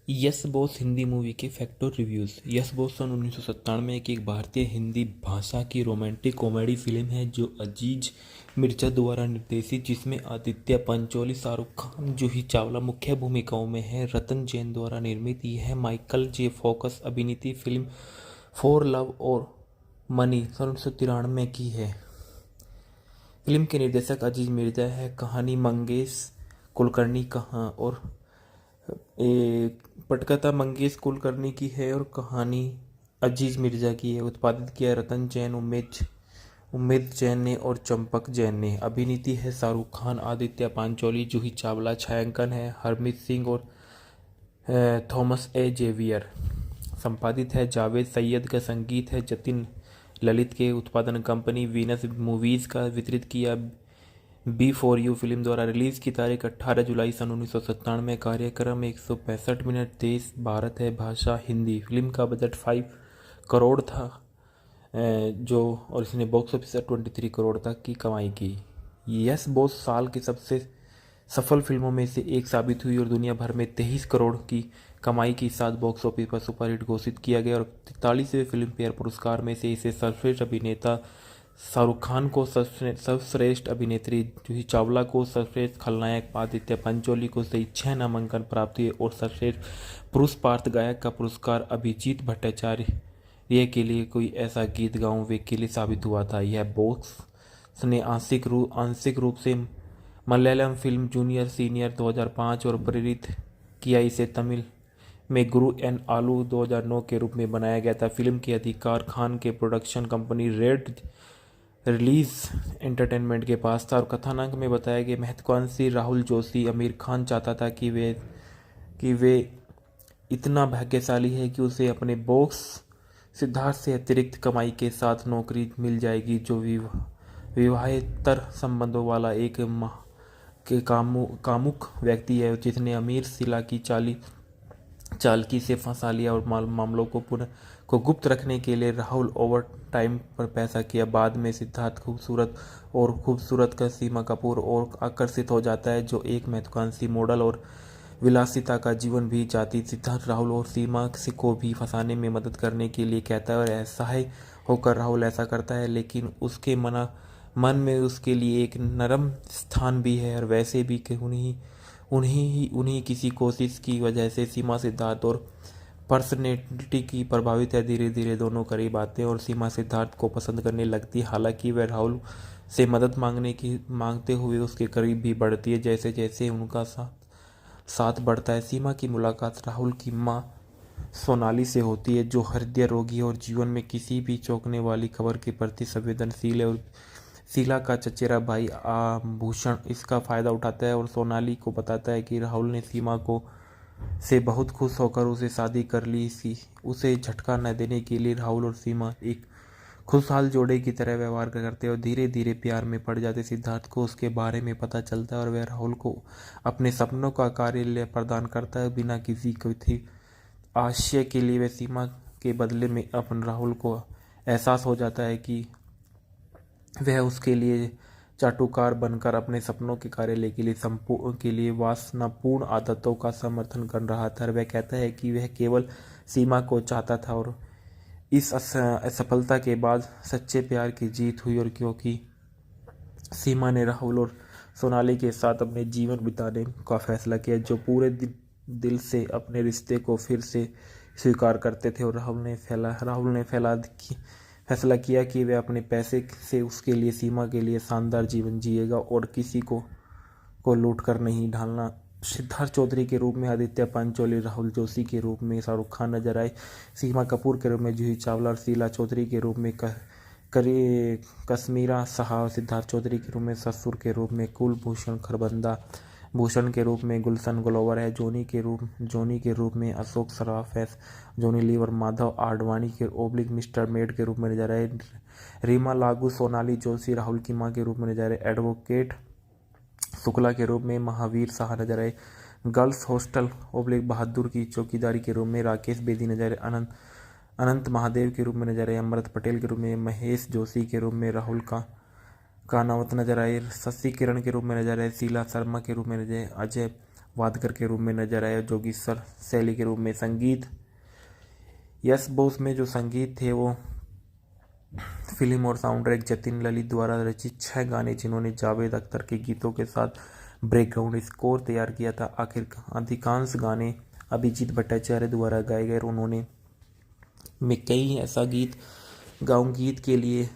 Yes boss Hindi movie के fact और reviews. Yes boss सन 1997 की एक भारतीय हिंदी भाषा की रोमांटिक कॉमेडी फिल्म है जो अजीज मिर्जा द्वारा निर्देशित, जिसमें आदित्य पंचोली, शाहरुख खान, जूही चावला मुख्य भूमिकाओं में है। रतन जैन द्वारा निर्मित यह माइकल जे फोकस अभिनीत फिल्म फॉर लव और मनी सन 1993 की है। फिल्म के निर्देशक अजीज मिर्जा है। कहानी मंगेश कुलकर्णी कहाँ और पटकथा मंगेश कुलकर्णी की है और कहानी अजीज मिर्जा की है। उत्पादित किया रतन जैन, उम्मेद जैन ने और चंपक जैन ने। अभिनीति है शाहरुख खान, आदित्य पांचोली, जूही चावला। छायांकन है हरमीत सिंह और थॉमस ए जेवियर। संपादित है जावेद सैयद का। संगीत है जतिन ललित के। उत्पादन कंपनी वीनस मूवीज का। वितरित किया बी फॉर यू फिल्म द्वारा। रिलीज की तारीख 18 जुलाई सन 1997। कार्यक्रम 165 मिनट। देश भारत है, भाषा हिंदी। फिल्म का बजट 5 करोड़ था जो और इसने बॉक्स ऑफिस से 23 करोड़ तक की कमाई की। यस बॉस साल की सबसे सफल फिल्मों में से एक साबित हुई और दुनिया भर में 23 करोड़ की कमाई के साथ बॉक्स ऑफिस पर सुपरहिट घोषित किया गया और 43वें फिल्म फेयर पुरस्कार में से इसे सर्वश्रेष्ठ अभिनेता शाहरुख खान को, सर्वश्रेष्ठ अभिनेत्री जूही चावला को, सर्वश्रेष्ठ खलनायक आदित्य पंचोली को सही 6 नामांकन प्राप्त हुए और सर्वश्रेष्ठ पुरुष पार्श्व गायक का पुरस्कार अभिजीत भट्टाचार्य के लिए कोई ऐसा गीत गाऊं वे के लिए साबित हुआ था। यह बॉक्स ने आंशिक रूप से मलयालम फिल्म जूनियर सीनियर 2005 और प्रेरित किया। इसे तमिल में गुरु एन आलू 2009 के रूप में बनाया गया था। फिल्म के अधिकार खान के production company red release entertainment के पास था और कथानक में बताया गया महत्वाकांक्षी राहुल जोशी आमिर खान चाहता था कि वे इतना भाग्यशाली है कि उसे अपने बॉस सिद्धार्थ से अतिरिक्त कमाई के साथ नौकरी मिल जाएगी, जो विवाहेतर संबंधों वाला एक कामुक व्यक्ति है जिसने अमीर शिला की चालकी से फंसा लिया और मामलों को गुप्त रखने के लिए राहुल ओवर टाइम पर पैसा किया। बाद में सिद्धार्थ खूबसूरत का सीमा कपूर और आकर्षित हो जाता है, जो एक महत्वाकांक्षी मॉडल और विलासिता का जीवन भी चाहती। सिद्धार्थ राहुल और सीमा को भी फंसाने में मदद करने के लिए कहता है और असहाय होकर राहुल ऐसा करता है, लेकिन उसके मन में उसके लिए एक नरम स्थान भी है और वैसे भी उन्हीं किसी कोशिश की वजह से सीमा सिद्धार्थ और पर्सनैलिटी की प्रभावित है। धीरे धीरे दोनों करीब आते हैं और सीमा सिद्धार्थ को पसंद करने लगती है। हालांकि वह राहुल से मदद मांगते हुए उसके करीब भी बढ़ती है जैसे जैसे उनका साथ बढ़ता है। सीमा की मुलाकात राहुल की माँ सोनाली से होती है, जो हृदय रोगी और जीवन में किसी भी चौंकने वाली खबर के प्रति संवेदनशील है। और शीला का चचेरा भाई आभूषण इसका फायदा उठाता है और सोनाली को बताता है कि राहुल ने सीमा को से बहुत खुश होकर उसे शादी कर ली। उसे झटका न देने के लिए राहुल और सीमा एक खुशहाल जोड़े की तरह व्यवहार करते हैं और धीरे धीरे प्यार में पड़ जाते। सिद्धार्थ को उसके बारे में पता चलता है और वह राहुल को अपने सपनों का कार्यालय प्रदान करता है बिना किसी कथित आशय के लिए। वह सीमा के बदले में अपन राहुल को एहसास हो जाता है कि वह उसके लिए चाटुकार बनकर अपने सपनों के कार्यालय के लिए वासनापूर्ण आदतों का समर्थन कर रहा था। वह कहता है कि वह केवल सीमा को चाहता था और इस असफलता के बाद सच्चे प्यार की जीत हुई। और क्योंकि सीमा ने राहुल और सोनाली के साथ अपने जीवन बिताने का फैसला किया, जो पूरे दिल से अपने रिश्ते को फिर से स्वीकार करते थे, और राहुल ने फैसला किया कि वह अपने पैसे से उसके लिए सीमा के लिए शानदार जीवन जिएगा और किसी को लूट कर नहीं ढालना। सिद्धार्थ चौधरी के रूप में आदित्य पंचोली, राहुल जोशी के रूप में शाहरुख खान नजर आए, सीमा कपूर के रूप में जूही चावला और शीला चौधरी के रूप में कश्मीरा शाह, सिद्धार्थ चौधरी के रूप में ससुर के रूप में कुलभूषण खरबंदा, भूषण के रूप में गुलशन ग्लोवर है, जोनी के रूप में अशोक सराफ है, जोनी लीवर माधव आडवाणी के ओब्लिक मिस्टर मेड के रूप में नजर आए, रीमा लागू सोनाली जोशी राहुल की मां के रूप में नजर आए, एडवोकेट शुक्ला के रूप में महावीर शाह नजर आए, गर्ल्स हॉस्टल ओब्लिक बहादुर की चौकीदारी के रूप में राकेश बेदी नजर आए, अनंत महादेव के रूप में नजर आए, अमृत पटेल के रूप में, महेश जोशी के रूप में राहुल का कानावत नजर आए, शशि किरण के रूप में नजर आए, शीला शर्मा के रूप में नजर आए, अजय वादकर के रूप में नजर आए, जोगेश्वर शैली के रूप में। संगीत यस बोस में जो संगीत थे वो फिल्म और साउंड ट्रैक जतिन ललित द्वारा रचित 6 गाने जिन्होंने जावेद अख्तर के गीतों के साथ बैकग्राउंड स्कोर तैयार किया था। आखिर अधिकांश गाने अभिजीत भट्टाचार्य द्वारा गाए गए। उन्होंने मैं कई ऐसा गीत गाऊं गीत के लिए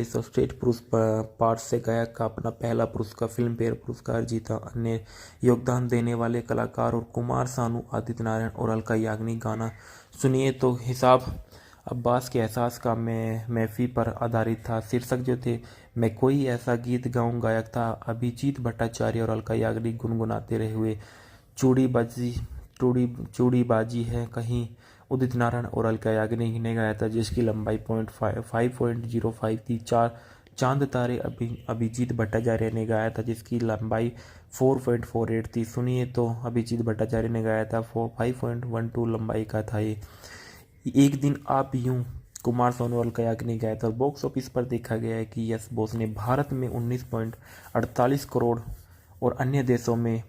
सर्वश्रेष्ठ पुरुष पार्ट से गायक का अपना पहला पुरस्कार फिल्म फेयर पुरस्कार जीता। अन्य योगदान देने वाले कलाकार और कुमार सानू, आदित्य नारायण और अलका याग्निक। गाना सुनिए तो हिसाब अब्बास के एहसास का महफी पर आधारित था। शीर्षक जो थे मैं कोई ऐसा गीत गाऊं गायक था अभिजीत भट्टाचार्य और अलका याग्निक गुनगुनाते रहे हुए। चूड़ीबाजी है कहीं उदित नारायण और अलका याग्निक ने गाया था, जिसकी लंबाई 5.05 थी। चांद तारे अभिजीत भट्टाचार्य ने गाया था, जिसकी लंबाई 4.48 थी। सुनिए तो अभिजीत भट्टाचार्य ने गाया था 5.12 लंबाई का था ये। एक दिन आप यूं कुमार सानू और अलका याग्निक ने गाया था। और बॉक्स ऑफिस पर देखा गया है कि यस बॉस ने भारत में 19.48 करोड़ और अन्य देशों में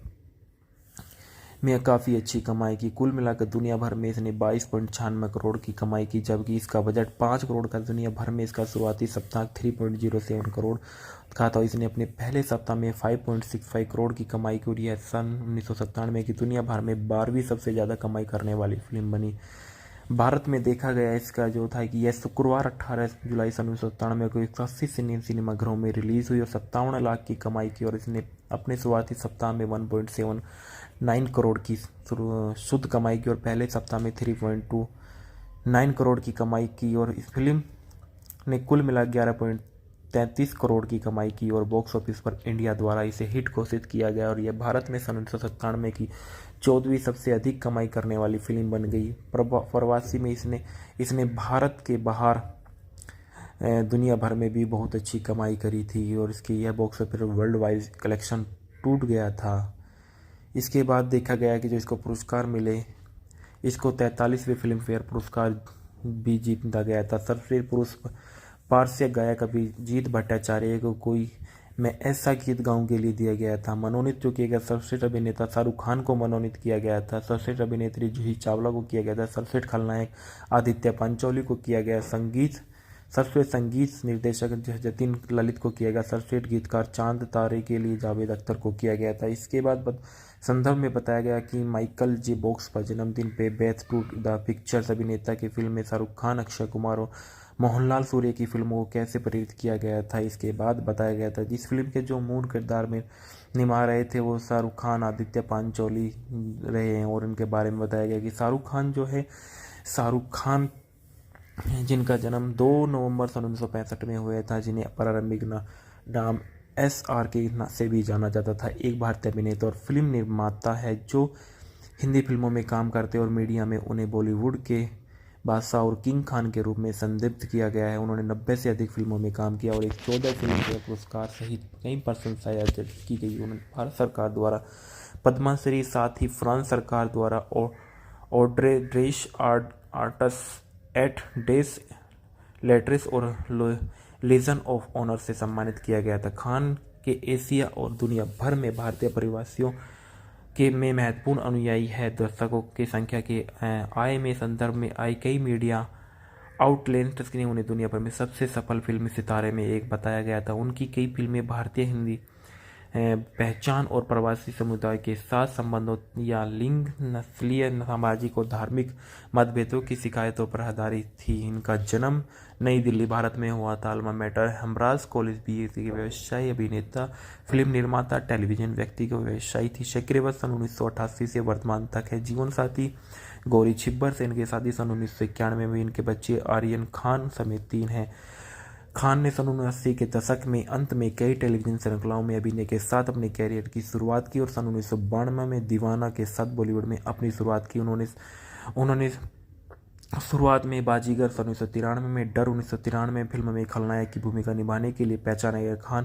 काफ़ी अच्छी कमाई की। कुल मिलाकर दुनिया भर में इसने 22.96 करोड़ की कमाई की, जबकि इसका बजट 5 करोड़ का दुनिया भर में इसका शुरुआती सप्ताह 3.07 करोड़ का था। इसने अपने पहले सप्ताह में 5.65 करोड़ की कमाई की और यह सन 1997 की दुनिया भर में 12वीं सबसे ज़्यादा कमाई करने वाली फिल्म बनी। भारत में देखा गया इसका जो था कि यह शुक्रवार 18 जुलाई सन 1997 को 180 सिनेमाघरों में रिलीज़ हुई और 57 लाख की कमाई की। और इसने अपने शुरुआती सप्ताह में 1.79 करोड़ की शुद्ध कमाई की और पहले सप्ताह में 3.29 करोड़ की कमाई की। और इस फिल्म ने कुल मिला 11.33 करोड़ की कमाई की और बॉक्स ऑफिस पर इंडिया द्वारा इसे हिट घोषित किया गया और यह भारत में सन 1997 की 14वीं सबसे अधिक कमाई करने वाली फिल्म बन गई। प्रवासी में इसने भारत के बाहर दुनिया भर में भी बहुत अच्छी कमाई करी थी और इसकी यह box office world wide collection टूट गया था। इसके बाद देखा गया कि जो इसको पुरस्कार मिले, इसको 43वें फिल्म फेयर पुरस्कार भी जीता गया था। सर्वश्रेष्ठ पुरुष पार्श्व गायक अभिजीत भट्टाचार्य को कोई मैं ऐसा गीत गाऊं के लिए दिया गया था। मनोनीत जो किया गया सर्वश्रेष्ठ अभिनेता शाहरुख खान को मनोनीत किया गया था। सर्वश्रेष्ठ अभिनेत्री जूही चावला को किया गया था। सर्वश्रेष्ठ खलनायक आदित्य पंचोली को किया गया। सर्वश्रेष्ठ संगीत निर्देशक जतिन ललित को किया गया। सर्वश्रेष्ठ गीतकार चांद तारे के लिए जावेद अख्तर को किया गया था। इसके बाद संदर्भ में बताया गया कि माइकल जे बॉक्स पर जन्मदिन पे बेथ टू द पिक्चर्स अभिनेता की फिल्म में शाहरुख खान, अक्षय कुमार और मोहनलाल सूर्य की फिल्मों को कैसे प्रेरित किया गया था। इसके बाद बताया गया था जिस फिल्म के जो मूल किरदार में निभा रहे थे वो शाहरुख खान, आदित्य पांचोली रहे हैं। और इनके बारे में बताया गया कि शाहरुख खान जिनका जन्म 2 नवंबर सन 1965 में हुआ था, जिन्हें प्रारंभिक नाम SR के से भी जाना जाता था, एक भारतीय अभिनेता और फिल्म निर्माता है जो हिंदी फिल्मों में काम करते और मीडिया में उन्हें बॉलीवुड के बादशाह और किंग खान के रूप में संदिग्ध किया गया है। उन्होंने 90 से अधिक फिल्मों में काम किया और 14 फिल्म फेयर पुरस्कार सहित कई प्रशंसाएं अर्जित की गई। उन्होंने भारत सरकार द्वारा पद्मश्री, साथ ही फ्रांस सरकार द्वारा ऑड्रे ड्रेस आर्टस एट डेस लेट्रेस और लीजन ऑफ ऑनर से सम्मानित किया गया था। खान के एशिया और दुनिया भर में भारतीय परिवासियों के में महत्वपूर्ण अनुयायी है। दर्शकों की संख्या के आय में संदर्भ में आई कई मीडिया आउटलेट्स ने उन्हें दुनिया भर में सबसे सफल फिल्म सितारे में एक बताया गया था। उनकी कई फिल्में भारतीय हिंदी पहचान और प्रवासी समुदाय के साथ संबंधों या लिंग, नस्लीय, सामाजिक और धार्मिक मतभेदों की शिकायतों पर आधारित थी। इनका जन्म नई दिल्ली, भारत में हुआ था। अल्मा मैटर हेम्ब्रास कॉलेज बीए के व्यवसायी, अभिनेता, फिल्म निर्माता, टेलीविजन व्यक्ति के व्यवसायी थी। सक्रिय सन 1988 से वर्तमान तक है। जीवन साथी गौरी छिब्बर से इनकी शादी सन 1991 में। इनके बच्चे आर्यन खान समेत 3 हैं। खान ने सन 1980 के दशक में अंत में कई टेलीविजन श्रृंखलाओं में अभिनय के साथ अपने कैरियर की शुरुआत की और सन 1992 में दीवाना के साथ बॉलीवुड में अपनी शुरुआत की। उन्होंने शुरुआत में बाजीगर सन 1993 में, डर 1993 फिल्म में खलनायक की भूमिका निभाने के लिए पहचाना गया।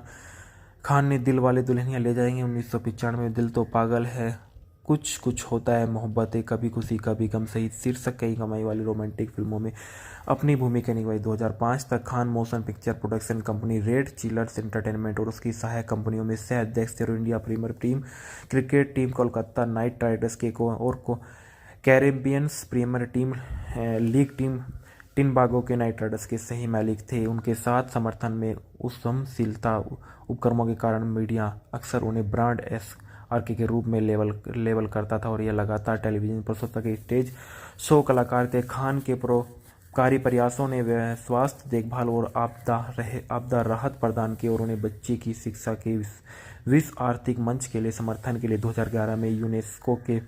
खान ने दिल वाले दुल्हनिया ले जाएंगे 1995 में, दिल तो पागल है कुछ कुछ होता है मोहब्बतें, कभी खुशी कभी गम सहित शीर्षक कई कमाई वाली रोमांटिक फिल्मों में अपनी भूमिका निभाई। 2005 तक Khan motion picture production company red chillers entertainment और उसकी सहायक कंपनियों में सह अध्यक्ष थे और India premier team cricket team Kolkata night Riders के Caribbeans premier team league team Trinbago के नाइट राइडर्स के सही मालिक थे। उनके साथ समर्थन में उद्यमशीलता उपक्रमों के कारण मीडिया अक्सर उन्हें ब्रांड आरके के रूप में लेबल करता था और यह लगातार टेलीविजन प्रस्तुता के स्टेज शो कलाकार थे। खान के परोपकारी प्रयासों ने स्वास्थ्य देखभाल और आपदा राहत प्रदान की और उन्हें बच्चे की शिक्षा के विश्व आर्थिक मंच के लिए समर्थन के लिए 2011 में यूनेस्को के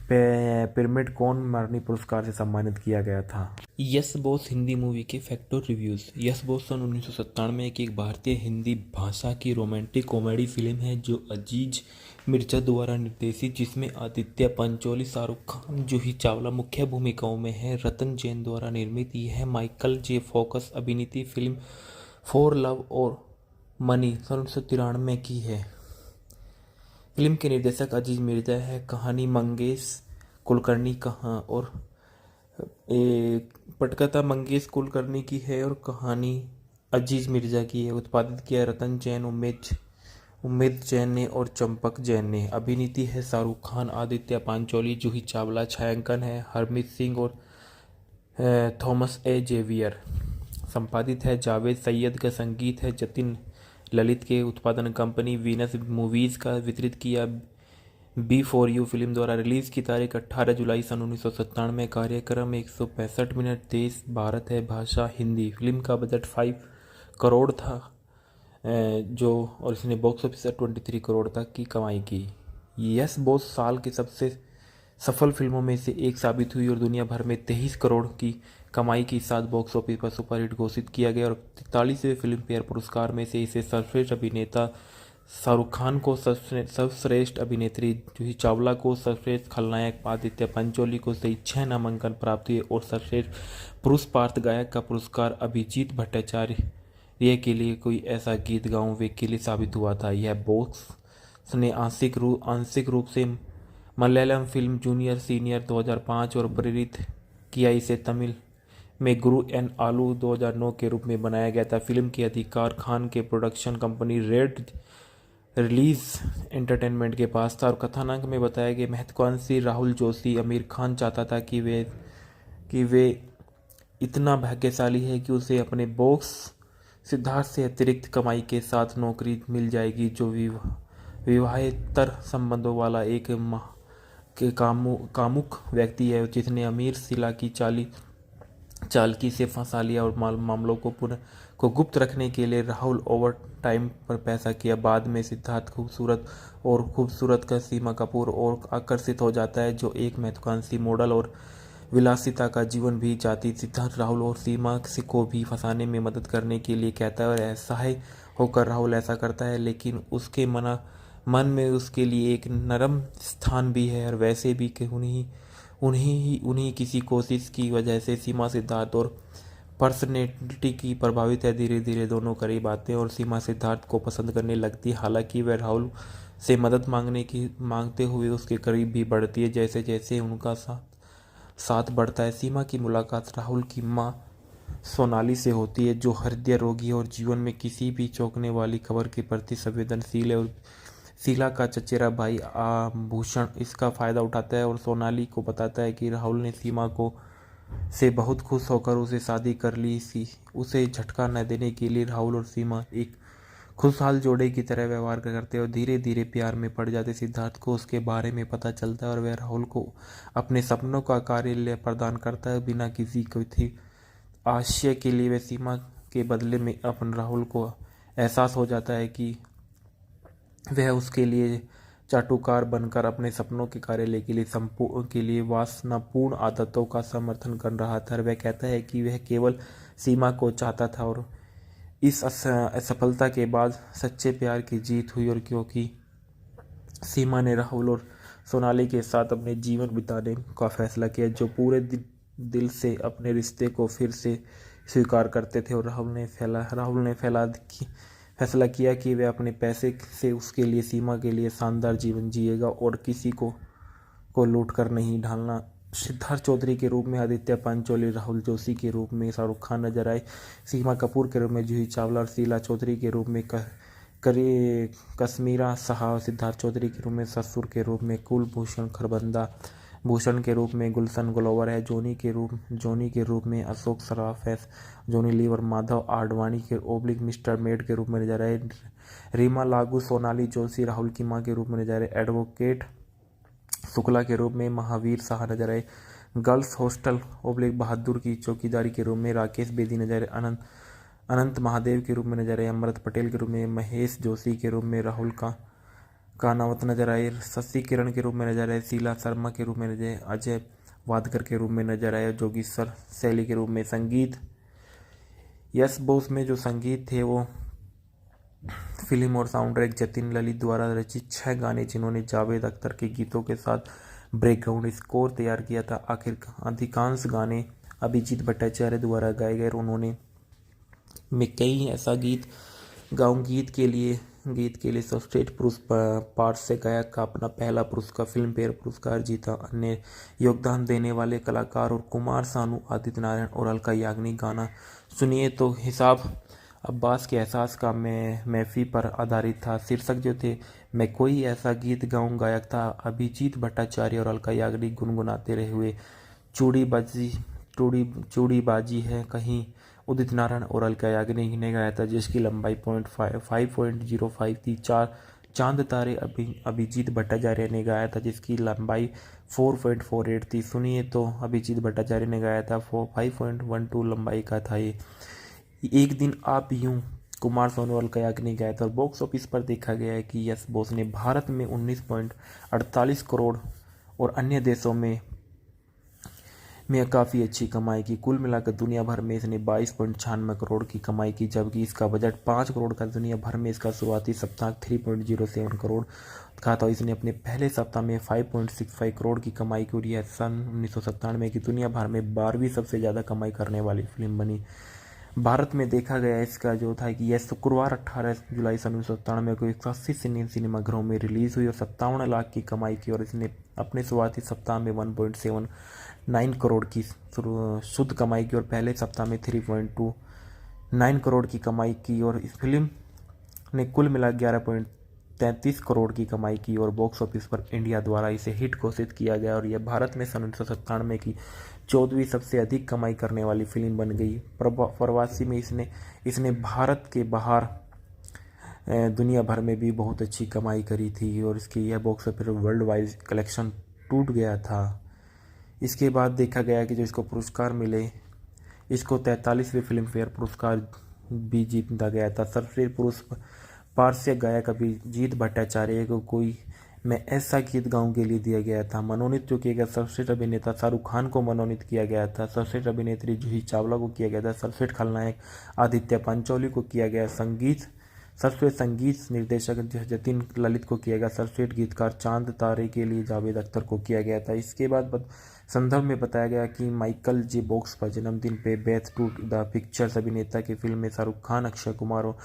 पिरामिड कोन मरनी पुरस्कार से सम्मानित किया गया था। यस बॉस हिंदी मूवी के फैक्ट और रिव्यूज। यस बॉस सन 1997 की एक भारतीय हिंदी भाषा की रोमांटिक कॉमेडी फिल्म है जो अजीज मिर्जा द्वारा निर्देशित, जिसमें आदित्य पंचोली, शाहरुख खान, जूही चावला मुख्य भूमिकाओं में है। रतन जैन द्वारा निर्मित यह माइकल जे फोकस अभिनीत फिल्म फॉर लव और मनी सन 1993 की है। फिल्म के निर्देशक अजीज मिर्जा है। कहानी मंगेश कुलकर्णी पटकथा मंगेश कुलकर्णी की है और कहानी अजीज मिर्जा की है। उत्पादित किया रतन जैन, उम्मेद जैन ने और चंपक जैन ने। अभिनीति है शाहरुख खान, आदित्य पंचोली, जूही चावला। छायांकन है हरमीत सिंह और थॉमस ए जेवियर। संपादित है जावेद सैयद का। संगीत है जतिन ललित के। उत्पादन कंपनी वीनस मूवीज का। वितरित किया बी फॉर यू फिल्म द्वारा। रिलीज की तारीख 18 जुलाई सन 1997। कार्यक्रम 165 मिनट। देश भारत है, भाषा हिंदी। फिल्म का बजट 5 करोड़ था और इसने बॉक्स ऑफिस 23 करोड़ तक की कमाई की। यस बॉस साल के सबसे सफल फिल्मों में से एक साबित हुई और दुनिया भर में 23 करोड़ की कमाई के साथ बॉक्स ऑफिस पर सुपरहिट घोषित किया गया और 43वें फिल्म फेयर पुरस्कार में से इसे सर्वश्रेष्ठ अभिनेता शाहरुख खान को, सर्वश्रेष्ठ अभिनेत्री जूही चावला को, सर्वश्रेष्ठ खलनायक आदित्य पंचोली को सहित 6 नामांकन प्राप्त हुए और सर्वश्रेष्ठ पुरुष पार्श्व गायक का पुरस्कार अभिजीत भट्टाचार्य के लिए कोई ऐसा गीत गाऊं वे के लिए साबित हुआ था। यह बॉक्स ने आंशिक रूप से मलयालम फिल्म जूनियर सीनियर 2005 और प्रेरित किया। इसे तमिल में गुरु एन आलू 2009 के रूप में बनाया गया था। फिल्म के अधिकार खान के production company red release entertainment के पास था और कथानक में बताया गया महत्वाकांक्षी राहुल जोशी आमिर खान चाहता था कि वे इतना भाग्यशाली है कि उसे अपने बॉस सिद्धार्थ से अतिरिक्त कमाई के साथ नौकरी मिल जाएगी जो विवाहेतर संबंधों वाला एक कामुक व्यक्ति है जिसने अमीर शीला की चालकी से फंसा लिया और मामलों को गुप्त रखने के लिए राहुल ओवर टाइम पर पैसा किया। बाद में सिद्धार्थ खूबसूरत का सीमा कपूर और आकर्षित हो जाता है जो एक महत्वाकांक्षी मॉडल और विलासिता का जीवन भी चाहती। सिद्धार्थ राहुल और सीमा को भी फंसाने में मदद करने के लिए कहता है और असहाय होकर राहुल ऐसा करता है, लेकिन उसके मन में उसके लिए एक नरम स्थान भी है और वैसे भी कि उन्हीं किसी कोशिश की वजह से सीमा सिद्धार्थ और पर्सनैलिटी की प्रभावित है। धीरे धीरे दोनों करीब आते हैं और सीमा सिद्धार्थ को पसंद करने लगती है। हालांकि वह राहुल से मदद मांगते हुए उसके करीब भी बढ़ती है जैसे जैसे उनका साथ बढ़ता है। सीमा की मुलाकात राहुल की मां सोनाली से होती है जो हृदय रोगी है और जीवन में किसी भी चौंकने वाली खबर के प्रति संवेदनशील है और शीला का चचेरा भाई आभूषण इसका फायदा उठाता है और सोनाली को बताता है कि राहुल ने सीमा से बहुत खुश होकर उसे शादी कर ली। उसे झटका न देने के लिए राहुल और सीमा एक खुशहाल जोड़े की तरह व्यवहार करते हैं और धीरे धीरे प्यार में पड़ जाते। सिद्धार्थ को उसके बारे में पता चलता है और वह राहुल को अपने सपनों का कार्य प्रदान करता है बिना किसी आशय के लिए। वह सीमा के बदले में अपन राहुल को एहसास हो जाता है कि वह उसके लिए चाटुकार बनकर अपने सपनों के कार्य के लिए वासनापूर्ण आदतों का समर्थन कर रहा था। वह कहता है कि वह केवल सीमा को चाहता था और इस असफलता के बाद सच्चे प्यार की जीत हुई और क्योंकि सीमा ने राहुल और सोनाली के साथ अपने जीवन बिताने का फैसला किया जो पूरे दिल से अपने रिश्ते को फिर से स्वीकार करते थे और राहुल ने फैसला किया कि वह अपने पैसे से उसके लिए सीमा के लिए शानदार जीवन जिएगा और किसी को को लूट कर नहीं ढालना। सिद्धार्थ चौधरी के रूप में आदित्य पंचोली, राहुल जोशी के रूप में शाहरुख खान नजर आए। सीमा कपूर के रूप में जूही चावला और शीला चौधरी के रूप में कश्मीरा शाह, सिद्धार्थ चौधरी के रूप में ससुर के रूप में कुलभूषण खरबंदा, भूषण के रूप में गुलशन ग्लोवर है, जोनी के रूप में अशोक सराफ है, जोनी लीवर माधव आडवाणी के ओब्लिक मिस्टर मेड के रूप में नजर आए। रीमा लागू सोनाली जोशी राहुल की मां के रूप में नजर आए। एडवोकेट शुक्ला के रूप में महावीर शाह नजर आए। गर्ल्स हॉस्टल ओब्लिक बहादुर की चौकीदारी के रूप में राकेश बेदी नजर आए। अनंत महादेव के रूप में नजर आए। अमृत पटेल के रूप में महेश जोशी के रूप में राहुल कानावत नजर आए। शशि किरण के रूप में नजर आए। शीला शर्मा के रूप में नजर आए। अजय वादकर के रूप में नजर आए। जोगेश्वर शैली के रूप में। संगीत यस बोस में जो संगीत थे वो फिल्म और साउंड ट्रैक जतिन ललित द्वारा रचित 6 गाने जिन्होंने जावेद अख्तर के गीतों के साथ बैकग्राउंड स्कोर तैयार किया था। आखिर अधिकांश गाने अभिजीत भट्टाचार्य द्वारा गाए गए। उन्होंने में कई ऐसा गीत के लिए सर्वश्रेष्ठ पुरुष पार्श्व गायक का अपना पहला पुरस्कार फिल्म फेयर पुरस्कार जीता। अन्य योगदान देने वाले कलाकार और कुमार सानू, आदित्य नारायण और अलका याग्निक। गाना सुनिए तो हिसाब अब्बास के एहसास का महफी पर आधारित था। शीर्षक जो थे मैं कोई ऐसा गीत गाऊं, गायक था अभिजीत भट्टाचार्य और अलका याग्निक। गुनगुनाते रहे हुए चूड़ीबाजी है कहीं उदित नारायण और अलका याग्निक ने गाया था, जिसकी लंबाई 5.05 थी। चांद तारे अभिजीत भट्टाचार्य ने गाया था, जिसकी लंबाई 4.48 थी। सुनिए तो अभिजीत भट्टाचार्य ने गाया था 5.12 लंबाई का था ये। एक दिन आप यूं कुमार सोनू अलका याग्निक गाया था। और बॉक्स ऑफिस पर देखा गया है कि यस बोस ने भारत में 19.48 करोड़ और अन्य देशों में काफ़ी अच्छी कमाई की। कुल मिलाकर दुनिया भर में इसने 22.96 करोड़ की कमाई की, जबकि इसका बजट 5 करोड़ का दुनिया भर में इसका शुरुआती सप्ताह 3.07 करोड़ का था। इसने अपने पहले सप्ताह में 5.65 करोड़ की कमाई की और यह सन 1997 की दुनिया भर में 12वीं सबसे ज़्यादा कमाई करने वाली फिल्म बनी। भारत में देखा गया इसका जो था कि यह शुक्रवार 18 जुलाई सन 1997 को 180 सिनेमाघरों में रिलीज़ हुई और 57 लाख की कमाई की। और इसने अपने शुरुआती सप्ताह में 1.79 करोड़ की शुद्ध कमाई की और पहले सप्ताह में 3.29 करोड़ की कमाई की। और इस फिल्म ने कुल मिला 11.33 करोड़ की कमाई की और बॉक्स ऑफिस पर इंडिया द्वारा इसे हिट घोषित किया गया। और यह भारत में सन 1997 की 14वीं सबसे अधिक कमाई करने वाली फिल्म बन गई। प्रवासी में इसने भारत के बाहर दुनिया भर में भी बहुत अच्छी कमाई करी थी और इसकी यह box office world wide collection टूट गया था। इसके बाद देखा गया कि जो इसको पुरस्कार मिले, इसको 43वें फिल्म फेयर पुरस्कार भी जीता गया था। सर्वश्रेष्ठ पुरुष पार्श्व गायक अभिजीत भट्टाचार्य को कोई मैं ऐसा गीत गाऊं के लिए दिया गया था। मनोनीत जो किया गया सर्वश्रेष्ठ अभिनेता शाहरुख खान को मनोनीत किया गया था। सर्वश्रेष्ठ अभिनेत्री जूही चावला को किया गया था। सर्वश्रेष्ठ खलनायक आदित्य पंचोली को किया गया। सर्वश्रेष्ठ संगीत निर्देशक जतिन ललित को किया गया। सर्वश्रेष्ठ गीतकार चांद तारे के लिए जावेद अख्तर को किया गया था। इसके बाद संदर्भ में बताया गया कि माइकल जे बॉक्स पर जन्मदिन पे बेथ टू द पिक्चर्स अभिनेता की फिल्म में शाहरुख खान, अक्षय कुमार और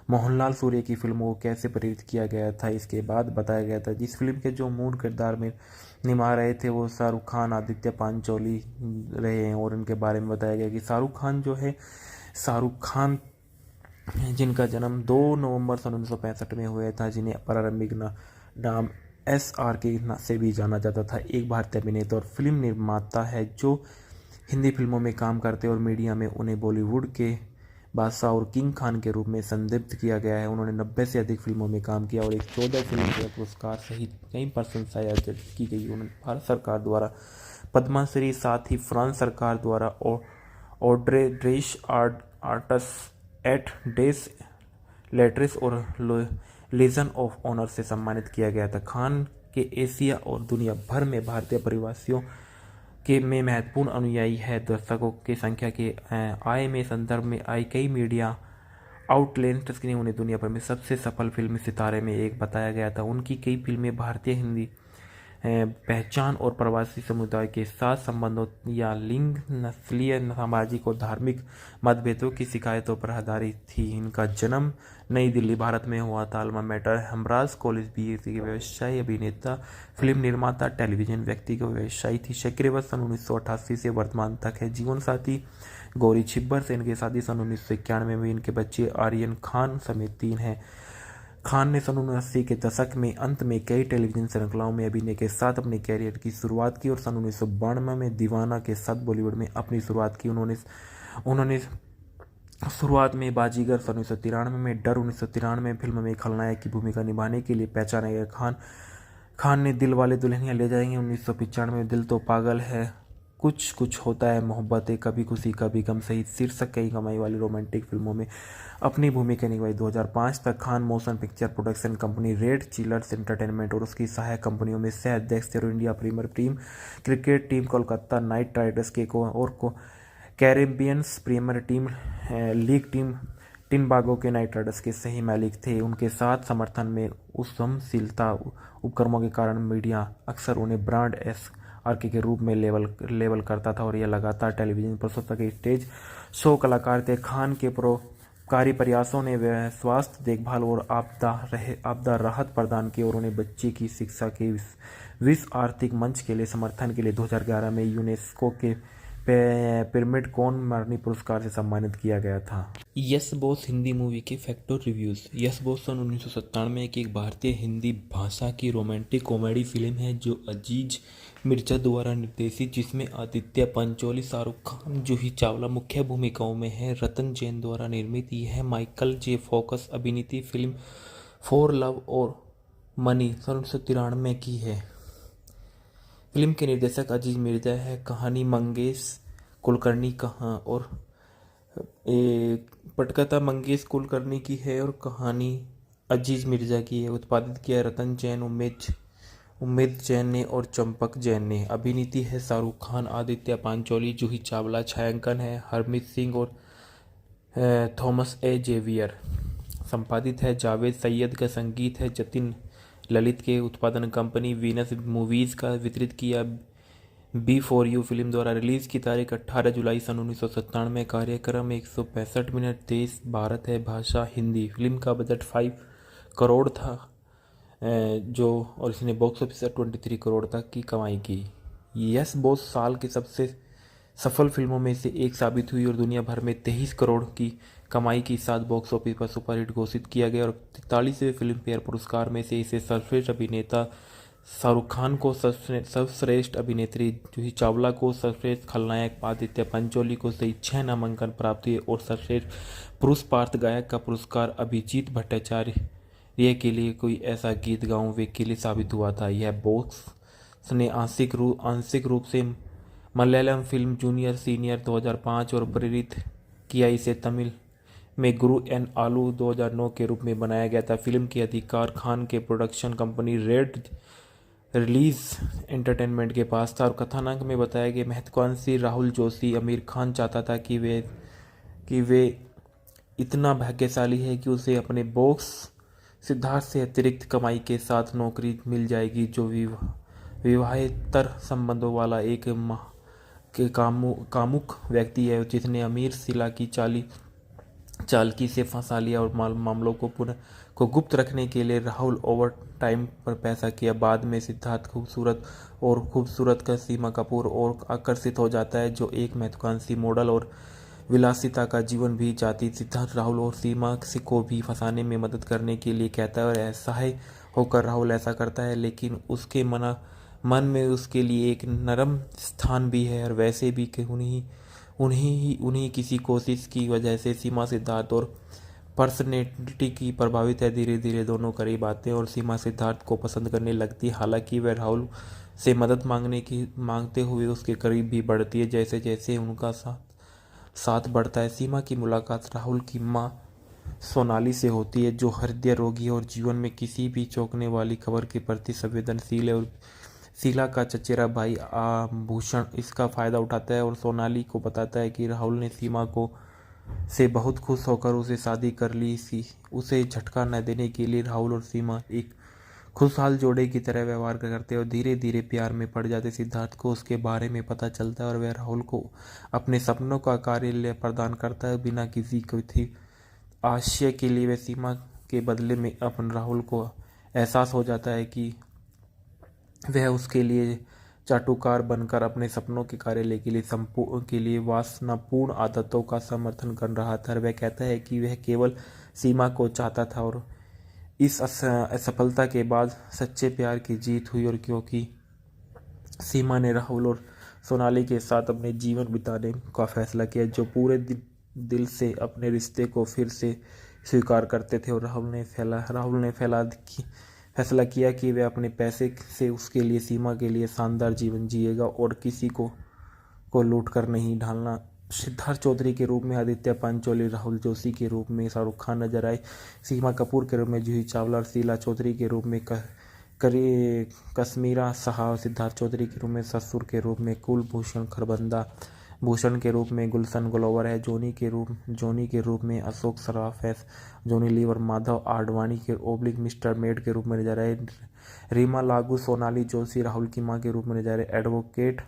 मोहनलाल सूर्य की फिल्मों को कैसे प्रेरित किया गया था। इसके बाद बताया गया था जिस फिल्म के जो मूल किरदार में निभा रहे थे वो शाहरुख खान, आदित्य पंचोली रहे हैं। और इनके बारे में बताया गया कि शाहरुख खान जिनका जन्म 2 नवंबर सन 1965 में हुआ था, जिन्हें प्रारंभिक नाम SR के से भी जाना जाता था, एक भारतीय अभिनेता और फिल्म निर्माता है जो हिंदी फिल्मों में काम करते और मीडिया में उन्हें बॉलीवुड के बादशाह और किंग खान के रूप में संदिग्ध किया गया है। उन्होंने 90 से अधिक फिल्मों में काम किया और एक 14 फिल्म फेयर पुरस्कार सहित कई प्रशंसाएं अर्जित की गई। उन्होंने भारत सरकार द्वारा पद्मश्री, साथ ही फ्रांस सरकार द्वारा ऑड्रे ड्रेस आर्टस एट डेस लेट्रिस और लीजन ऑफ ऑनर से सम्मानित किया गया था। खान के एशिया और दुनिया भर में भारतीय प्रवासियों के में महत्वपूर्ण अनुयायी है। दर्शकों की संख्या के आय में संदर्भ में आई कई मीडिया आउटलेट्स ने उन्हें दुनिया भर में सबसे सफल फिल्मी सितारे में एक बताया गया था। उनकी कई फिल्में भारतीय हिंदी पहचान और प्रवासी समुदाय के साथ संबंधों या लिंग, नस्लीय, सामाजिक और धार्मिक मतभेदों की शिकायतों पर आधारित थी। इनका जन्म नई दिल्ली, भारत में हुआ था। Alma mater Humraaz college BA के व्यवसायी, अभिनेता, फिल्म निर्माता, टेलीविजन व्यक्तिगत व्यवसायी थी। चक्रवर्ती सन 1988 से वर्तमान तक है। जीवन साथी गौरी छिब्बर से इनकी शादी सन 1991 में। इनके बच्चे आर्यन खान समेत 3 हैं। खान ने सन 1980 के दशक में अंत में कई टेलीविजन श्रृंखलाओं में अभिनय के साथ अपने कैरियर की शुरुआत की और सन 1992 में दीवाना के साथ बॉलीवुड में अपनी शुरुआत की। उन्होंने शुरुआत में बाजीगर सन 1993 में, डर 1993 फिल्म में खलनायक की भूमिका निभाने के लिए पहचाना गया। खान ने दिल वाले दुल्हनिया ले जाएंगे 1995 में, दिल तो पागल है, कुछ कुछ होता है, मोहब्बतें, कभी खुशी कभी गम सहित शीर्षक कई कमाई वाली रोमांटिक फिल्मों में अपनी भूमिका निभाई। 2005 तक Khan motion picture production company red chillers entertainment और उसकी सहायक कंपनियों में सह अध्यक्ष थे। India premier team cricket team Kolkata night Riders के Caribbeans premier team league team Trinbago के नाइट राइडर्स के सही मालिक थे। उनके साथ समर्थन में उद्यमशीलता उपक्रमों के कारण मीडिया अक्सर उन्हें ब्रांड आरके के रूप में लेबल करता था और यह लगातार टेलीविजन प्रस्तुत के स्टेज शो कलाकार थे। खान के परोपकारी प्रयासों ने स्वास्थ्य देखभाल और आपदा राहत प्रदान की और उन्हें बच्चे की शिक्षा के विश्व आर्थिक मंच के लिए समर्थन के लिए 2011 में यूनेस्को के पिरामिड कोन मरणि पुरस्कार से सम्मानित किया गया था। यस बॉस हिंदी मूवी के फैक्ट और रिव्यूज। यस बॉस सन 1997 की एक भारतीय हिंदी भाषा की रोमांटिक कॉमेडी फिल्म है जो अजीज मिर्जा द्वारा निर्देशित, जिसमें आदित्य पंचोली, शाहरुख खान, जूही चावला मुख्य भूमिकाओं में है। रतन जैन द्वारा निर्मित यह माइकल जे फोकस अभिनीत फिल्म फॉर लव और मनी सन 1993 की है। फिल्म के निर्देशक अजीज मिर्जा है। कहानी मंगेश कुलकर्णी पटकथा मंगेश कुलकर्णी की है और कहानी अजीज मिर्जा की है। उत्पादित किया रतन जैन, उम्मेद जैन ने और चंपक जैन ने। अभिनीति है शाहरुख खान, आदित्य पांचोली, जूही चावला। छायांकन है हरमीत सिंह और थॉमस ए जेवियर। संपादित है जावेद सैयद का। संगीत है जतिन ललित के। उत्पादन कंपनी वीनस मूवीज का। वितरित किया बी फॉर यू फिल्म द्वारा। रिलीज की तारीख 18 जुलाई सन 1997। कार्यक्रम 165 मिनट। देश भारत है, भाषा हिंदी। फिल्म का बजट 5 करोड़ था और इसने बॉक्स ऑफिस से 23 करोड़ तक की कमाई की। यस बॉस साल की सबसे सफल फिल्मों में से एक साबित हुई और दुनिया भर में 23 करोड़ की कमाई के साथ बॉक्स ऑफिस पर सुपरहिट घोषित किया गया और 43वें फिल्म फेयर पुरस्कार में से इसे सर्वश्रेष्ठ अभिनेता शाहरुख खान को, सर्वश्रेष्ठ अभिनेत्री जूही चावला को, सर्वश्रेष्ठ खलनायक आदित्य पंचोली को सहित 6 नामांकन प्राप्त हुए और सर्वश्रेष्ठ पुरुष पार्श्व गायक का पुरस्कार अभिजीत भट्टाचार्य के लिए कोई ऐसा गीत गाऊं वे के लिए साबित हुआ था। यह बॉक्स ने आंशिक रूप से मलयालम फिल्म जूनियर सीनियर 2005 और प्रेरित किया। इसे तमिल में गुरु एन आलू 2009 के रूप में बनाया गया था। फिल्म के अधिकार खान के production company red release entertainment के पास था और कथानक में बताया गया महत्वाकांक्षी राहुल जोशी आमिर खान चाहता था कि वे इतना भाग्यशाली है कि उसे अपने बॉस सिद्धार्थ से अतिरिक्त कमाई के साथ नौकरी मिल जाएगी, जो विवाहेतर संबंधों वाला एक कामुक व्यक्ति है जिसने अमीर शीला की चालकी से फंसा लिया और मामलों को गुप्त रखने के लिए राहुल ओवर टाइम पर पैसा किया। बाद में सिद्धार्थ खूबसूरत का सीमा कपूर और आकर्षित हो जाता है, जो एक महत्वाकांक्षी मॉडल और विलासिता का जीवन भी चाहती। सिद्धार्थ राहुल और सीमा को भी फंसाने में मदद करने के लिए कहता है और असहाय होकर राहुल ऐसा करता है, लेकिन उसके मन में उसके लिए एक नरम स्थान भी है और वैसे भी उन्हीं किसी कोशिश की वजह से सीमा सिद्धार्थ और पर्सनैलिटी की प्रभावित है। धीरे धीरे दोनों करीब आते हैं और सीमा सिद्धार्थ को पसंद करने लगती है। हालांकि वह राहुल से मदद मांगते हुए उसके करीब भी बढ़ती है। जैसे जैसे उनका साथ बढ़ता है, सीमा की मुलाकात राहुल की मां सोनाली से होती है, जो हृदय रोगी और जीवन में किसी भी चौंकने वाली खबर के प्रति संवेदनशील है। और शीला का चचेरा भाई आभूषण इसका फायदा उठाता है और सोनाली को बताता है कि राहुल ने सीमा से बहुत खुश होकर उसे शादी कर ली। उसे झटका न देने के लिए राहुल और सीमा एक खुशहाल जोड़े की तरह व्यवहार करते और धीरे धीरे प्यार में पड़ जाते। सिद्धार्थ को उसके बारे में पता चलता है और वह राहुल को अपने सपनों का कार्य प्रदान करता है। बिना किसी को थी आशय के लिए वह सीमा के बदले में अपन राहुल को एहसास हो जाता है कि वह उसके लिए चाटुकार बनकर अपने सपनों के कार्य के लिए वासनापूर्ण आदतों का समर्थन कर रहा था। वह कहता है कि वह केवल सीमा को चाहता था और इस असफलता के बाद सच्चे प्यार की जीत हुई। और क्योंकि सीमा ने राहुल और सोनाली के साथ अपने जीवन बिताने का फैसला किया, जो पूरे दिल से अपने रिश्ते को फिर से स्वीकार करते थे, और राहुल ने फैसला किया कि वह अपने पैसे से उसके लिए सीमा के लिए शानदार जीवन जिएगा और किसी को लूट कर नहीं ढालना। सिद्धार्थ चौधरी के रूप में आदित्य पंचोली, राहुल जोशी के रूप में शाहरुख खान नजर आए, सीमा कपूर के रूप में जूही चावला और शीला चौधरी के रूप में कश्मीरा शाह, सिद्धार्थ चौधरी के रूप में ससुर के रूप में कुलभूषण खरबंदा, भूषण के रूप में गुलशन ग्लोवर है, जोनी के रूप में अशोक सराफ है, जोनी लीवर माधव आडवाणी के ओब्लिक मिस्टर मेड के रूप में नजर आए, रीमा लागू सोनाली जोशी राहुल की मां के रूप में नजर आए, एडवोकेट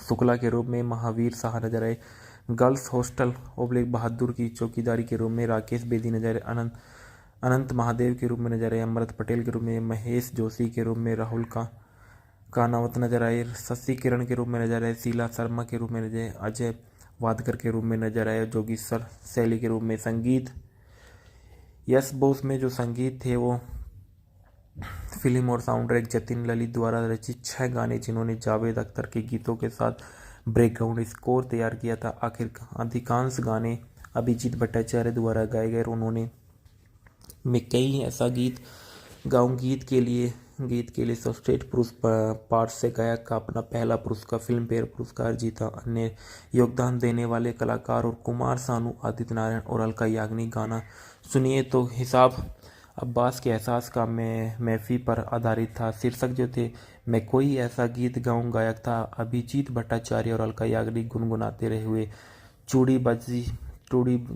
शुक्ला के रूप में महावीर शाह नजर आए, गर्ल्स हॉस्टल ओब्लिक बहादुर की चौकीदारी के रूप में राकेश बेदी नजर आए, अनंत महादेव के रूप में नजर आए, अमृत पटेल के रूप में महेश जोशी के रूप में राहुल का कानावत नजर आए, शशि किरण के रूप में नजर आए, शीला शर्मा के रूप में नजर आए, अजय वादकर के रूप में नजर आए, जोगीश्वर शैली के रूप में संगीत, यस बोस में जो संगीत थे वो फिल्म और साउंड ट्रैक जतिन ललित द्वारा रचित 6 गाने जिन्होंने जावेद अख्तर के गीतों के साथ बैकग्राउंड स्कोर तैयार किया था। अधिकांश गाने अभिजीत भट्टाचार्य द्वारा गाए गए। उन्होंने मैं कई ऐसा गीत गाऊं गीत के लिए सर्वश्रेष्ठ पुरुष पार्श्व गायक का अपना पहला पुरस्कार फिल्म फेयर पुरस्कार जीता। अन्य योगदान देने वाले कलाकार और कुमार सानू, आदित्य नारायण और अलका याग्निक। गाना सुनिए तो हिसाब अब्बास के एहसास का महफी पर आधारित था। शीर्षक जो थे मैं कोई ऐसा गीत गाऊं गायक था अभिजीत भट्टाचार्य और अलका याग्निक गुनगुनाते रहे हुए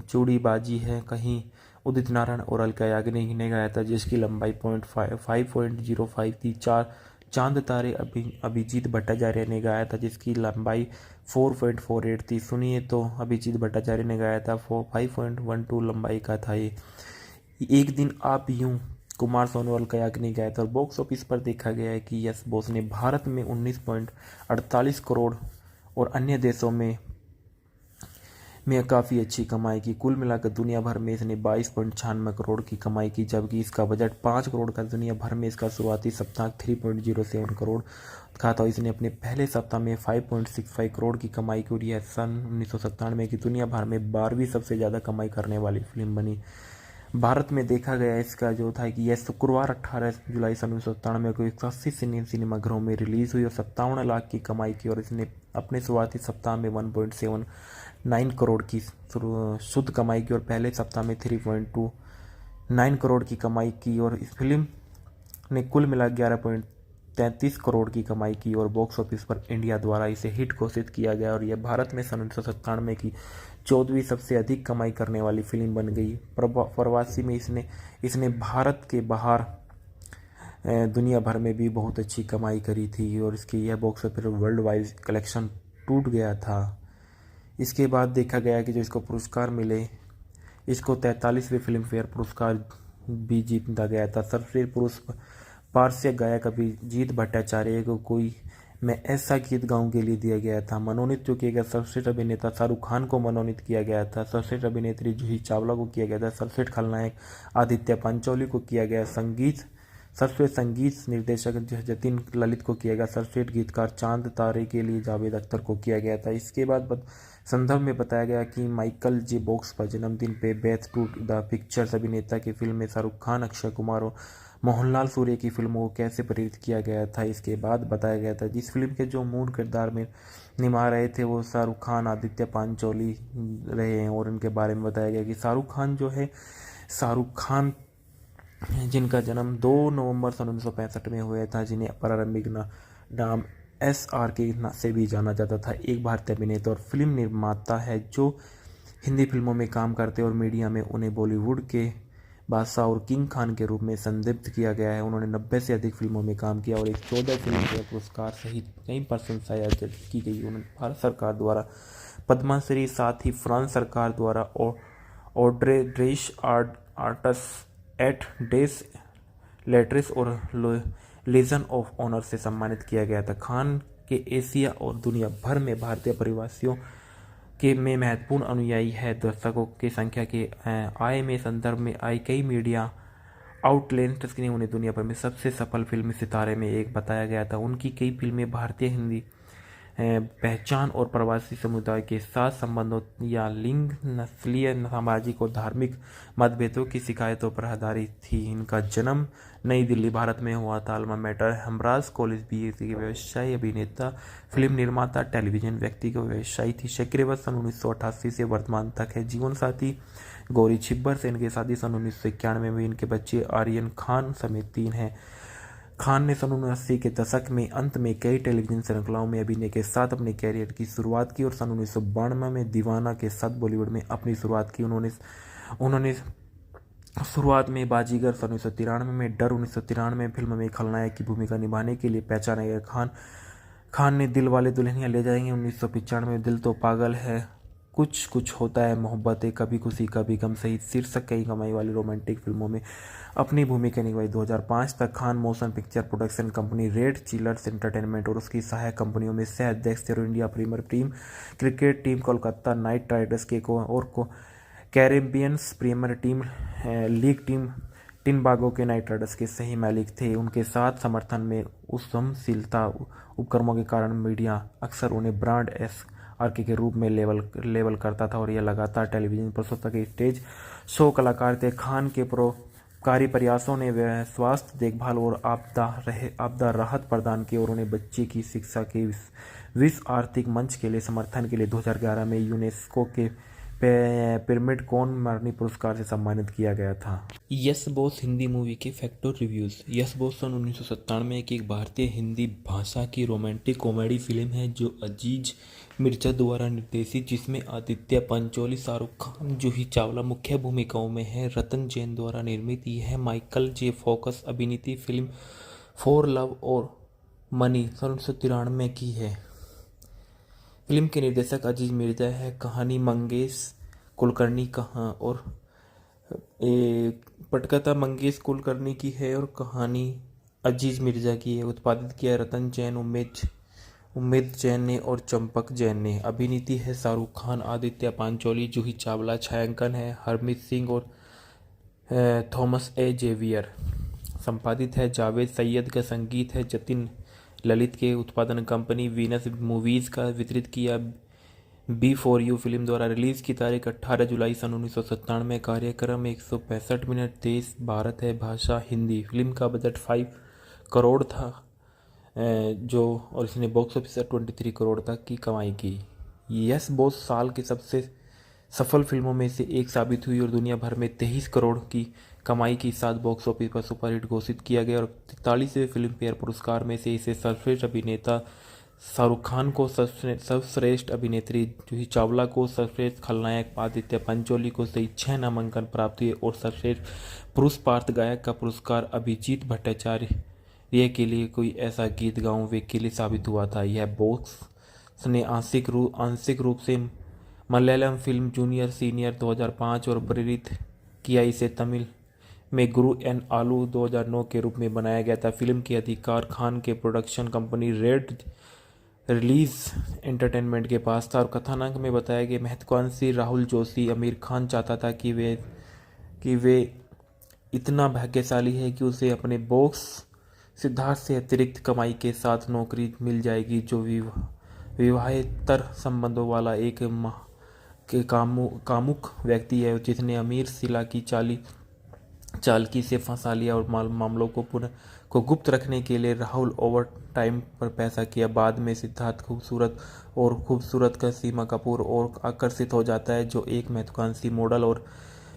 चूड़ीबाजी है कहीं उदित नारायण और अलका याग्निक ने गाया था, जिसकी लंबाई 5.05 थी। चांद तारे अभिजीत भट्टाचार्य ने गाया था, जिसकी लंबाई 4.48 थी। सुनिए तो अभिजीत भट्टाचार्य ने गाया था 5.12 लंबाई का था ये। एक दिन आप यूं कुमार सोनू और अलका याग्निक गाया था। और बॉक्स ऑफिस पर देखा गया है कि यस बॉस ने भारत में 19.48 करोड़ और अन्य देशों में काफ़ी अच्छी कमाई की। कुल मिलाकर दुनिया भर में इसने 22.96 करोड़ की कमाई की, जबकि इसका बजट 5 करोड़ का। दुनिया भर में इसका शुरुआती सप्ताह 3.07 करोड़ का था। इसने अपने पहले सप्ताह में 5.65 करोड़ की कमाई की और यह सन 1997 की दुनिया भर में 12वीं सबसे ज़्यादा कमाई करने वाली फिल्म बनी। भारत में देखा गया इसका जो था कि यह शुक्रवार 18 जुलाई सन 1997 को 180 सिनेमाघरों में रिलीज़ हुई और 57 लाख की कमाई की। और इसने अपने शुरुआती सप्ताह में 1.79 करोड़ की शुद्ध कमाई की और पहले सप्ताह में 3.29 करोड़ की कमाई की। और इस फिल्म ने कुल मिला 11.33 करोड़ की कमाई की और बॉक्स ऑफिस पर इंडिया द्वारा इसे हिट घोषित किया गया और यह भारत में सन 1997 की 14वीं सबसे अधिक कमाई करने वाली फिल्म बन गई। प्रवासी में इसने भारत के बाहर दुनिया भर में भी बहुत अच्छी कमाई करी थी और इसकी यह box office world wide collection टूट गया था। इसके बाद देखा गया कि जो इसको पुरस्कार मिले, इसको 43वें फिल्म फेयर पुरस्कार भी जीता गया था। सर्वश्रेष्ठ पुरुष पार्श्व गायक अभिजीत भट्टाचार्य को कोई मैं ऐसा गीत गाऊं के लिए दिया गया था। मनोनीत जो किया गया सर्वश्रेष्ठ अभिनेता शाहरुख खान को मनोनीत किया गया था। सर्वश्रेष्ठ अभिनेत्री जूही चावला को किया गया था। सर्वश्रेष्ठ खलनायक आदित्य पंचोली को किया गया। सर्वश्रेष्ठ संगीत निर्देशक जतिन ललित को किया गया। सर्वश्रेष्ठ गीतकार चांद तारे के लिए जावेद अख्तर को किया गया था। इसके बाद संदर्भ में बताया गया कि माइकल जे बॉक्स पर जन्मदिन पे बेथ टू द पिक्चर्स अभिनेता की फिल्म में शाहरुख खान, अक्षय कुमार और मोहनलाल सूर्य की फिल्मों को कैसे प्रेरित किया गया था। इसके बाद बताया गया था जिस फिल्म के जो मूल किरदार में निभा रहे थे वो शाहरुख खान, आदित्य पंचोली रहे हैं और उनके बारे में बताया गया कि शाहरुख खान जिनका जन्म 2 नवंबर सन 1965 में हुआ था, जिन्हें प्रारंभिक नाम SRK से भी जाना जाता था, एक भारतीय अभिनेता और फिल्म निर्माता है जो हिंदी फिल्मों में काम करते और मीडिया में उन्हें बॉलीवुड के बादशाह और किंग खान के रूप में संदिग्ध किया गया है। उन्होंने 90 से अधिक फिल्मों में काम किया और एक 14 फिल्म फेयर पुरस्कार सहित कई प्रशंसाएं अर्जित की गई। उन्होंने भारत सरकार द्वारा पद्मश्री, साथ ही फ्रांस सरकार द्वारा ऑड्रे ड्रेस आर्टस एट डेस लेटर्स और लीजन ऑफ ऑनर से सम्मानित किया गया था। खान के एशिया और दुनिया भर में भारतीय प्रवासियों के में महत्वपूर्ण अनुयायी है। दर्शकों की संख्या के आय में संदर्भ में आई कई मीडिया आउटलेट्स ने उन्हें दुनिया भर में सबसे सफल फिल्मी सितारे में एक बताया गया था। उनकी कई फिल्में भारतीय हिंदी पहचान और प्रवासी समुदाय के साथ संबंधों या लिंग, नस्लीय, सामाजिक और धार्मिक मतभेदों की शिकायतों पर आधारित थी। इनका जन्म नई दिल्ली, भारत में हुआ था। अल्मा मैटर हेम्ब्रास कॉलेज बीए के व्यवसायी, अभिनेता, फिल्म निर्माता, टेलीविजन व्यक्तिगत व्यवसायी थी। सक्रिय सन 1988 से वर्तमान तक है। जीवन साथी गौरी छिब्बर से इनकी शादी सन 1991 में। इनके बच्चे आर्यन खान समेत 3 हैं। खान ने सन 1980 के दशक में अंत में कई टेलीविजन श्रृंखलाओं में अभिनय के साथ अपने कैरियर की शुरुआत की और सन 1992 में दीवाना के साथ बॉलीवुड में अपनी शुरुआत की। उन्होंने शुरुआत में बाजीगर, सन 1993 में डर, 1993 फिल्म में खलनायक की भूमिका निभाने के लिए पहचाने गए खान ने दिल वाले दुल्हनिया ले जाएंगे, 1995 में दिल तो पागल है, कुछ कुछ होता है, मोहब्बतें, कभी खुशी कभी गम सहित शीर्षक कई कमाई वाली रोमांटिक फिल्मों में अपनी भूमिका निभाई। 2005 तक Khan motion picture production company red chillers entertainment और उसकी सहायक कंपनियों में सह अध्यक्ष थे। India premier team cricket team Kolkata night Riders के Caribbeans premier team league team Trinbago के नाइट राइडर्स के सही मालिक थे। उनके साथ समर्थन में उद्यमशीलता उपक्रमों के कारण मीडिया अक्सर उन्हें ब्रांड आरके के रूप में लेबल करता था और यह लगातार टेलीविजन प्रस्तुत के स्टेज शो कलाकार थे। खान के परोपकारी प्रयासों ने स्वास्थ्य देखभाल और आपदा राहत प्रदान की और उन्हें बच्चे की शिक्षा के विश्व आर्थिक मंच के लिए समर्थन के लिए 2011 में यूनेस्को के पिरामिड कोन मरनी पुरस्कार से सम्मानित किया गया था। यस बॉस हिंदी मूवी के फैक्ट और रिव्यूज। यस बॉस सन 1997 की एक भारतीय हिंदी भाषा की रोमांटिक कॉमेडी फिल्म है जो अजीज मिर्जा द्वारा निर्देशित, जिसमें आदित्य पंचोली, शाहरुख खान, जूही चावला मुख्य भूमिकाओं में है। रतन जैन द्वारा निर्मित यह माइकल जे फोकस अभिनीत फिल्म फॉर लव और मनी सन 1993 की है। फिल्म के निर्देशक अजीज मिर्जा है। कहानी मंगेश कुलकर्णी और पटकथा मंगेश कुलकर्णी की है और कहानी अजीज मिर्जा की है। उत्पादित किया रतन जैन, उम्मीद जैन ने और चंपक जैन ने। अभिनीति है शाहरुख खान, आदित्य पांचोली, जूही चावला। छायांकन है हरमीत सिंह और थॉमस ए जेवियर। संपादित है जावेद सैयद का। संगीत है जतिन ललित के। उत्पादन कंपनी वीनस मूवीज का। वितरित किया बी फॉर यू फिल्म द्वारा। रिलीज की तारीख 18 जुलाई सन 1997। कार्यक्रम 165 मिनट। देश भारत है, भाषा हिंदी। फिल्म का बजट 5 करोड़ था और इसने बॉक्स ऑफिस 23 करोड़ तक की कमाई की। यस बॉस साल की सबसे सफल फिल्मों में से एक साबित हुई और दुनिया भर में 23 करोड़ की कमाई के साथ बॉक्स ऑफिस पर सुपरहिट घोषित किया गया और 43वें फिल्म फेयर पुरस्कार में से इसे सर्वश्रेष्ठ अभिनेता शाहरुख खान को, सर्वश्रेष्ठ अभिनेत्री जूही चावला को, सर्वश्रेष्ठ खलनायक आदित्य पंचोली को सहित 6 नामांकन प्राप्त हुए और सर्वश्रेष्ठ पुरुष पार्श्व गायक का पुरस्कार अभिजीत भट्टाचार्य के लिए कोई ऐसा गीत गाऊं वे के लिए साबित हुआ था। यह बॉक्स ने आंशिक रूप से मलयालम फिल्म जूनियर सीनियर 2005 और प्रेरित किया। इसे तमिल में गुरु एन आलू 2009 के रूप में बनाया गया था। फिल्म के अधिकार खान के production company red release entertainment के पास था और कथानक में बताया गया महत्वाकांक्षी राहुल जोशी आमिर खान चाहता था कि वे इतना भाग्यशाली है कि उसे अपने बॉस सिद्धार्थ से अतिरिक्त कमाई के साथ नौकरी मिल जाएगी जो विवाहेतर संबंधों वाला एक कामुक व्यक्ति है जिसने अमीर शीला की चालकी से फंसा लिया और मामलों को गुप्त रखने के लिए राहुल ओवर टाइम पर पैसा किया। बाद में सिद्धार्थ खूबसूरत का सीमा कपूर और आकर्षित हो जाता है जो एक महत्वाकांक्षी मॉडल और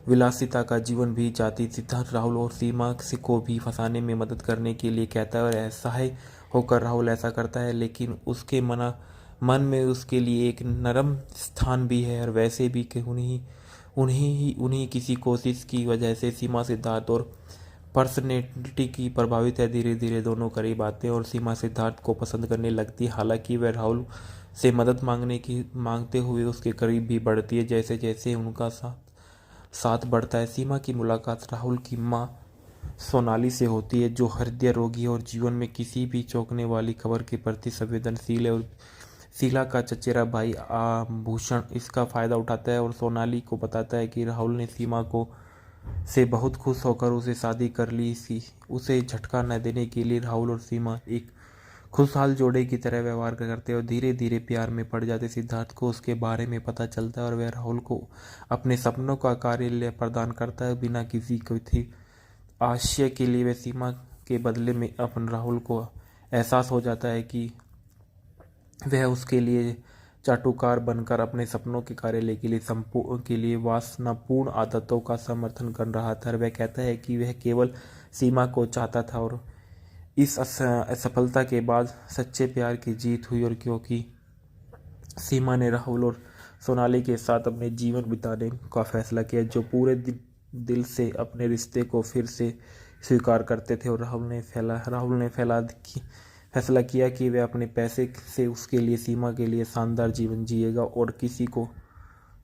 विलासिता का जीवन भी चाहती। सिद्धार्थ राहुल और सीमा को भी फंसाने में मदद करने के लिए कहता है और असहाय होकर राहुल ऐसा करता है, लेकिन उसके मन में उसके लिए एक नरम स्थान भी है और वैसे भी उन्हीं किसी कोशिश की वजह से सीमा सिद्धार्थ और पर्सनैलिटी की प्रभावित है। धीरे धीरे दोनों करीब आते हैं और सीमा सिद्धार्थ को पसंद करने लगती है। हालांकि वह राहुल से मदद मांगते हुए उसके करीब भी बढ़ती है। जैसे जैसे उनका साथ बढ़ता है, सीमा की मुलाकात राहुल की माँ सोनाली से होती है, जो हृदय रोगी है और जीवन में किसी भी चौंकने वाली खबर के प्रति संवेदनशील है। और शीला का चचेरा भाई आभूषण इसका फायदा उठाता है और सोनाली को बताता है कि राहुल ने सीमा को से बहुत खुश होकर उसे शादी कर ली। उसे झटका न देने के लिए राहुल और सीमा एक खुशहाल जोड़े की तरह व्यवहार करते और धीरे धीरे प्यार में पड़ जाते। सिद्धार्थ को उसके बारे में पता चलता है और वह राहुल को अपने सपनों का कार्यालय प्रदान करता है। बिना किसी थी आशय के लिए वह सीमा के बदले में अपन राहुल को एहसास हो जाता है कि वह उसके लिए चाटुकार बनकर अपने सपनों के कार्यालय के लिए वासनापूर्ण आदतों का समर्थन कर रहा था। वह कहता है कि वह केवल सीमा को चाहता था और इस असफलता के बाद सच्चे प्यार की जीत हुई। और क्योंकि सीमा ने राहुल और सोनाली के साथ अपने जीवन बिताने का फैसला किया, जो पूरे दिल से अपने रिश्ते को फिर से स्वीकार करते थे, और राहुल ने फैसला किया कि वह अपने पैसे से उसके लिए सीमा के लिए शानदार जीवन जिएगा और किसी को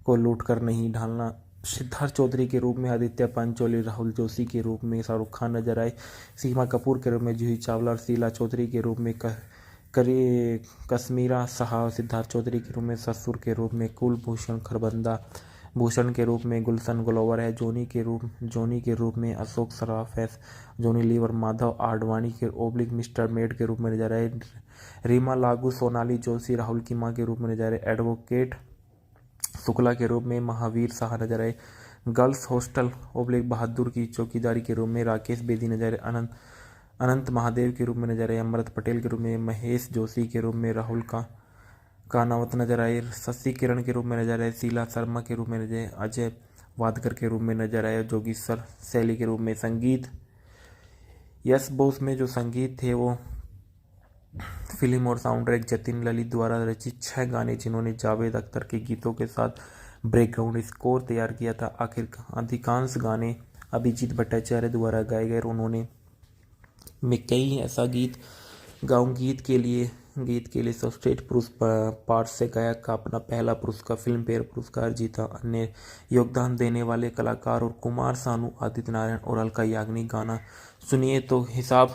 लूट कर नहीं ढालना। सिद्धार्थ चौधरी के रूप में आदित्य पंचोली, राहुल जोशी के रूप में शाहरुख खान नजर आए, सीमा कपूर के रूप में जूही चावला और शीला चौधरी के रूप में कश्मीरा शाह, सिद्धार्थ चौधरी के रूप में ससुर के रूप में कुलभूषण खरबंदा, भूषण के रूप में गुलशन ग्लोवर है, जोनी के रूप में अशोक सराफ है, जोनी लीवर, माधव आडवाणी के ओब्लिक मिस्टर मेड के रूप में नजर आए, रीमा लागू, सोनाली जोशी राहुल की मां के रूप में नजर आए, एडवोकेट शुक्ला के रूप में महावीर शाह नजर आए, गर्ल्स हॉस्टल ओब्लिक बहादुर की चौकीदारी के रूप में राकेश बेदी नजर आए, अनंत महादेव के रूप में नजर आए, अमृत पटेल के रूप में महेश जोशी के रूप में राहुल कानावत नजर आए, शशि किरण के रूप में नजर आए, शीला शर्मा के रूप में नजर आए, अजय वादकर के रूप में नजर आए, जोगेश्वर शैली के रूप में संगीत, यस बोस में जो संगीत थे वो फिल्म और साउंड ट्रैक जतिन ललित द्वारा रचित 6 गाने, जिन्होंने जावेद अख्तर के गीतों के साथ बैकग्राउंड स्कोर तैयार किया था। अधिकांश गाने अभिजीत भट्टाचार्य द्वारा गाए गए। उन्होंने मैं कई ऐसा गीत के लिए सर्वश्रेष्ठ पुरुष पार्श्व गायक का अपना पहला पुरस्कार फिल्म फेयर पुरस्कार जीता। अन्य योगदान देने वाले कलाकार और कुमार सानू, आदित्य नारायण और अलका याग्निक। गाना सुनिए तो हिसाब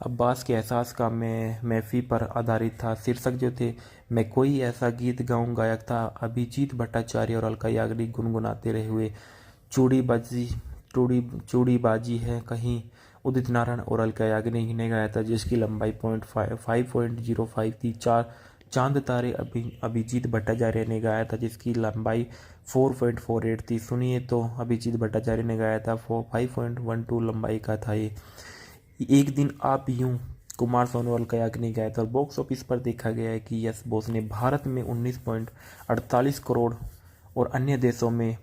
अब्बास के एहसास का महफी पर आधारित था। शीर्षक जो थे मैं कोई ऐसा गीत गाऊं, गायक था अभिजीत भट्टाचार्य और अलका याग्निक। गुनगुनाते रहे हुए चूड़ीबाजी है कहीं, उदित नारायण और अलका याग्निक ने गाया था, जिसकी लंबाई 5.05 थी। चांद तारे अभिजीत भट्टाचार्य ने गाया था, जिसकी लंबाई 4.48 थी। सुनिए तो अभिजीत भट्टाचार्य ने गाया था 5.12 लंबाई का था ये। एक दिन आप यूं कुमार सानू अलका याग्निक ने गाया था। बॉक्स ऑफिस पर देखा गया है कि यस बोस ने भारत में 19.48 करोड़ और अन्य देशों में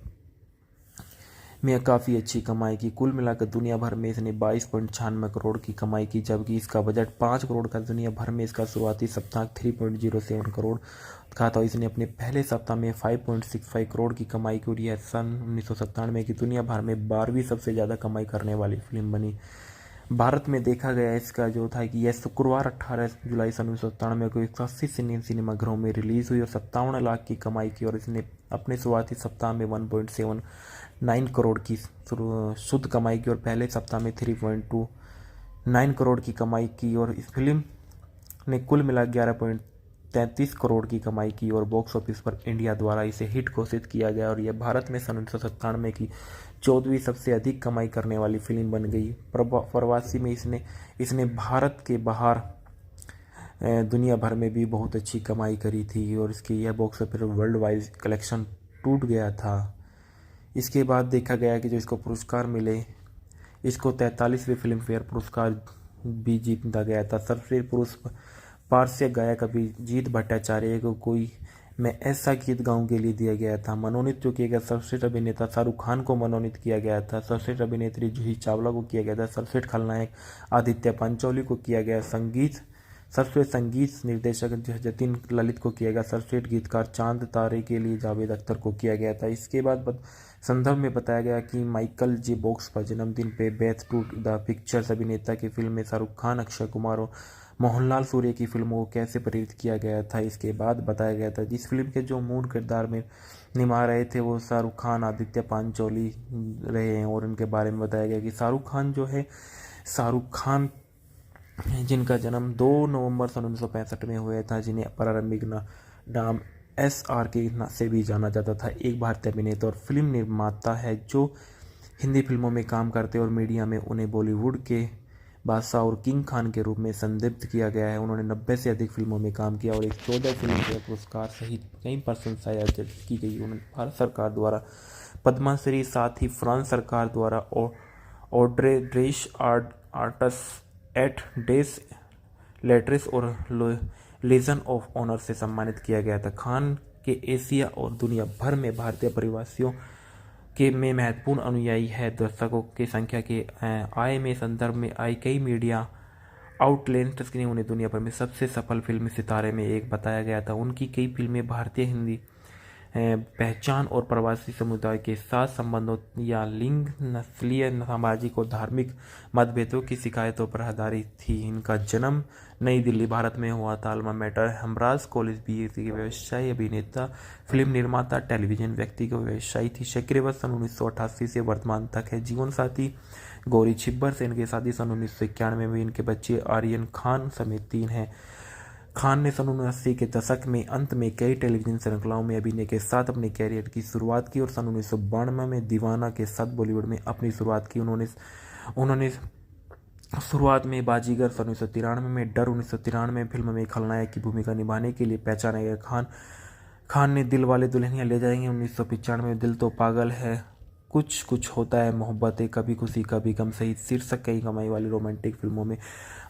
काफ़ी अच्छी कमाई की। कुल मिलाकर दुनिया भर में इसने 22.96 करोड़ की कमाई की, जबकि इसका बजट 5 करोड़ का। दुनिया भर में इसका शुरुआती सप्ताह 3.07 करोड़ का था। इसने अपने पहले सप्ताह में 5.65 करोड़ की कमाई की और यह सन 1997 की दुनिया भर में 12वीं सबसे ज़्यादा कमाई करने वाली फिल्म बनी। भारत में देखा गया इसका जो था कि यह शुक्रवार 18 जुलाई सन 1997 को 180 सिनेमाघरों में रिलीज़ हुई और 57 लाख की कमाई की, और इसने अपने शुरुआती सप्ताह में 1.79 करोड़ की शुद्ध कमाई की और पहले सप्ताह में 3.29 करोड़ की कमाई की, और इस फिल्म ने कुल मिला 11.33 करोड़ की कमाई की और बॉक्स ऑफिस पर इंडिया द्वारा इसे हिट घोषित किया गया, और यह भारत में सन 1997 की 14वीं सबसे अधिक कमाई करने वाली फिल्म बन गई। प्रवासी में इसने भारत के बाहर दुनिया भर में भी बहुत अच्छी कमाई करी थी और इसकी यह box office world wide collection टूट गया था। इसके बाद देखा गया कि जो इसको पुरस्कार मिले, इसको 43वें फिल्म फेयर पुरस्कार भी जीता गया था। सर्वश्रेष्ठ पुरुष पार्श्व गायक अभिजीत भट्टाचार्य को कोई मैं ऐसा गीत गाऊं के लिए दिया गया था। मनोनीत जो किया गया, सर्वश्रेष्ठ अभिनेता शाहरुख खान को मनोनीत किया गया था, सर्वश्रेष्ठ अभिनेत्री जूही चावला को किया गया था, सर्वश्रेष्ठ खलनायक आदित्य पंचोली को किया गया, संगीत सर्वश्रेष्ठ संगीत निर्देशक जतिन ललित को किया गया। सर्वश्रेष्ठ गीतकार चांद तारे के लिए जावेद अख्तर को किया गया था। इसके बाद संदर्भ में बताया गया कि माइकल जे बॉक्स पर जन्मदिन पे बेथ टू द पिक्चर्स अभिनेता की फिल्म में शाहरुख खान, अक्षय कुमार और मोहनलाल सूर्य की फिल्मों को कैसे प्रेरित किया गया था। इसके बाद बताया गया था जिस फिल्म के जो मूल किरदार में निभा रहे थे वो शाहरुख खान, आदित्य पांचोली रहे हैं। और इनके बारे में बताया गया कि शाहरुख खान जिनका जन्म 2 नवंबर सन 1965 में हुआ था, जिन्हें प्रारंभिक नाम SR के से भी जाना जाता था, एक भारतीय अभिनेता और फिल्म निर्माता है जो हिंदी फिल्मों में काम करते और मीडिया में उन्हें बॉलीवुड के बादशाह और किंग खान के रूप में संदिग्ध किया गया है। उन्होंने 90 से अधिक फिल्मों में काम किया और 14 फिल्म फेयर पुरस्कार सहित कई प्रशंसाएं अर्जित की गई। उन्होंने भारत सरकार द्वारा पद्मश्री, साथ ही फ्रांस सरकार द्वारा ऑड्रे ड्रेस आर्टस एट डेस लेट्रेस और लेजन ऑफ ऑनर से सम्मानित किया गया था। खान के एशिया और दुनिया भर में भारतीय प्रवासियों के में महत्वपूर्ण अनुयायी है। दर्शकों की संख्या के आय में संदर्भ में आई कई मीडिया आउटलेट्स ने उन्हें दुनिया भर में सबसे सफल फिल्मी सितारे में एक बताया गया था। उनकी कई फिल्में भारतीय हिंदी पहचान और प्रवासी समुदाय के साथ संबंधों या लिंग, नस्लीय, सामाजिक और धार्मिक मतभेदों की शिकायतों पर आधारित थी। इनका जन्म नई दिल्ली, भारत में हुआ था। Alma mater Humraaz college BSc के व्यवसायी, अभिनेता, फिल्म निर्माता, टेलीविजन व्यक्ति का व्यवसायी थी। सक्रिय सन 1988 से वर्तमान तक है। जीवन साथी गौरी छिब्बर से इनकी शादी सन 1991 में। इनके बच्चे आर्यन खान समेत 3 हैं। खान ने सन 1980 के दशक में अंत में कई टेलीविजन श्रृंखलाओं में अभिनय के साथ अपने कैरियर की शुरुआत की और सन 1992 में दीवाना के साथ बॉलीवुड में अपनी शुरुआत की। उन्होंने शुरुआत में बाजीगर सन 1993 में, डर 1993 फिल्म में खलनायक की भूमिका निभाने के लिए पहचाना गया। खान ने दिल वाले दुल्हनिया ले जाएंगे 1995 में, दिल तो पागल है, कुछ कुछ होता है, मोहब्बतें, कभी खुशी कभी गम सहित शीर्षक कई कमाई वाली रोमांटिक फिल्मों में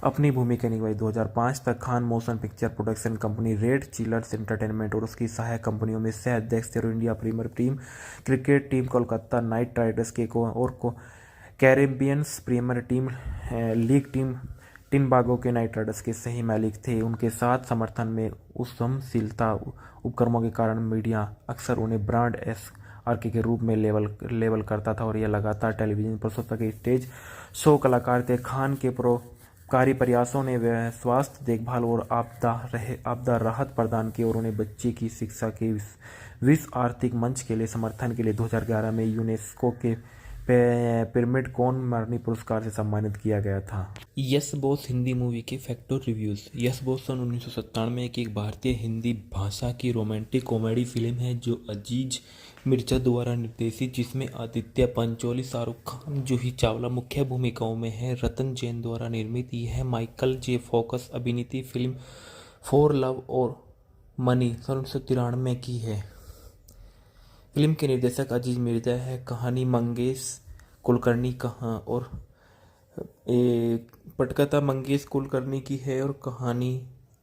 अपनी भूमिका निभाई। 2005 तक Khan motion picture production company red chillers entertainment और उसकी सहायक कंपनियों में सह अध्यक्ष थे। India premier team cricket team Kolkata night Riders के Caribbeans premier team league team Trinbago के नाइट राइडर्स के सही मालिक थे। उनके साथ समर्थन में उद्यमशीलता उपक्रमों के कारण मीडिया अक्सर उन्हें ब्रांड SRK के रूप में लेबल करता था और यह लगातार टेलीविजन प्रस्तुत के स्टेज शो कलाकार थे। खान के परोपकारी प्रयासों ने स्वास्थ्य देखभाल और आपदा राहत प्रदान की और उन्हें बच्चे की शिक्षा के विश्व आर्थिक मंच के लिए समर्थन के लिए 2011 में यूनेस्को के पिरामिड कोन मरणि पुरस्कार से सम्मानित किया गया था। यस बॉस हिंदी मूवी के फैक्ट और रिव्यूज। यस बॉस सन 1997 की एक भारतीय हिंदी भाषा की रोमांटिक कॉमेडी फिल्म है जो अजीज मिर्जा द्वारा निर्देशित, जिसमें आदित्य पंचोली, शाहरुख खान, जूही चावला मुख्य भूमिकाओं में है। रतन जैन द्वारा निर्मित यह माइकल जे फोकस अभिनीत फिल्म फॉर लव और मनी सन 1993 की है। फिल्म के निर्देशक अजीज मिर्जा है। कहानी मंगेश कुलकर्णी और पटकथा मंगेश कुलकर्णी की है और कहानी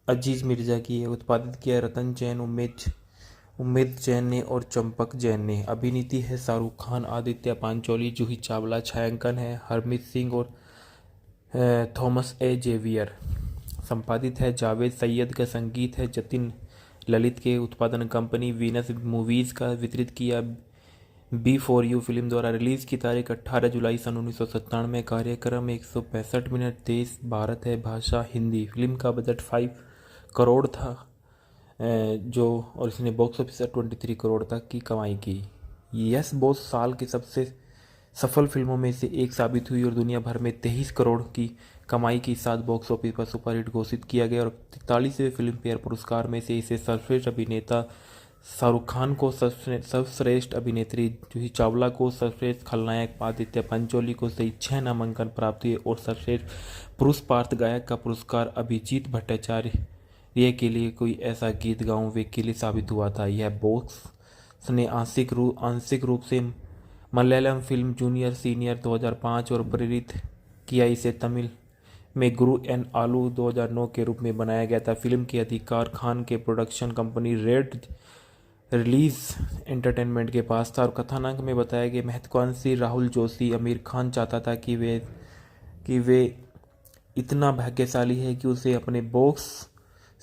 अजीज मिर्जा की है। उत्पादित किया रतन जैन, उम्मीद जैन ने और चंपक जैन ने। अभिनीति है शाहरुख खान, आदित्य पांचोली, जूही चावला। छायांकन है हरमीत सिंह और थॉमस ए जेवियर। संपादित है जावेद सैयद का। संगीत है जतिन ललित के। उत्पादन कंपनी वीनस मूवीज का। वितरित किया B4U फिल्म द्वारा। रिलीज की तारीख 18 जुलाई सन 1997। कार्यक्रम 165 मिनट। देश भारत है, भाषा हिंदी। फिल्म का बजट 5 करोड़ था और इसने बॉक्स ऑफिस 23 करोड़ तक की कमाई की। यस बॉस साल की सबसे सफल फिल्मों में से एक साबित हुई और दुनिया भर में 23 करोड़ की कमाई के साथ बॉक्स ऑफिस पर सुपरहिट घोषित किया गया और 43वें फिल्म फेयर पुरस्कार में से इसे सर्वश्रेष्ठ अभिनेता शाहरुख खान को, सर्वश्रेष्ठ अभिनेत्री जूही चावला को, सर्वश्रेष्ठ खलनायक आदित्य पंचोली को सहित 6 नामांकन प्राप्त हुए और सर्वश्रेष्ठ पुरुष पार्थ गायक का पुरस्कार अभिजीत भट्टाचार्य के लिए कोई ऐसा गीत गाऊं वे के लिए साबित हुआ था। यह बॉक्स ने आंशिक रूप से मलयालम फिल्म जूनियर सीनियर 2005 और प्रेरित किया। इसे तमिल में गुरु एन आलू 2009 के रूप में बनाया गया था। फिल्म के अधिकार खान के production company red release entertainment के पास था और कथानक में बताया गया महत्वाकांक्षी राहुल जोशी आमिर खान चाहता था कि वे इतना भाग्यशाली है कि उसे अपने बॉस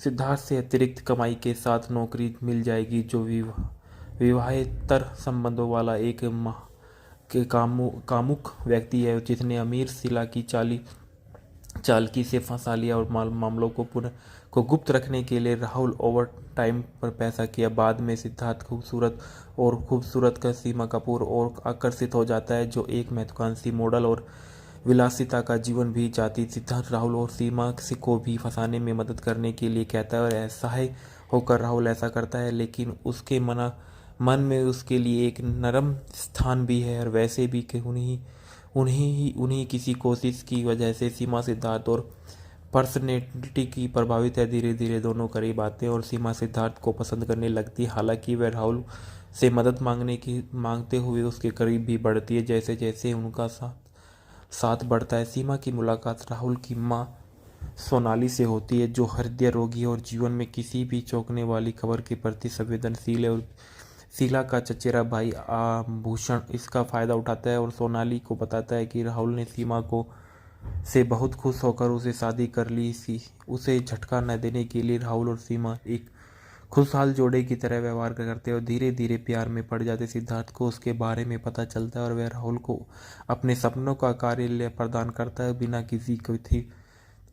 सिद्धार्थ से अतिरिक्त कमाई के साथ नौकरी मिल जाएगी, जो विवाहेतर संबंधों वाला एक कामुक व्यक्ति है, जिसने अमीर शीला की चालकी से फंसा लिया और मामलों को गुप्त रखने के लिए राहुल ओवर टाइम पर पैसा किया। बाद में सिद्धार्थ खूबसूरत का सीमा कपूर और आकर्षित हो जाता है, जो एक महत्वाकांक्षी मॉडल और विलासिता का जीवन भी जाती। सिद्धार्थ राहुल और सीमा को भी फंसाने में मदद करने के लिए कहता है और असहाय होकर राहुल ऐसा करता है, लेकिन उसके मन में उसके लिए एक नरम स्थान भी है। और वैसे भी कि उन्हीं किसी कोशिश की वजह से सीमा सिद्धार्थ और पर्सनैलिटी की प्रभावित है। धीरे धीरे दोनों करीब आते हैं और सीमा सिद्धार्थ को पसंद करने लगती है। हालांकि वह राहुल से मदद मांगते हुए उसके करीब भी बढ़ती है। जैसे जैसे उनका साथ बढ़ता है, सीमा की मुलाकात राहुल की माँ सोनाली से होती है, जो हृदय रोगी और जीवन में किसी भी चौंकने वाली खबर के प्रति संवेदनशील है। और शीला का चचेरा भाई आभूषण इसका फायदा उठाता है और सोनाली को बताता है कि राहुल ने सीमा को से बहुत खुश होकर उसे शादी कर ली सी। उसे झटका न देने के लिए राहुल और सीमा एक खुशहाल जोड़े की तरह व्यवहार करते हैं और धीरे धीरे प्यार में पड़ जाते। सिद्धार्थ को उसके बारे में पता चलता है और वह राहुल को अपने सपनों का कार्य प्रदान करता है। बिना किसी थी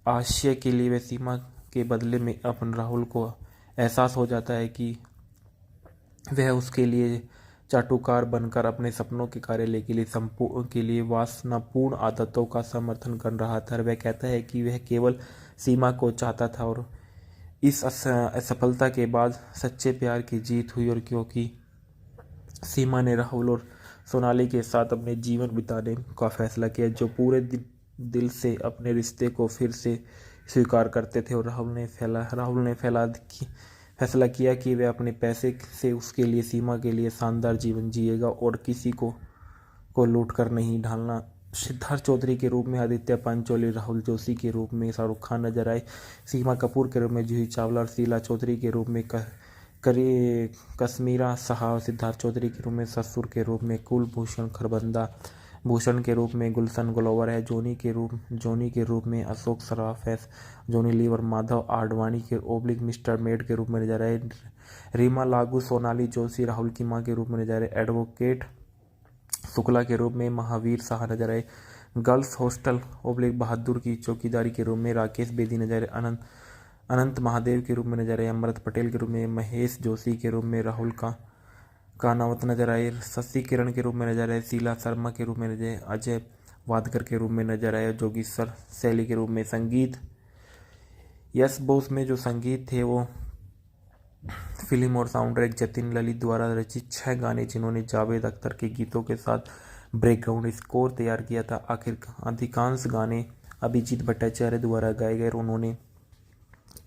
आशय के लिए वह सीमा के बदले में अपन राहुल को एहसास हो जाता है कि वह उसके लिए चाटुकार बनकर अपने सपनों के कार्य के लिए वासनापूर्ण आदतों का समर्थन कर रहा था। वह कहता है कि वह केवल सीमा को चाहता था और इस असफलता के बाद सच्चे प्यार की जीत हुई। और क्योंकि सीमा ने राहुल और सोनाली के साथ अपने जीवन बिताने का फैसला किया, जो पूरे दिल से अपने रिश्ते को फिर से स्वीकार करते थे, और राहुल ने फैसला किया कि वह अपने पैसे से उसके लिए सीमा के लिए शानदार जीवन जिएगा और किसी को लूट कर नहीं ढालना। सिद्धार्थ चौधरी के रूप में आदित्य पंचोली, राहुल जोशी के रूप में शाहरुख खान नजर आए, सीमा कपूर के रूप में जूही चावला और शीला चौधरी के रूप में कश्मीरा शाह, सिद्धार्थ चौधरी के रूप में ससुर के रूप में कुलभूषण खरबंदा, भूषण के रूप में गुलशन ग्लोवर है, जोनी के रूप में अशोक सराफ है, जोनी लीवर माधव आडवाणी के ओब्लिक मिस्टर मेड के रूप में नजर आए, रीमा लागू सोनाली जोशी राहुल की मां के रूप में नजर आए, एडवोकेट शुक्ला के रूप में महावीर शाह नजर आए, गर्ल्स हॉस्टल ओब्लिक बहादुर की चौकीदारी के रूप में राकेश बेदी नजर आए, अनंत महादेव के रूप में नजर आए, अमृत पटेल के रूप में महेश जोशी के रूप में राहुल का कानावत नजर आए, शशि किरण के रूप में नजर आए, शीला शर्मा के रूप में नजर आए, अजय वादकर के रूप में नजर आए, जोगीश्वर शैली के रूप में संगीत, यस बोस में जो संगीत थे वो फिल्म और साउंड ट्रैक जतिन ललित द्वारा रचित 6 गाने, जिन्होंने जावेद अख्तर के गीतों के साथ बैकग्राउंड स्कोर तैयार किया था। अधिकांश गाने अभिजीत भट्टाचार्य द्वारा गाए गए। उन्होंने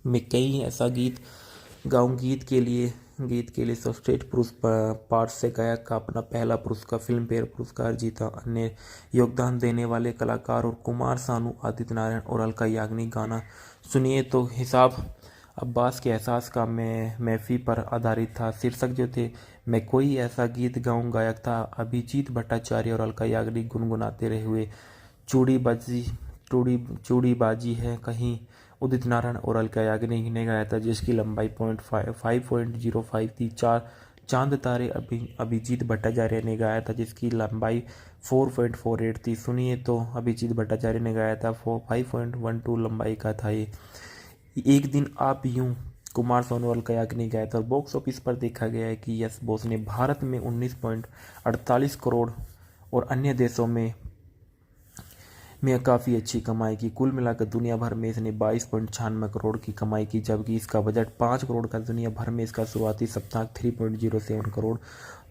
मैं कई ऐसा गीत के लिए सर्वश्रेष्ठ पुरुष पार्श्व गायक का अपना पहला पुरस्कार फिल्म फेयर पुरस्कार जीता। अन्य योगदान देने वाले कलाकार और कुमार सानू, आदित्य नारायण और अलका याग्निक। गाना सुनिए तो हिसाब अब्बास के एहसास का मैफी पर आधारित था। शीर्षक जो थे मैं कोई ऐसा गीत गाऊं, गायक था अभिजीत भट्टाचार्य और अलका याग्निक। गुनगुनाते रहे हुए चूड़ी बाजी है कहीं, उदित नारायण और अलका याग्निक ने गाया था, जिसकी लंबाई 5.05 थी। चांद तारे अभिजीत भट्टाचार्य ने गाया था, जिसकी लंबाई 4.48 थी। सुनिए तो अभिजीत भट्टाचार्य ने गाया था 5.12 लंबाई का था ये। एक दिन आप यूं कुमार सानू और अलका याग्निक गाया था। और बॉक्स ऑफिस पर देखा गया है कि यस बॉस ने भारत में 19.48 करोड़ और अन्य देशों में काफ़ी अच्छी कमाई की। कुल मिलाकर दुनिया भर में इसने 22.96 करोड़ की कमाई की, जबकि इसका बजट 5 करोड़ का। दुनिया भर में इसका शुरुआती सप्ताह 3.07 करोड़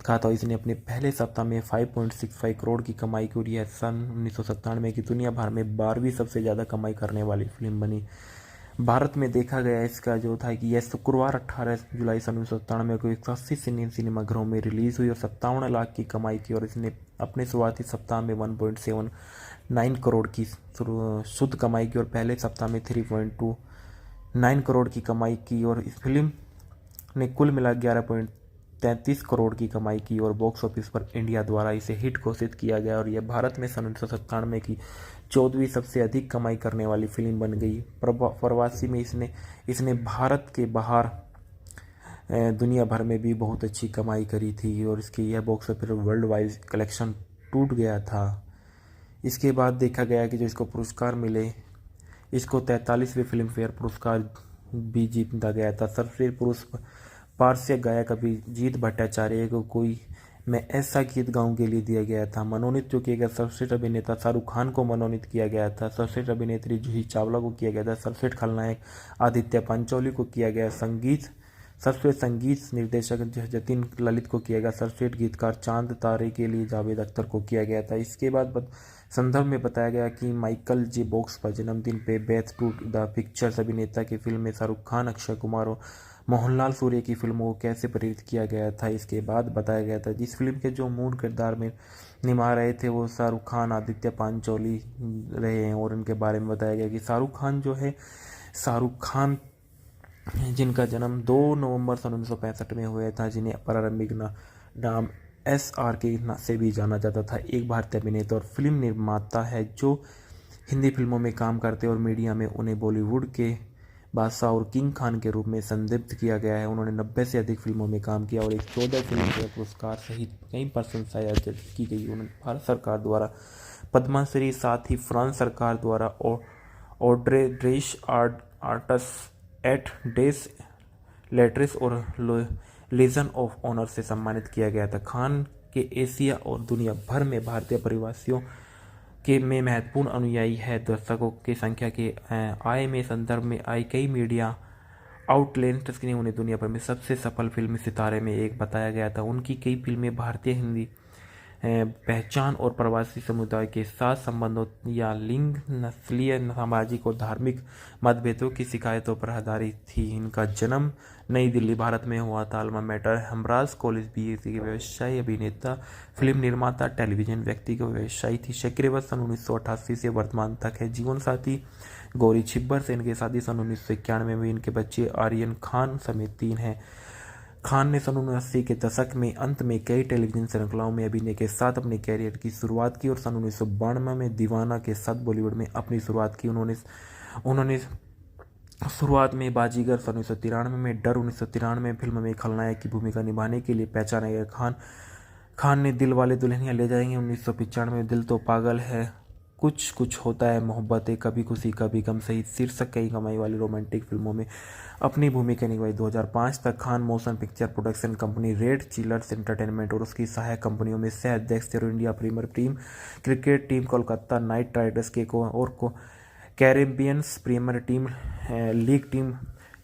का था। इसने अपने पहले सप्ताह में 5.65 करोड़ की कमाई की और यह सन 1997 की दुनिया भर में 12वीं सबसे ज़्यादा कमाई करने वाली फिल्म बनी। भारत में देखा गया इसका जो था कि यह शुक्रवार 18 जुलाई सन 1997 को 180 सिनेमाघरों में रिलीज हुई और 57 लाख की कमाई की। और इसने अपने शुरुआती सप्ताह में 1.79 करोड़ की शुद्ध कमाई की और पहले सप्ताह में 3.29 करोड़ की कमाई की। और इस फिल्म ने कुल मिला 11.33 करोड़ की कमाई की और बॉक्स ऑफिस पर इंडिया द्वारा इसे हिट घोषित किया गया। और यह भारत में सन 1997 की 14वीं सबसे अधिक कमाई करने वाली फिल्म बन गई। प्रवासी में इसने भारत के बाहर दुनिया भर में भी बहुत अच्छी कमाई करी थी और इसकी यह box office world wide collection टूट गया था। इसके बाद देखा गया कि जो इसको पुरस्कार मिले, इसको 43वें फिल्म फेयर पुरस्कार भी जीता गया था। सर्वश्रेष्ठ पुरुष पार्श्व गायक अभिजीत भट्टाचार्य को कोई मैं ऐसा गीत गाऊं के लिए दिया गया था। मनोनीत जो किया गया, सर्वश्रेष्ठ अभिनेता शाहरुख खान को मनोनीत किया गया था। सर्वश्रेष्ठ अभिनेत्री जूही चावला को किया गया था। सर्वश्रेष्ठ खलनायक आदित्य पंचोली को किया गया। सर्वश्रेष्ठ संगीत निर्देशक जतिन ललित को किया गया। सर्वश्रेष्ठ गीतकार चांद तारे के लिए जावेद अख्तर को किया गया था। इसके बाद संदर्भ में बताया गया कि माइकल जे बॉक्स पर जन्मदिन पे बेथ टू द पिक्चर्स अभिनेता की फिल्म में शाहरुख खान, अक्षय कुमार और मोहनलाल सूर्य की फिल्मों को कैसे प्रेरित किया गया था। इसके बाद बताया गया था जिस फिल्म के जो मूल किरदार में निभा रहे थे वो शाहरुख खान, आदित्य पांचोली रहे हैं और उनके बारे में बताया गया कि शाहरुख खान जिनका जन्म 2 नवंबर सन 1965 में हुआ था, जिन्हें प्रारंभिक नाम SR के से भी जाना जाता था, एक भारतीय अभिनेता और फिल्म निर्माता है जो हिंदी फिल्मों में काम करते और मीडिया में उन्हें बॉलीवुड के बादशाह और किंग खान के रूप में संदिग्ध किया गया है। उन्होंने 90 से अधिक फिल्मों में काम किया और 14 फिल्म फेयर पुरस्कार सहित कई प्रशंसाएं अर्जित की गई। उन्होंने भारत सरकार द्वारा पद्मश्री, साथ ही फ्रांस सरकार द्वारा ऑड्रे ड्रेस आर्टस एट डेस लेट्रेस और लीजन ऑफ ऑनर से सम्मानित किया गया था। खान के एशिया और दुनिया भर में भारतीय प्रवासियों के में महत्वपूर्ण अनुयायी है। दर्शकों की संख्या के आय में संदर्भ में आई कई मीडिया आउटलेट्स ने उन्हें दुनिया भर में सबसे सफल फिल्म सितारे में एक बताया गया था। उनकी कई फिल्में भारतीय हिंदी पहचान और प्रवासी समुदाय के साथ संबंधों या लिंग, नस्लीय, सामाजिक और धार्मिक मतभेदों की शिकायतों पर आधारित थी। इनका जन्म नई दिल्ली, भारत में हुआ था। Alma mater Humraaz college BSc के व्यवसायी, अभिनेता, फिल्म निर्माता, टेलीविजन व्यक्ति के व्यवसायी थी। सक्रिय सन 1988 से वर्तमान तक है। जीवन साथी गौरी छिब्बर से इनकी शादी सन 1991 में। इनके बच्चे आर्यन खान समेत 3 हैं। खान ने सन 1980 के दशक में अंत में कई टेलीविजन श्रृंखलाओं में अभिनय के साथ अपने कैरियर की शुरुआत की और सन 1992 में दीवाना के साथ बॉलीवुड में अपनी शुरुआत की। उन्होंने शुरुआत में बाजीगर सन 1993 में, डर 1993 फिल्म में खलनायक की भूमिका निभाने के लिए पहचाना गया। खान ने दिल वाले दुल्हनिया ले जाएंगे 1995 में, दिल तो पागल है, कुछ कुछ होता है मोहब्बतें, कभी खुशी कभी गम सहित शीर्षक कई कमाई वाली रोमांटिक फिल्मों में अपनी भूमिका निभाई। 2005 तक Khan motion picture production company red chillers entertainment और उसकी सहायक कंपनियों में सह अध्यक्ष थे। India premier team cricket team Kolkata night Riders के Caribbeans premier team league team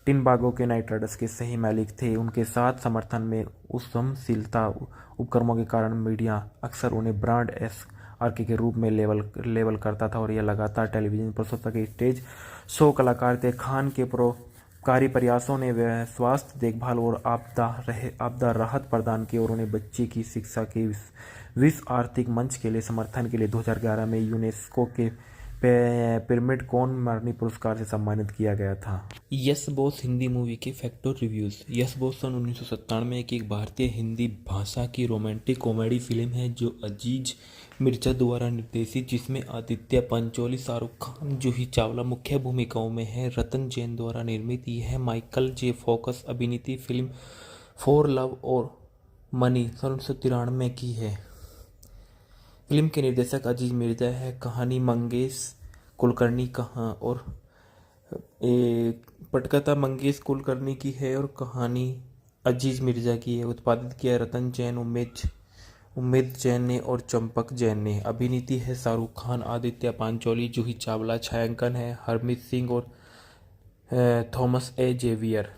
Trinbago के नाइट राइडर्स के सही मालिक थे। उनके साथ समर्थन में उद्यमशीलता उपक्रमों के कारण मीडिया अक्सर उन्हें ब्रांड आरके के रूप में लेबल करता था और यह लगातार टेलीविजन प्रस्तुत के स्टेज शो कलाकार थे। खान के परोपकारी प्रयासों ने स्वास्थ्य देखभाल और आपदा राहत प्रदान की और उन्हें बच्चे की शिक्षा के विश्व आर्थिक मंच के लिए समर्थन के लिए 2011 में यूनेस्को के पिरामिड कोन मरणि पुरस्कार से सम्मानित किया गया था। यस बॉस हिंदी मूवी के फैक्ट और रिव्यूज। यस बॉस सन 1997 में एक भारतीय हिंदी भाषा की रोमांटिक कॉमेडी फिल्म है जो अजीज मिर्जा द्वारा निर्देशित, जिसमें आदित्य पंचोली, शाहरुख खान, जूही चावला मुख्य भूमिकाओं में है। रतन जैन द्वारा निर्मित यह माइकल जे फोकस अभिनीत फिल्म फॉर लव और मनी सन 1993 की है। फिल्म के निर्देशक अजीज मिर्जा है। कहानी मंगेश कुलकर्णी पटकथा मंगेश कुलकर्णी की है और कहानी अजीज मिर्जा की है। उत्पादित किया है रतन जैन, उम्मीद जैन ने और चंपक जैन ने। अभिनीति है शाहरुख खान, आदित्य पांचोली, जूही चावला। छायांकन है हरमीत सिंह और थॉमस ए जेवियर।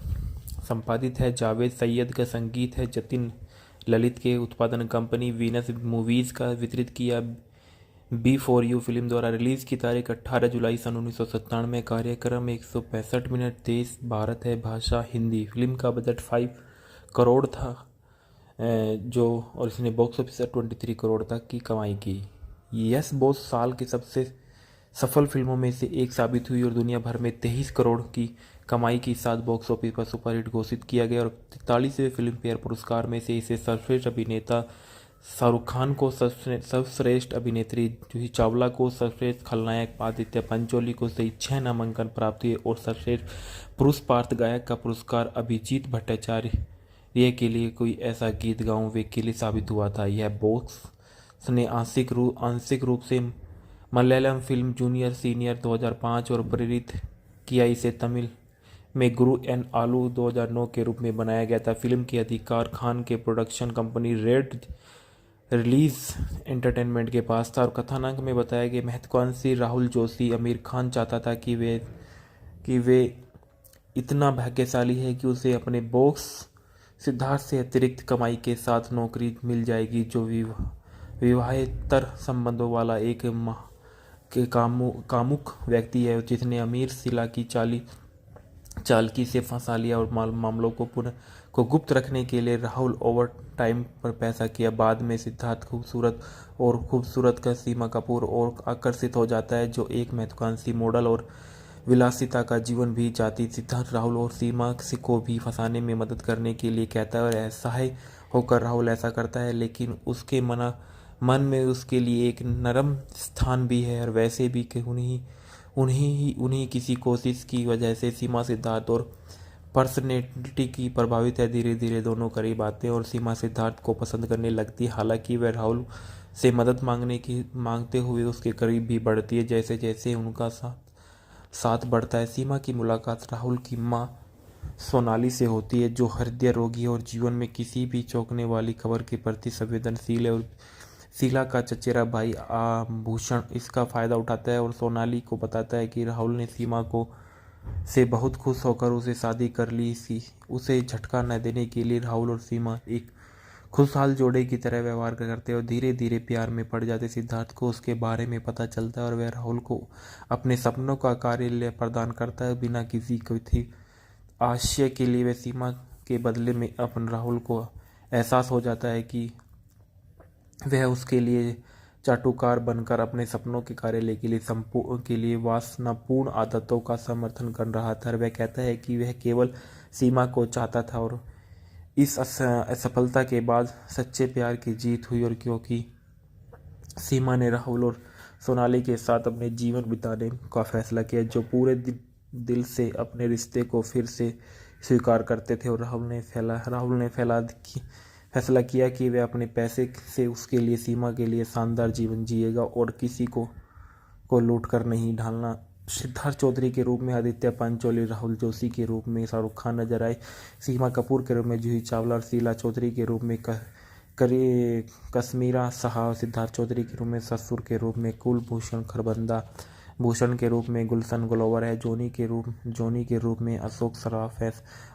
संपादित है जावेद सैयद का। संगीत है जतिन ललित के। उत्पादन कंपनी वीनस मूवीज का। वितरित किया B4U फिल्म द्वारा। रिलीज की तारीख 18 जुलाई सन 1997। कार्यक्रम 165 मिनट। देश भारत है, भाषा हिंदी। फिल्म का बजट 5 करोड़ था और इसने बॉक्स ऑफिस 23 करोड़ तक की कमाई की। यस बॉस साल की सबसे सफल फिल्मों में से एक साबित हुई और दुनिया भर में 23 करोड़ की कमाई के साथ बॉक्स ऑफिस पर सुपरहिट घोषित किया गया और 43वें फिल्म फेयर पुरस्कार में से इसे सर्वश्रेष्ठ अभिनेता शाहरुख खान को सर्वश्रेष्ठ अभिनेत्री जूही चावला को सर्वश्रेष्ठ खलनायक, आदित्य पंचोली को सही 6 नामांकन प्राप्त हुए और सर्वश्रेष्ठ पुरुष पार्श्व गायक का पुरस्कार अभिजीत भट्टाचार्य के लिए कोई ऐसा गीत गाऊं वे के लिए साबित हुआ था। यह बॉक्स ने आंशिक रूप से मलयालम फिल्म जूनियर सीनियर 2005 और प्रेरित किया। इसे तमिल में गुरु एन आलू 2009 के रूप में बनाया गया था। फिल्म के अधिकार खान के production company red release entertainment के पास था और कथानक में बताया गया महत्वाकांक्षी राहुल जोशी आमिर खान चाहता था कि वे इतना भाग्यशाली है कि उसे अपने बॉक्स सिद्धार्थ से अतिरिक्त कमाई के साथ नौकरी मिल जाएगी, जो विवाहेतर संबंधों वाला एक कामुक व्यक्ति है जिसने अमीर शीला की चालकी से फंसा लिया और मामलों को गुप्त रखने के लिए राहुल ओवर टाइम पर पैसा किया। बाद में सिद्धार्थ खूबसूरत का सीमा कपूर और आकर्षित हो जाता है, जो एक महत्वाकांक्षी मॉडल और विलासिता का जीवन भी चाहती। सिद्धार्थ राहुल और सीमा को भी फंसाने में मदद करने के लिए कहता है और असहाय होकर राहुल ऐसा करता है, लेकिन उसके मन में उसके लिए एक नरम स्थान भी है और वैसे भी उन्हीं किसी कोशिश की वजह से सीमा सिद्धार्थ और पर्सनैलिटी की प्रभावित है। धीरे धीरे दोनों करीब आते हैं और सीमा सिद्धार्थ को पसंद करने लगती है। हालांकि वह राहुल से मदद मांगते हुए उसके करीब भी बढ़ती है। जैसे जैसे उनका साथ बढ़ता है, सीमा की मुलाकात राहुल की मां सोनाली से होती है, जो हृदय रोगी है और जीवन में किसी भी चौंकने वाली खबर के प्रति संवेदनशील है। और शीला का चचेरा भाई आभूषण इसका फायदा उठाता है और सोनाली को बताता है कि राहुल ने सीमा से बहुत खुश होकर उसे शादी कर ली। उसे झटका न देने के लिए राहुल और सीमा एक खुशहाल जोड़े की तरह व्यवहार करते और धीरे धीरे प्यार में पड़ जाते। सिद्धार्थ को उसके बारे में पता चलता है और वह राहुल को अपने सपनों का कार्यालय प्रदान करता है। बिना किसी कथित आशय के लिए वह सीमा के बदले में अपन राहुल को एहसास हो जाता है कि वह उसके लिए चाटुकार बनकर अपने सपनों के कार्यालय के लिए वासनापूर्ण आदतों का समर्थन कर रहा था। वह कहता है कि वह केवल सीमा को चाहता था और इस असफलता के बाद सच्चे प्यार की जीत हुई। और क्योंकि सीमा ने राहुल और सोनाली के साथ अपने जीवन बिताने का फैसला किया, जो पूरे दिल से अपने रिश्ते को फिर से स्वीकार करते थे, और राहुल ने फैसला किया कि वह अपने पैसे से उसके लिए सीमा के लिए शानदार जीवन जिएगा और किसी को लूट कर नहीं ढालना। सिद्धार्थ चौधरी के रूप में आदित्य पंचोली, राहुल जोशी के रूप में शाहरुख खान नजर आए, सीमा कपूर के रूप में जूही चावला और शीला चौधरी के रूप में कश्मीरा शाह, सिद्धार्थ चौधरी के रूप में ससुर के रूप में कुलभूषण खरबंदा, भूषण के रूप में गुलशन ग्लोवर है, जोनी के रूप में अशोक सराफ है,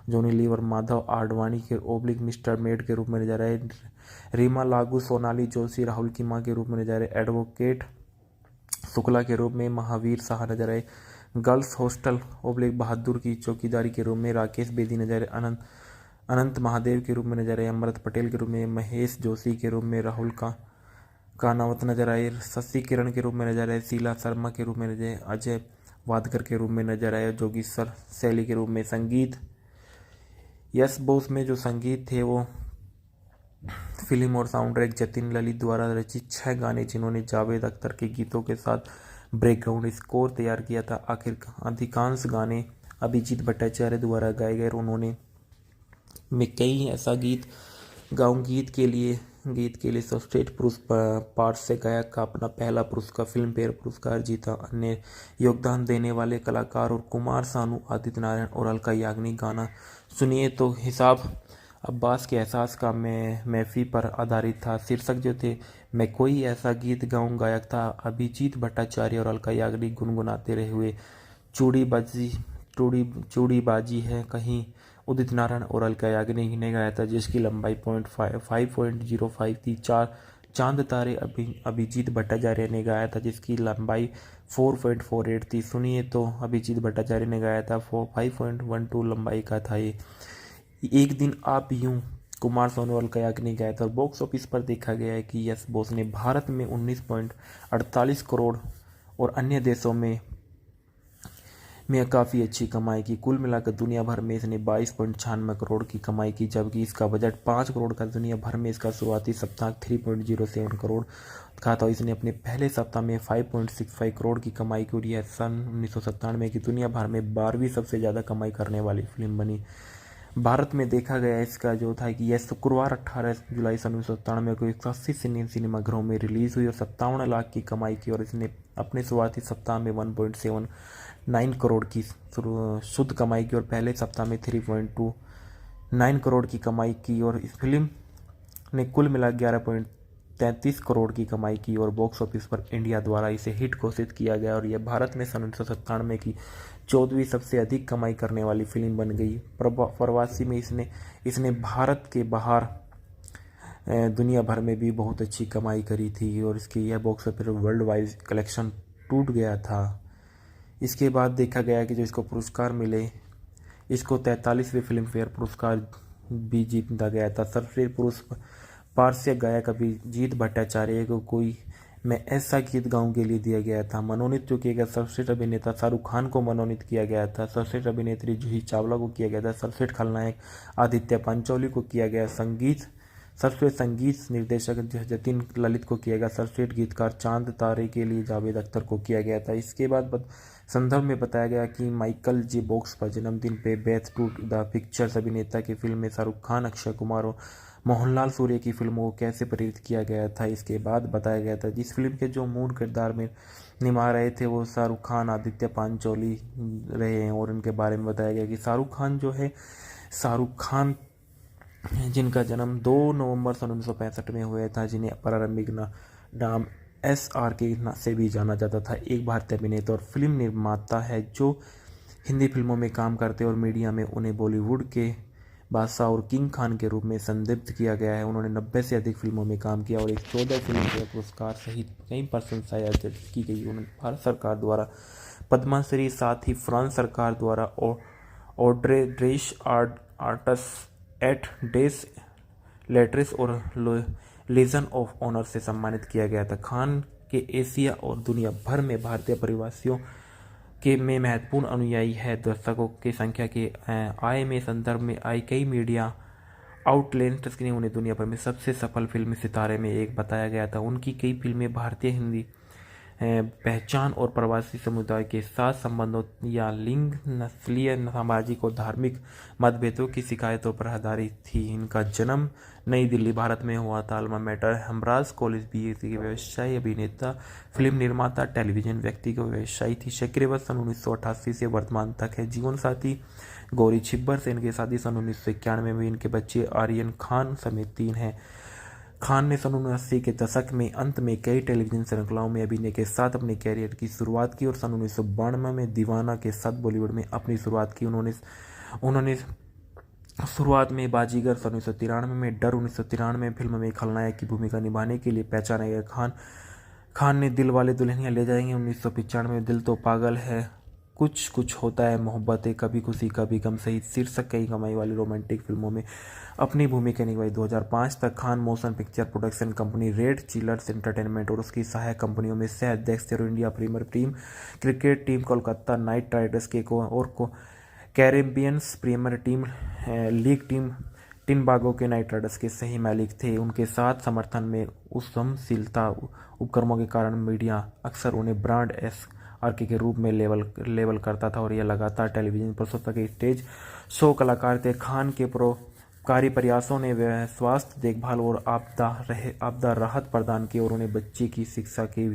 जोनी लीवर माधव आडवाणी के ओब्लिक मिस्टर मेड के रूप में नजर आए, रीमा लागू सोनाली जोशी राहुल की मां के रूप में नजर आए, एडवोकेट शुक्ला के रूप में महावीर शाह नजर आए, गर्ल्स हॉस्टल ओब्लिक बहादुर की चौकीदारी के रूप में राकेश बेदी नजर आए, अनंत महादेव के रूप में नजर आए, अमृत पटेल के रूप में महेश जोशी के रूप में राहुल का नावत नजर आए, शशि किरण के रूप में नजर आए, शीला शर्मा के रूप में नजर आए, अजय वादकर के रूप में नजर आए, जोगेश्वर शैली के रूप में संगीत, यस बॉस में जो संगीत थे वो फिल्म और साउंड ट्रैक जतिन ललित द्वारा रचित 6 गाने, जिन्होंने जावेद अख्तर के गीतों के साथ बैकग्राउंड स्कोर तैयार किया था। अधिकांश गाने अभिजीत भट्टाचार्य द्वारा गाए गए। उन्होंने मैं कई ऐसा गीत गाऊं गीत के लिए सर्वश्रेष्ठ पुरुष पार्श्व गायक का अपना पहला पुरस्कार फिल्म फेयर पुरस्कार जीता। अन्य योगदान देने वाले कलाकार और कुमार सानू, आदित्य नारायण और अलका याग्निक। गाना सुनिए तो हिसाब अब्बास के एहसास का मैफी पर आधारित था। शीर्षक जो थे मैं कोई ऐसा गीत गाऊं, गायक था अभिजीत भट्टाचार्य और अलका याग्निक। गुनगुनाते रहे हुए चूड़ीबाजी है कहीं उदित नारायण और अलका याग्निक ने गाया था, जिसकी लंबाई 5.05 थी। चांद तारे अभिजीत भट्टाचार्य ने गाया था, जिसकी लंबाई 4.48 थी। सुनिए तो अभिजीत भट्टाचार्य ने गाया था 5.12 लंबाई का था ये। एक दिन आप यूं कुमार सोनू अलका याग्निक ने गाया था। और बॉक्स ऑफिस पर देखा गया है कि यस बॉस ने भारत में 19.48 करोड़ और अन्य देशों में में काफ़ी अच्छी कमाई की। कुल मिलाकर दुनिया भर में इसने 22.96 करोड़ की कमाई की, जबकि इसका बजट 5 करोड़ का दुनिया भर में इसका शुरुआती सप्ताह 3.07 करोड़ था। तो इसने अपने पहले सप्ताह में 5.65 करोड़ की कमाई की और यह सन 1997 की दुनिया भर में 12वीं सबसे ज़्यादा कमाई करने वाली फिल्म बनी। भारत में देखा गया इसका जो था कि यह शुक्रवार 18 जुलाई सन 1997 को 180 सिनेमाघरों में रिलीज़ हुई और 57 लाख की कमाई की और इसने अपने शुरुआती सप्ताह में 1.79 करोड़ की शुद्ध कमाई की और पहले सप्ताह में 3.29 करोड़ की कमाई की और इस फिल्म ने कुल मिला 11.33 करोड़ की कमाई की और बॉक्स ऑफिस पर इंडिया द्वारा इसे हिट घोषित किया गया और यह भारत में सन 1997 की 14वीं सबसे अधिक कमाई करने वाली फिल्म बन गई। प्रवासी में इसने भारत के बाहर दुनिया भर में भी बहुत अच्छी कमाई करी थी और इसकी यह box office world wide collection टूट गया था। इसके बाद देखा गया कि जो इसको पुरस्कार मिले, इसको 43वें फिल्म फेयर पुरस्कार भी जीता गया था। सर्वश्रेष्ठ पुरुष पार्श्व गायक अभिजीत भट्टाचार्य को कोई मैं ऐसा गीत गाऊं के लिए दिया गया था। मनोनीत जो किया गया सर्वश्रेष्ठ अभिनेता शाहरुख खान को मनोनीत किया गया था। सर्वश्रेष्ठ अभिनेत्री जूही चावला को किया गया था। सर्वश्रेष्ठ खलनायक आदित्य पंचोली को किया गया। सर्वश्रेष्ठ संगीत निर्देशक जतिन ललित को किया गया। सर्वश्रेष्ठ गीतकार चांद तारे के लिए जावेद अख्तर को किया गया था। इसके बाद संदर्भ में बताया गया कि माइकल जे बॉक्स पर जन्मदिन पे बेथ टू द पिक्चर्स अभिनेता की फिल्म में शाहरुख खान, अक्षय कुमार और मोहनलाल सूर्य की फिल्मों को कैसे प्रेरित किया गया था। इसके बाद बताया गया था जिस फिल्म के जो मूल किरदार में निभा रहे थे वो शाहरुख खान, आदित्य पांचोली रहे हैं और इनके बारे में बताया गया कि शाहरुख खान जिनका जन्म 2 नवंबर सन 1965 में हुआ था, जिन्हें प्रारंभिक नाम SR के से भी जाना जाता था, एक भारतीय अभिनेता और फिल्म निर्माता है जो हिंदी फिल्मों में काम करते और मीडिया में उन्हें बॉलीवुड के बादशाह और किंग खान के रूप में संदिग्ध किया गया है। उन्होंने 90 से अधिक फिल्मों में काम किया और एक 14 फिल्म फेयर पुरस्कार सहित कई प्रशंसाएं अर्जित की गई। उन्हें भारत सरकार द्वारा पद्मश्री, साथ ही फ्रांस सरकार द्वारा ऑड्रे ड्रेस आर्टस एट डेस लेट्रेस और लीजन ऑफ ऑनर से सम्मानित किया गया था। खान के एशिया और दुनिया भर में भारतीय प्रवासियों के में महत्वपूर्ण अनुयायी है। दर्शकों की संख्या के आय में संदर्भ में आई कई मीडिया आउटलेट्स ने उन्हें दुनिया भर में सबसे सफल फिल्मी सितारे में एक बताया गया था। उनकी कई फिल्में भारतीय हिंदी पहचान और प्रवासी समुदाय के साथ संबंधों या लिंग, नस्लीय, सामाजिक और धार्मिक मतभेदों की शिकायतों पर आधारित थी। इनका जन्म नई दिल्ली, भारत में हुआ था। अल्मा मैटर हेम्ब्रास कॉलेज बीएससी के व्यवसायी अभिनेता, फिल्म निर्माता, टेलीविजन व्यक्ति के व्यवसायी थी। सक्रिय सन 1988 से वर्तमान तक है। जीवन साथी गौरी छिब्बर से इनकी शादी सन 1991 में। इनके बच्चे आर्यन खान समेत 3 हैं। खान ने सन 1980 के दशक में अंत में कई टेलीविजन श्रृंखलाओं में अभिनय के साथ अपने कैरियर की शुरुआत की और सन 1992 में दीवाना के साथ बॉलीवुड में अपनी शुरुआत की। उन्होंने शुरुआत में बाजीगर सन 1993 में, डर 1993 फिल्म में खलनायक की भूमिका निभाने के लिए पहचाना गया। खान ने दिल वाले दुल्हनिया ले जाएंगे 1995 में, दिल तो पागल है, कुछ कुछ होता है मोहब्बतें, कभी खुशी कभी गम सहित शीर्षक कई कमाई वाली रोमांटिक फिल्मों में अपनी भूमिका निभाई। 2005 तक Khan motion picture production company red chillers entertainment और उसकी सहायक कंपनियों में सह अध्यक्ष थे और India premier team cricket team Kolkata night Riders के Caribbeans premier team league team Trinbago के नाइट राइडर्स के सही मालिक थे। उनके साथ समर्थन में उद्यमशीलता उपक्रमों के कारण मीडिया अक्सर उन्हें ब्रांड SRK के रूप में लेबल करता था और यह लगातार टेलीविजन प्रस्तुता के स्टेज शो कलाकार थे। खान के परोपकारी प्रयासों ने स्वास्थ्य देखभाल और आपदा राहत प्रदान की और उन्हें बच्चे की शिक्षा के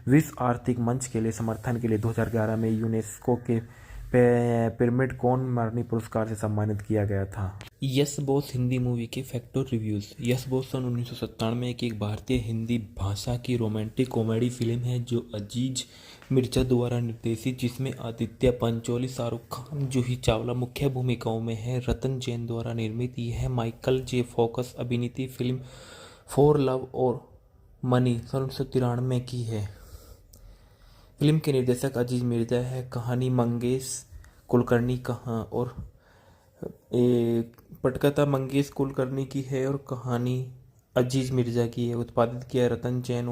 विश्व आर्थिक मंच के लिए समर्थन के लिए 2011 में यूनेस्को के पिरामिड कोन मरनी पुरस्कार से सम्मानित किया गया था। यस बॉस हिंदी मूवी के फैक्ट और रिव्यूज़। यस बॉस सन 1997 की एक भारतीय हिंदी भाषा की रोमांटिक कॉमेडी फिल्म है जो अजीज मिर्जा द्वारा निर्देशित, जिसमें आदित्य पंचोली, शाहरुख खान, जूही चावला मुख्य भूमिकाओं में है। रतन जैन द्वारा निर्मित यह माइकल जे फोकस अभिनीत फिल्म फॉर लव और मनी सन 1993 की है। फिल्म के निर्देशक अजीज मिर्जा है। कहानी मंगेश कुलकर्णी और पटकथा मंगेश कुलकर्णी की है और कहानी अजीज मिर्जा की है। उत्पादित किया रतन जैन,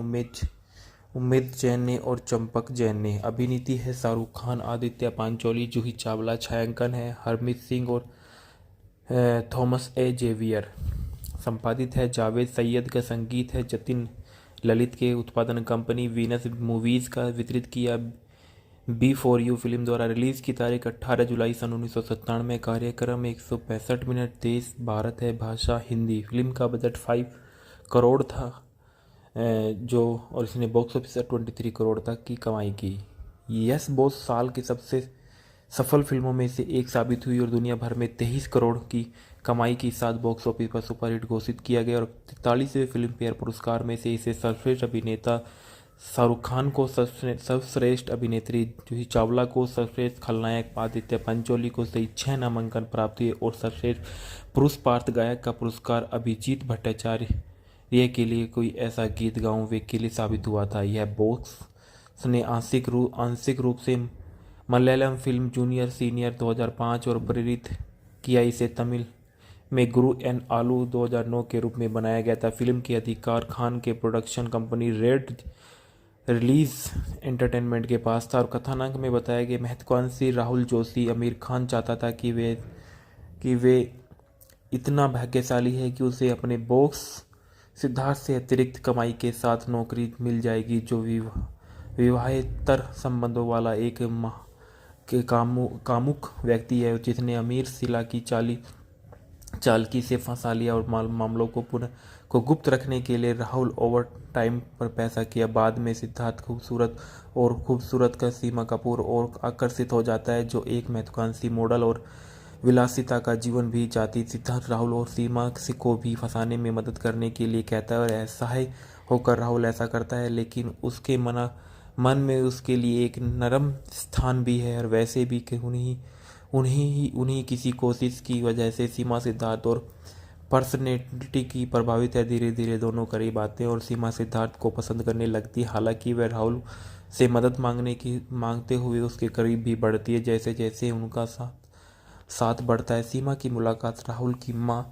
उम्मीद जैन ने और चंपक जैन ने। अभिनीति है शाहरुख खान, आदित्य पांचोली, जूही चावला। छायांकन है हरमीत सिंह और थॉमस ए जेवियर। संपादित है जावेद सैयद का। संगीत है जतिन ललित के। उत्पादन कंपनी वीनस मूवीज का। वितरित किया बी फॉर यू फिल्म द्वारा। रिलीज की तारीख 18 जुलाई सन 1997। कार्यक्रम 165 मिनट। देश भारत है, भाषा हिंदी। फिल्म का बजट 5 करोड़ था जो और इसने बॉक्स ऑफिस से 23 करोड़ तक की कमाई की। यस बॉस साल की सबसे सफल फिल्मों में से एक साबित हुई और दुनिया भर में 23 करोड़ की कमाई के साथ बॉक्स ऑफिस पर सुपरहिट घोषित किया गया और 43वें फिल्म फेयर पुरस्कार में से इसे सर्वश्रेष्ठ अभिनेता शाहरुख खान को, सर्वश्रेष्ठ अभिनेत्री जूही चावला को, सर्वश्रेष्ठ खलनायक आदित्य पंचोली को सही 6 नामांकन प्राप्त हुए और सर्वश्रेष्ठ पुरुष पार्श्व गायक का पुरस्कार अभिजीत भट्टाचार्य के लिए कोई ऐसा गीत गाऊं वे के लिए साबित हुआ था। यह बॉक्स ने आंशिक रूप से मलयालम फिल्म जूनियर सीनियर 2005 और प्रेरित किया। इसे तमिल में गुरु एन आलू 2009 के रूप में बनाया गया था। फिल्म के अधिकार खान के production company red release entertainment के पास था और कथानक में बताया गया महत्वाकांक्षी राहुल जोशी आमिर खान चाहता था कि वे इतना भाग्यशाली है कि उसे अपने बॉस सिद्धार्थ से अतिरिक्त कमाई के साथ नौकरी मिल जाएगी जो विवाहेतर संबंधों वाला एक कामुक व्यक्ति है जिसने अमीर शीला की चालकी से फंसा लिया और मामलों को गुप्त रखने के लिए राहुल ओवर टाइम पर पैसा किया। बाद में सिद्धार्थ खूबसूरत का सीमा कपूर और आकर्षित हो जाता है जो एक महत्वाकांक्षी मॉडल और विलासिता का जीवन भी चाहती। सिद्धार्थ राहुल और सीमा को भी फंसाने में मदद करने के लिए कहता है और असहाय होकर राहुल ऐसा करता है, लेकिन उसके मन में उसके लिए एक नरम स्थान भी है और वैसे भी कि उन्हीं किसी कोशिश की वजह से सीमा सिद्धार्थ और पर्सनैलिटी की प्रभावित है। धीरे धीरे दोनों करीब आते हैं और सीमा सिद्धार्थ को पसंद करने लगती है। हालांकि वह राहुल से मदद मांगते हुए उसके करीब भी बढ़ती है जैसे जैसे उनका साथ बढ़ता है। सीमा की मुलाकात राहुल की मां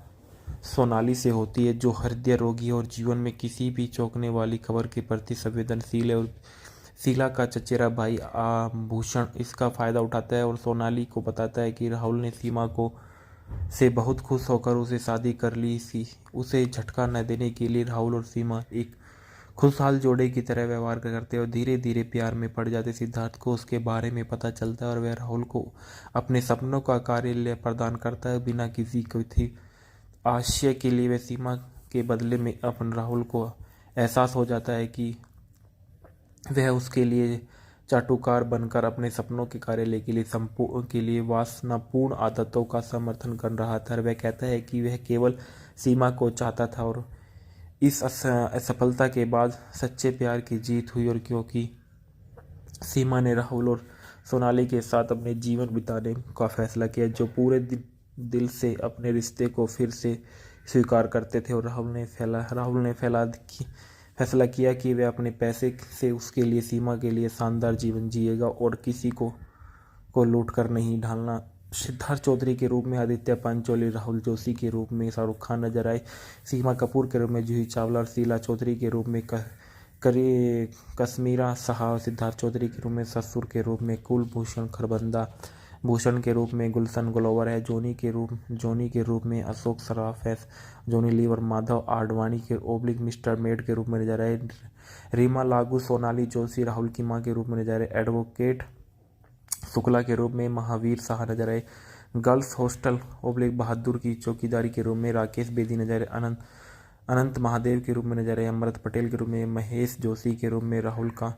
सोनाली से होती है जो हृदय रोगी है और जीवन में किसी भी चौंकने वाली खबर के प्रति संवेदनशील है और शीला का चचेरा भाई आभूषण इसका फायदा उठाता है और सोनाली को बताता है कि राहुल ने सीमा को से बहुत खुश होकर उसे शादी कर ली सी। उसे झटका न देने के लिए राहुल और सीमा एक खुशहाल जोड़े की तरह व्यवहार करते हैं और धीरे धीरे प्यार में पड़ जाते। सिद्धार्थ को उसके बारे में पता चलता है और वह राहुल को अपने सपनों का कार्यालय प्रदान करता है बिना किसी थी आशय के लिए। वह सीमा के बदले में अपन राहुल को एहसास हो जाता है कि वह उसके लिए चाटुकार बनकर अपने सपनों के कार्यालय के लिए वासनापूर्ण आदतों का समर्थन कर रहा था। वह कहता है कि वह केवल सीमा को चाहता था और इस असफलता के बाद सच्चे प्यार की जीत हुई और क्योंकि सीमा ने राहुल और सोनाली के साथ अपने जीवन बिताने का फैसला किया जो पूरे दिल से अपने रिश्ते को फिर से स्वीकार करते थे और राहुल ने फैसला किया कि वह अपने पैसे से उसके लिए सीमा के लिए शानदार जीवन जिएगा और किसी को लूट कर नहीं ढालना। सिद्धार्थ चौधरी के रूप में आदित्य पंचोली, राहुल जोशी के रूप में शाहरुख खान नजर आए, सीमा कपूर के रूप में जूही चावला और शीला चौधरी के रूप में कश्मीरा शाह, सिद्धार्थ चौधरी के रूप में ससुर के रूप में कुलभूषण खरबंदा, भूषण के रूप में गुलशन ग्लोवर है, जोनी के रूप में अशोक सराफ है, जोनी लीवर माधव आडवाणी के मिस्टर मेड के रूप में नजर आए, रीमा लागू सोनाली जोशी राहुल की मां के रूप में नजर आए, एडवोकेट शुक्ला के रूप में महावीर शाह नजर आए, गर्ल्स हॉस्टल बहादुर की चौकीदारी के रूप में राकेश बेदी नजर आए, अनंत महादेव के रूप में नजर आए, अमृत पटेल के रूप में महेश जोशी के रूप में राहुल का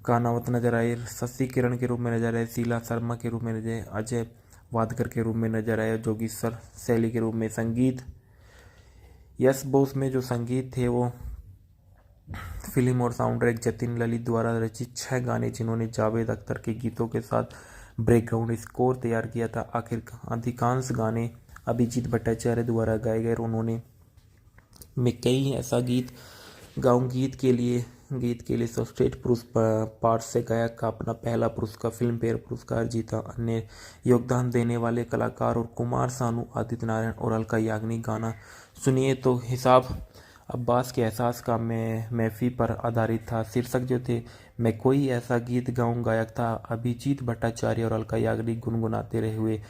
कानावत नजर आए, शशि किरण के रूप में नजर आए, शीला शर्मा के रूप में नजर आए, अजय वादकर के रूप में नजर आए, जोगीश्वर शैली के रूप में। संगीत यस बॉस में जो संगीत थे वो फिल्म और साउंड ट्रैक जतिन ललित द्वारा रचित 6 गाने जिन्होंने जावेद अख्तर के गीतों के साथ बैकग्राउंड स्कोर तैयार किया था। अधिकांश गाने अभिजीत भट्टाचार्य द्वारा गाए गए। उन्होंने में कई ऐसा गीत के लिए सर्वश्रेष्ठ पुरुष पार्श्व गायक का अपना पहला पुरस्कार फिल्म फेयर पुरस्कार जीता। अन्य योगदान देने वाले कलाकार और कुमार सानू, आदित्य नारायण और अलका याग्निक। गाना सुनिए तो हिसाब अब्बास के एहसास का महफी पर आधारित था। शीर्षक जो थे, मैं कोई ऐसा गीत गाऊं। गायक था अभिजीत भट्टाचार्य और अलका याग्निक गुनगुनाते रहे हुए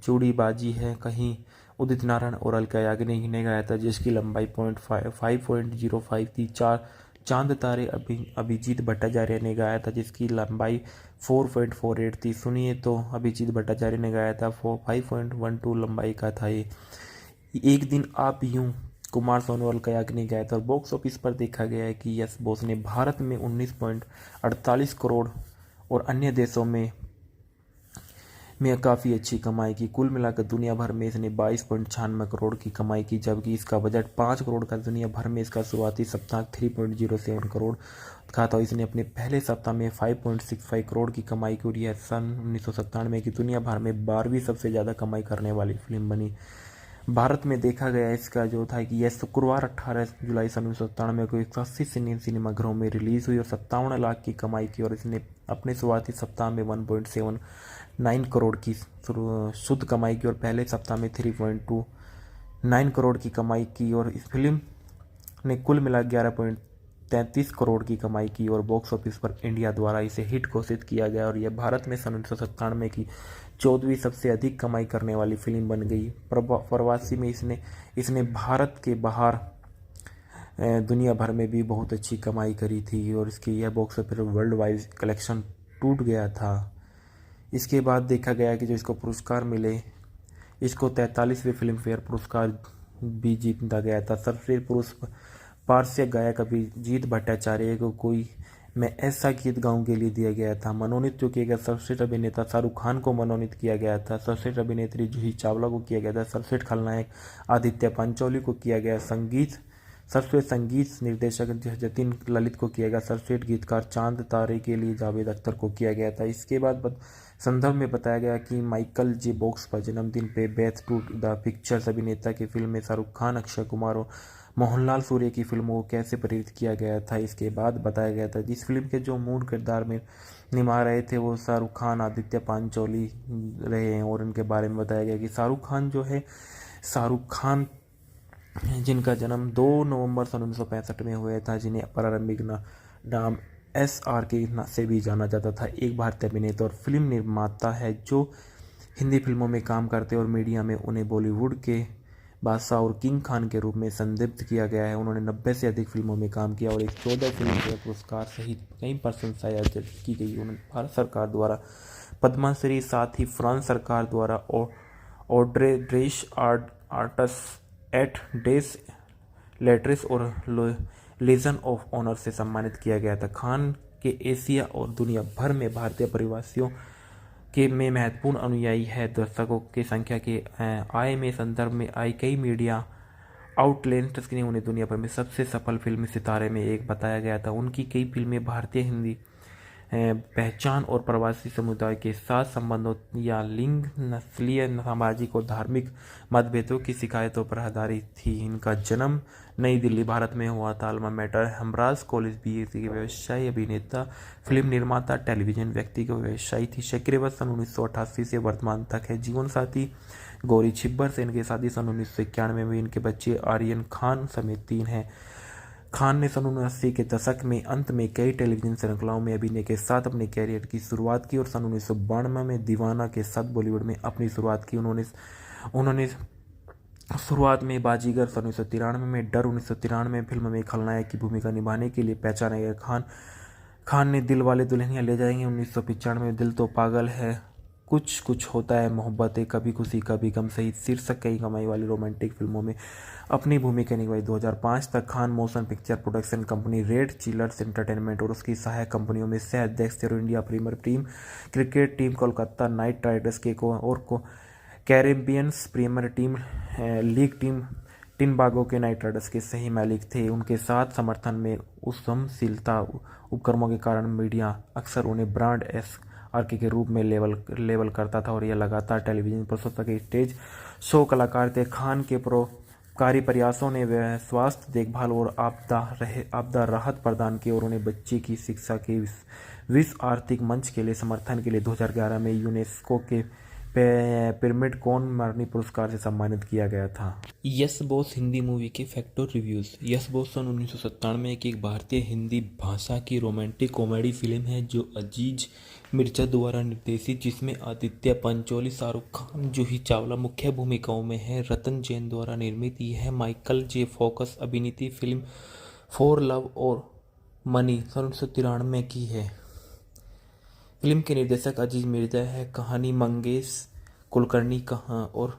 चूड़ीबाजी है कहीं उदित नारायण और अलका याग्निक ने गाया था, जिसकी लंबाई 5.05 थी। चांद तारे अभिजीत भट्टाचार्य ने गाया था, जिसकी लंबाई 4.48 थी। सुनिए तो अभिजीत भट्टाचार्य ने गाया था 5.12 लंबाई का था ये। एक दिन आप यूं कुमार सोनोवाल का याग्निक गाया था। और बॉक्स ऑफिस पर देखा गया है कि यस बॉस ने भारत में 19.48 करोड़ और अन्य देशों में काफ़ी अच्छी कमाई की। कुल मिलाकर दुनिया भर में इसने 22.96 करोड़ की कमाई की, जबकि इसका बजट 5 करोड़ का दुनिया भर में इसका शुरुआती सप्ताह 3.07 करोड़ का था। इसने अपने पहले सप्ताह में 5.65 करोड़ की कमाई की और यह सन 1997 की दुनिया भर में 12वीं सबसे ज़्यादा कमाई करने वाली फिल्म बनी। भारत में देखा गया इसका जो था कि यह शुक्रवार 18 जुलाई सन 1997 को 180 सिनेमाघरों में रिलीज हुई और 57 लाख की कमाई की और इसने अपने शुरुआती सप्ताह में 1.79 करोड़ की शुद्ध कमाई की और पहले सप्ताह में 3.29 करोड़ की कमाई की। और इस फिल्म ने कुल मिला 11.33 करोड़ की कमाई की और बॉक्स ऑफिस पर इंडिया द्वारा इसे हिट घोषित किया गया और यह भारत में सन 1997 की 14वीं सबसे अधिक कमाई करने वाली फिल्म बन गई। प्रवासी में इसने भारत के बाहर दुनिया भर में भी बहुत अच्छी कमाई करी थी और इसकी यह box office world wide collection टूट गया था। इसके बाद देखा गया कि जो इसको पुरस्कार मिले, इसको 43वें फिल्म फेयर पुरस्कार भी जीता गया था। सर्वश्रेष्ठ पुरुष पार्श्व गायक अभिजीत भट्टाचार्य को कोई मैं ऐसा गीत गाऊं के लिए दिया गया था। मनोनीत जो किया गया, सर्वश्रेष्ठ अभिनेता शाहरुख खान को मनोनीत किया गया था। सर्वश्रेष्ठ अभिनेत्री जूही चावला को किया गया था। सर्वश्रेष्ठ खलनायक आदित्य पंचोली को किया गया। सर्वश्रेष्ठ संगीत निर्देशक जतिन ललित को किया गया। सर्वश्रेष्ठ गीतकार चांद तारे के लिए जावेद अख्तर को किया गया था। इसके बाद संदर्भ में बताया गया कि माइकल जे बॉक्स पर जन्मदिन पे बेथ टू द पिक्चर्स अभिनेता की फिल्म में शाहरुख खान, अक्षय कुमार और मोहनलाल सूर्य की फिल्मों को कैसे प्रेरित किया गया था। इसके बाद बताया गया था जिस फिल्म के जो मूल किरदार में निभा रहे थे वो शाहरुख खान, आदित्य पांचोली रहे हैं और उनके बारे में बताया गया कि शाहरुख खान जिनका जन्म 2 नवंबर सन 1965 में हुआ था, जिन्हें प्रारंभिक नाम SRK से भी जाना जाता था, एक भारतीय अभिनेता और फिल्म निर्माता है जो हिंदी फिल्मों में काम करते और मीडिया में उन्हें बॉलीवुड के बादशाह और किंग खान के रूप में संदिग्ध किया गया है। उन्होंने 90 से अधिक फिल्मों में काम किया और 14 फिल्म फेयर पुरस्कार सहित कई प्रशंसाएं अर्जित की गई। उन्होंने भारत सरकार द्वारा पद्मश्री, साथ ही फ्रांस सरकार द्वारा ऑड्रे ड्रेस आर्टस एट डेस लेट्रिस और लीजन ऑफ ऑनर से सम्मानित किया गया था। खान के एशिया और दुनिया भर में भारतीय प्रवासियों के में महत्वपूर्ण अनुयायी है। दर्शकों की संख्या के आय में संदर्भ में आई कई मीडिया आउटलेट्स ने उन्हें दुनिया भर में सबसे सफल फिल्मी सितारे में एक बताया गया था। उनकी कई फिल्में भारतीय हिंदी पहचान और प्रवासी समुदाय के साथ संबंधों या लिंग, नस्लीय, सामाजिक और धार्मिक मतभेदों की शिकायतों पर आधारित थी। इनका जन्म नई दिल्ली, भारत में हुआ था। Alma mater Humraaz college BA के व्यवसायी, अभिनेता, फिल्म निर्माता, टेलीविजन व्यक्ति के व्यवसायी थी। शक्रिवत सन 1988 से वर्तमान तक है। जीवन साथी गौरी छिब्बर से इनकी शादी सन 1991 में। इनके बच्चे आर्यन खान समेत 3 हैं। खान ने सन 1980 के दशक में अंत में कई टेलीविजन श्रृंखलाओं में अभिनय के साथ अपने कैरियर की शुरुआत की और सन 1992 में दीवाना के साथ बॉलीवुड में अपनी शुरुआत की। उन्होंने शुरुआत में बाजीगर सन 1993 में, डर 1993 फिल्म में खलनायक की भूमिका निभाने के लिए पहचाना गया। खान ने दिल वाले दुल्हनिया ले जाएंगे 1995 में, दिल तो पागल है, कुछ कुछ होता है, मोहब्बतें, कभी खुशी कभी गम सहित शीर्षक कई कमाई वाली रोमांटिक फिल्मों में अपनी भूमिका निभाई। 2005 तक Khan motion picture production company red chillers entertainment और उसकी सहायक कंपनियों में सह अध्यक्ष थे। India premier team cricket team Kolkata night Riders के Caribbeans premier team league team Trinbago के नाइट राइडर्स के सही मालिक थे। उनके साथ समर्थन में उद्यमशीलता उपक्रमों के कारण मीडिया अक्सर उन्हें ब्रांड SRK के रूप में लेबल करता था और यह लगातार टेलीविजन प्रस्तुत स्टेज शो कलाकार थे। खान के परोपकारी प्रयासों ने स्वास्थ्य देखभाल और आपदा राहत प्रदान की और उन्हें बच्चे की शिक्षा के विश्व आर्थिक मंच के लिए समर्थन के लिए 2011 में यूनेस्को के पिरामिड कौन मरणीय पुरस्कार से सम्मानित किया गया था? यस बॉस हिंदी मूवी के फैक्ट और रिव्यूज। यस बॉस सन 1997 की एक भारतीय हिंदी भाषा की रोमांटिक कॉमेडी फिल्म है जो अजीज मिर्जा द्वारा निर्देशित, जिसमें आदित्य पंचोली, शाहरुख खान, जूही चावला मुख्य भूमिकाओं में है। रतन जैन द्वारा निर्मित यह माइकल जे फोकस अभिनीत फिल्म फॉर लव और मनी सन 1993 की है। फिल्म के निर्देशक अजीज मिर्जा है। कहानी मंगेश कुलकर्णी और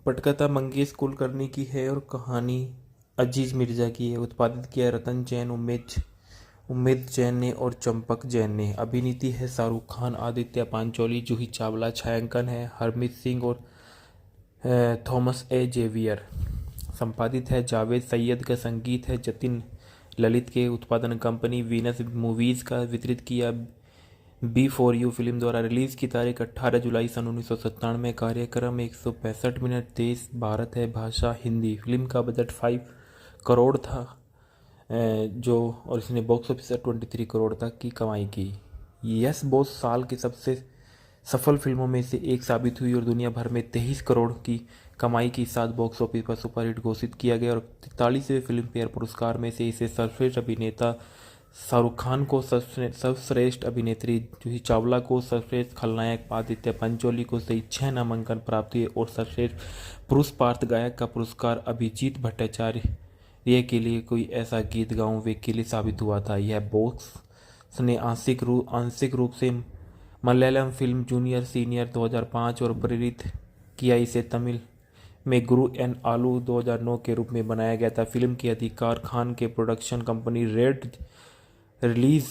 पटकथा मंगेश कुलकर्णी की है और कहानी अजीज मिर्जा की है। उत्पादित किया रतन जैन, उम्मेद जैन ने और चंपक जैन ने। अभिनीति है शाहरुख खान, आदित्य पंचोली, जूही चावला। छायांकन है हरमीत सिंह और थॉमस ए जेवियर। संपादित है जावेद सैयद का। संगीत है जतिन ललित के। उत्पादन कंपनी वीनस मूवीज का। वितरित किया बी फॉर यू फिल्म द्वारा। रिलीज की तारीख 18 जुलाई सन 1997। कार्यक्रम 165 मिनट। देश भारत है, भाषा हिंदी। फिल्म का बजट 5 करोड़ था और इसने बॉक्स ऑफिस 23 करोड़ तक की कमाई की। यस बॉस साल की सबसे सफल फिल्मों में से एक साबित हुई और दुनिया भर में 23 करोड़ की कमाई के साथ बॉक्स ऑफिस पर सुपरहिट घोषित किया गया और 43वें फिल्म फेयर पुरस्कार में से इसे सर्वश्रेष्ठ अभिनेता शाहरुख खान को, सर्वश्रेष्ठ अभिनेत्री जूही चावला को, सर्वश्रेष्ठ खलनायक आदित्य पंचोली को सही 6 नामांकन प्राप्त हुए और सर्वश्रेष्ठ पुरुष पार्श्व गायक का पुरस्कार अभिजीत भट्टाचार्य के लिए कोई ऐसा गीत गाऊं वे के लिए साबित हुआ था। यह बॉक्स ने आंशिक रूप से मलयालम फिल्म जूनियर सीनियर 2005 और प्रेरित किया। इसे तमिल में गुरु एन आलू 2009 के रूप में बनाया गया था। फिल्म के अधिकार खान के production company red release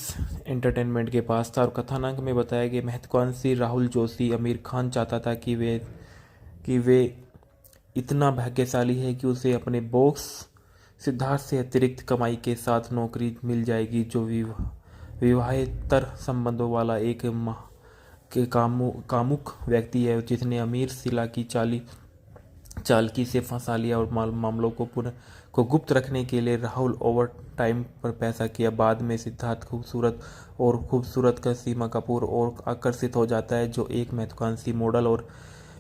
entertainment के पास था और कथानक में बताया गया महत्वाकांक्षी राहुल जोशी आमिर खान चाहता था कि वे इतना भाग्यशाली है कि उसे अपने बॉस सिद्धार्थ से अतिरिक्त कमाई के साथ नौकरी मिल जाएगी, जो विवाहेतर संबंधों वाला एक कामुक व्यक्ति है जिसने अमीर शीला की चालकी से फंसा लिया और मामलों को गुप्त रखने के लिए राहुल ओवर टाइम पर पैसा किया। बाद में सिद्धार्थ खूबसूरत का सीमा कपूर और आकर्षित हो जाता है, जो एक महत्वाकांक्षी मॉडल और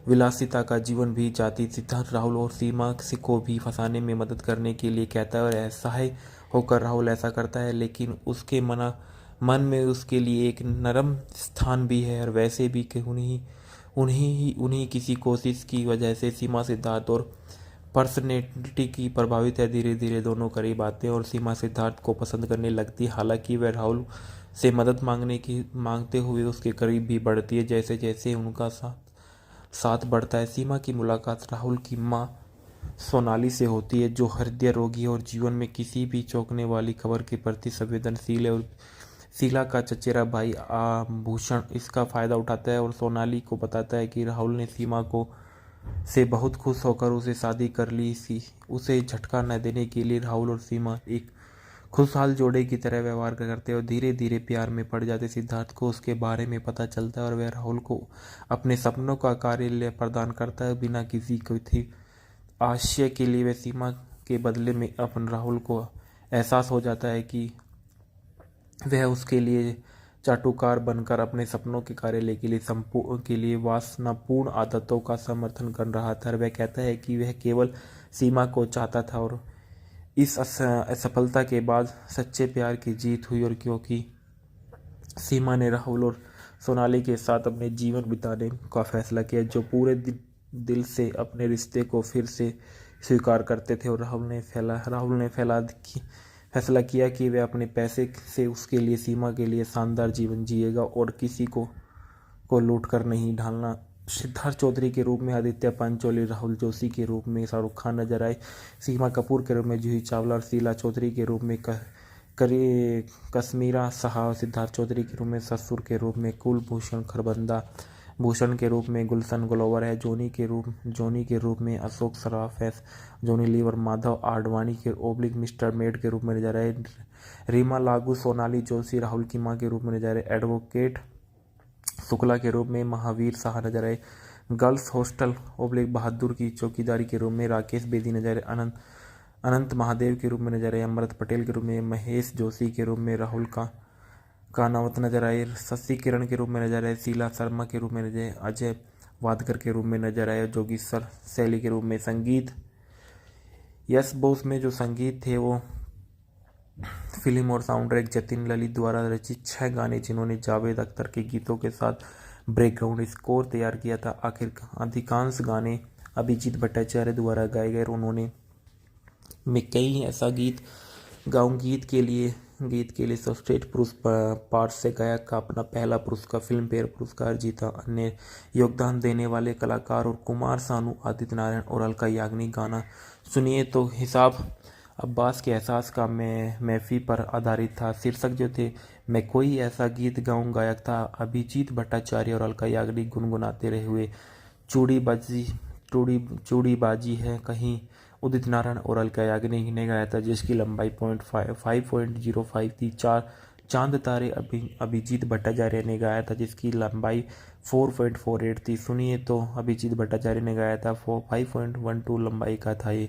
विलासिता का जीवन भी चाहती। सिद्धार्थ राहुल और सीमा को भी फंसाने में मदद करने के लिए कहता है और असहाय होकर राहुल ऐसा करता है, लेकिन उसके मन में उसके लिए एक नरम स्थान भी है और वैसे भी उन्हीं किसी कोशिश की वजह से सीमा सिद्धार्थ और पर्सनैलिटी की प्रभावित है। धीरे धीरे दोनों करीब आते हैं और सीमा सिद्धार्थ को पसंद करने लगती है। हालांकि वह राहुल से मदद मांगते हुए उसके करीब भी बढ़ती है। जैसे जैसे उनका साथ बढ़ता है, सीमा की मुलाकात राहुल की माँ सोनाली से होती है, जो हृदय रोगी है और जीवन में किसी भी चौंकने वाली खबर के प्रति संवेदनशील है। और शीला का चचेरा भाई आभूषण इसका फायदा उठाता है और सोनाली को बताता है कि राहुल ने सीमा से बहुत खुश होकर उसे शादी कर ली। उसे झटका न देने के लिए राहुल और सीमा एक खुशहाल जोड़े की तरह व्यवहार करते हैं और धीरे धीरे प्यार में पड़ जाते। सिद्धार्थ को उसके बारे में पता चलता है और वह राहुल को अपने सपनों का कार्यालय प्रदान करता है बिना किसी आशय के लिए। वह सीमा के बदले में अपन राहुल को एहसास हो जाता है कि वह उसके लिए चाटुकार बनकर अपने सपनों के कार्यालय के लिए वासनापूर्ण आदतों का समर्थन कर रहा था। वह कहता है कि वह केवल सीमा को चाहता था और इस असफलता के बाद सच्चे प्यार की जीत हुई। और क्योंकि सीमा ने राहुल और सोनाली के साथ अपने जीवन बिताने का फैसला किया, जो पूरे दिल से अपने रिश्ते को फिर से स्वीकार करते थे, और राहुल ने फैसला किया कि वह अपने पैसे से उसके लिए सीमा के लिए शानदार जीवन जिएगा और किसी को लूट कर नहीं ढालना। सिद्धार्थ चौधरी के रूप में आदित्य पंचोली, राहुल जोशी के रूप में शाहरुख खान नजर आए, सीमा कपूर के रूप में जूही चावला और शीला चौधरी के रूप में कश्मीरा शाह, सिद्धार्थ चौधरी के रूप में ससुर के रूप में कुलभूषण खरबंदा, भूषण के रूप में गुलशन ग्लोवर है, जोनी के रूप में अशोक सराफ है, जोनी लीवर माधव आडवाणी के मिस्टर मेड के रूप में नजर आए, रीमा लागू सोनाली जोशी राहुल की मां के रूप में नजर आए, एडवोकेट शुक्ला के रूप में महावीर शाह नजर आए, गर्ल्स हॉस्टल बहादुर की चौकीदारी के रूप में राकेश बेदी नजर आए, अनंत महादेव के रूप में नजर आए, अमृत पटेल के रूप में, महेश जोशी के रूप में राहुल का कानावत नजर आए, शशि किरण के रूप में नजर आए, शीला शर्मा के रूप में नजर आए, अजय वादकर के रूप में नजर आए, जोगेश्वर शैली के रूप में। संगीत यस बोस में जो संगीत थे वो फिल्म और साउंड ट्रैक जतिन ललित द्वारा रचित 6 गाने जिन्होंने जावेद अख्तर के गीतों के साथ बैकग्राउंड स्कोर तैयार किया था। आखिर अधिकांश गाने अभिजीत भट्टाचार्य द्वारा गाए गए और उन्होंने मैं कई ऐसा गीत गाऊं गीत के लिए सर्वश्रेष्ठ पुरुष पार्ट से गायक का अपना पहला पुरस्कार फिल्म फेयर पुरस्कार जीता। अन्य योगदान देने वाले कलाकार और कुमार सानू, आदित्य नारायण और अलका याग्निक। गाना सुनिए तो हिसाब अब्बास के एहसास का महफी पर आधारित था। शीर्षक जो थे मैं कोई ऐसा गीत गाऊं गायक था अभिजीत भट्टाचार्य और अलका याग्निक गुनगुनाते रहे हुए चूड़ीबाजी है कहीं उदित नारायण और अलका याग्निक ने गाया था, जिसकी लंबाई 5.05 थी। चांद तारे अभिजीत भट्टाचार्य ने गाया था, जिसकी लंबाई 4.48 थी। सुनिए तो अभिजीत भट्टाचार्य ने गाया था 5.12 लंबाई का था ये।